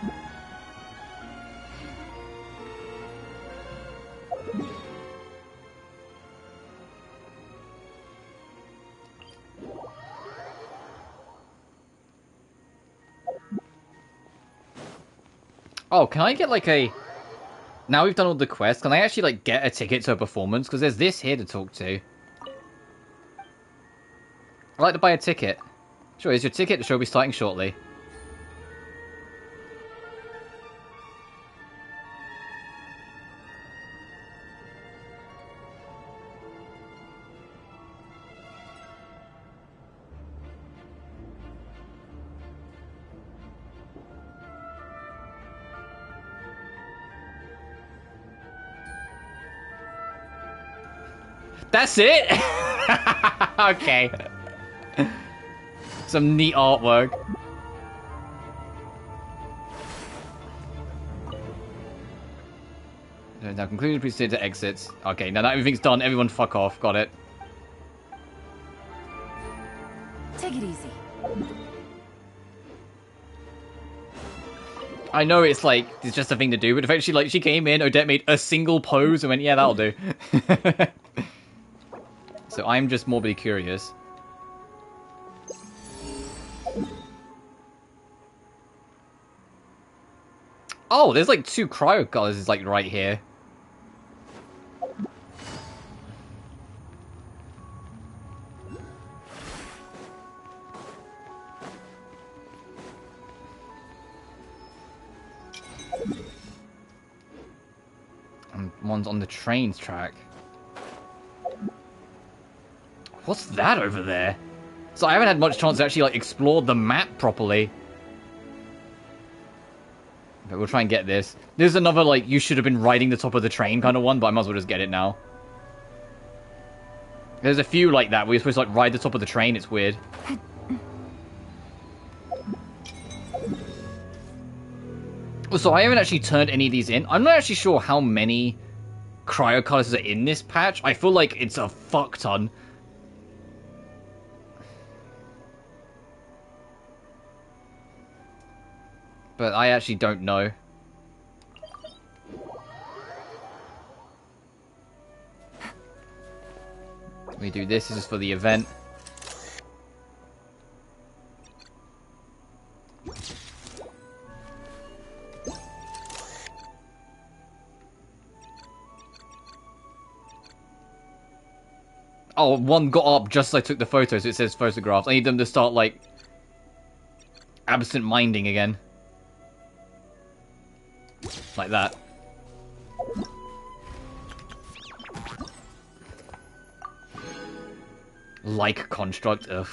Oh, can I get like a... Now we've done all the quests, can I actually like get a ticket to a performance? Because there's this here to talk to. I'd like to buy a ticket. Sure, here's your ticket. The show will be starting shortly. That's it? Okay. Some neat artwork. Now concluded, please steer to exits. Okay, now that everything's done, everyone fuck off. Got it. Take it easy. I know it's like, it's just a thing to do, but eventually, like, she came in, Odette made a single pose and went, yeah, that'll do. So I'm just morbidly curious. Oh, there's like 2 cryo colors like right here. And one's on the trains track. What's that over there? So I haven't had much chance to actually like explore the map properly. But we'll try and get this. There's another, like, you should have been riding the top of the train kind of one, but I might as well just get it now. There's a few like that where you're supposed to, like, ride the top of the train. It's weird. So I haven't actually turned any of these in. I'm not actually sure how many cryo colors are in this patch. I feel like it's a fuck ton. But I actually don't know. We do this. This is for the event. Oh, one got up just as I took the photos. So it says photographs. I need them to start, like, absent-minding again. Like that. Like construct, ugh.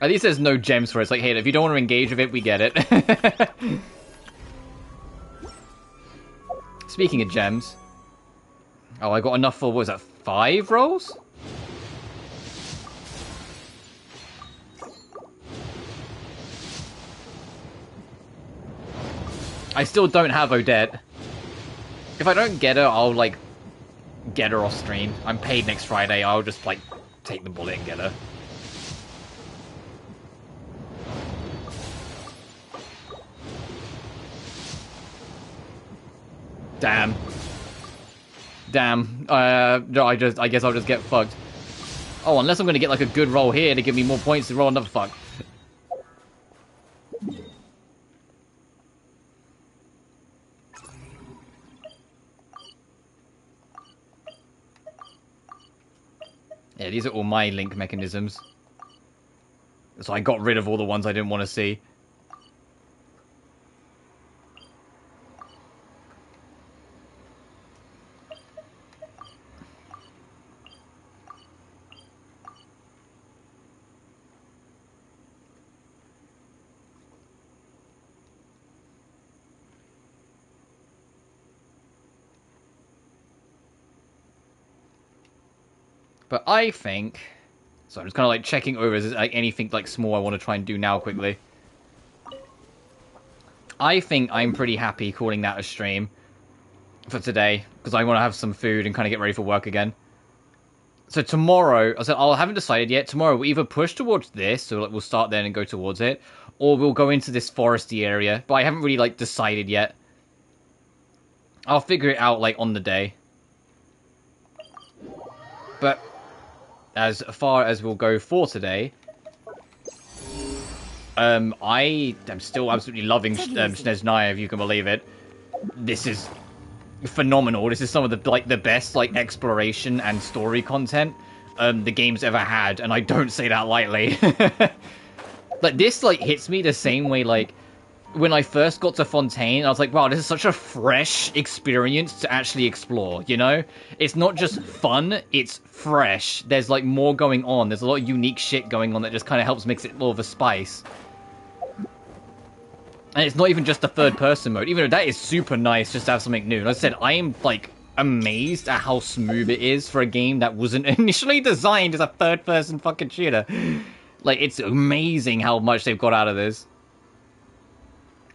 At least there's no gems for it. It's like, hey, if you don't want to engage with it, we get it. Speaking of gems. Oh, I got enough for, what was that, 5 rolls? I still don't have Odette. If I don't get her, I'll, like, get her off stream. I'm paid next Friday. I'll just, like, take the bullet and get her. Damn. Damn. No, I guess I'll just get fucked. Oh, unless I'm gonna get, like, a good roll here to give me more points to roll another fuck. Yeah, these are all my link mechanisms. So I got rid of all the ones I didn't want to see. But I think... So I'm just kind of like checking over, is there like anything like small I want to try and do now quickly. I think I'm pretty happy calling that a stream for today, because I want to have some food and kind of get ready for work again. So tomorrow, I haven't decided yet, tomorrow we'll either push towards this, so like, we'll start there and go towards it, or we'll go into this foresty area, but I haven't really like decided yet. I'll figure it out like on the day. But as far as we'll go for today, I am still absolutely loving Snezhnaya, if you can believe it. This is phenomenal. This is some of the best like exploration and story content the game's ever had, and I don't say that lightly. Like this like hits me the same way like when I first got to Fontaine, I was like, wow, this is such a fresh experience to actually explore, you know? It's not just fun, it's fresh. There's, like, more going on. There's a lot of unique shit going on that just kind of helps mix it more of a spice. And it's not even just the third-person mode, even though that is super nice just to have something new. And like I said, I am, like, amazed at how smooth it is for a game that wasn't initially designed as a third-person fucking shooter. Like, it's amazing how much they've got out of this.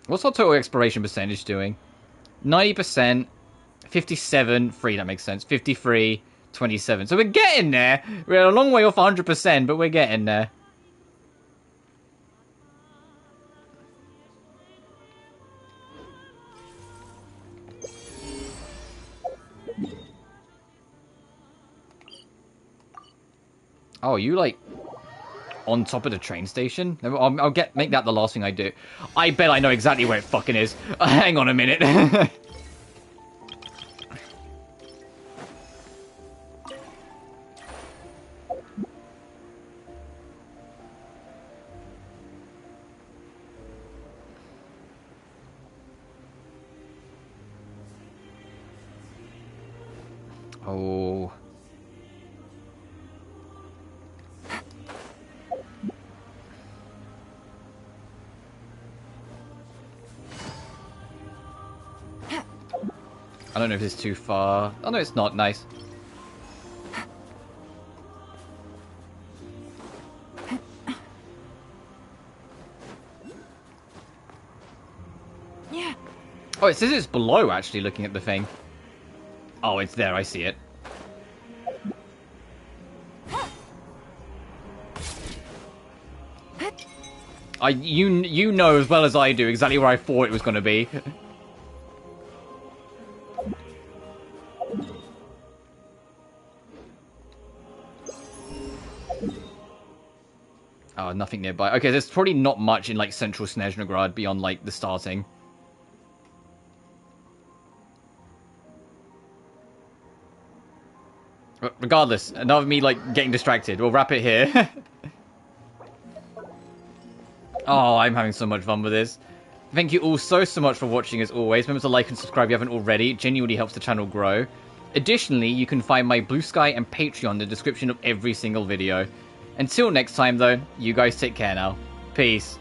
What's our total exploration percentage doing? 90%, 57, 3, that makes sense. 53, 27. So we're getting there. We're a long way off 100%, but we're getting there. Oh, you like on top of the train station? I'll make that the last thing I do. I bet I know exactly where it fucking is. Hang on a minute. Oh. I don't know if it's too far. Oh no, it's not. Nice. Yeah. Oh, it says it's below, actually, looking at the thing. Oh, it's there. I see it. You know as well as I do exactly where I thought it was going to be. Oh, nothing nearby. Okay, there's probably not much in, like, central Snezhnograd beyond, like, the starting. Regardless, enough of me, like, getting distracted. We'll wrap it here. Oh, I'm having so much fun with this. Thank you all so much for watching, as always. Remember to like and subscribe if you haven't already. It genuinely helps the channel grow. Additionally, you can find my BlueSky and Patreon in the description of every single video. Until next time, though, you guys take care now. Peace.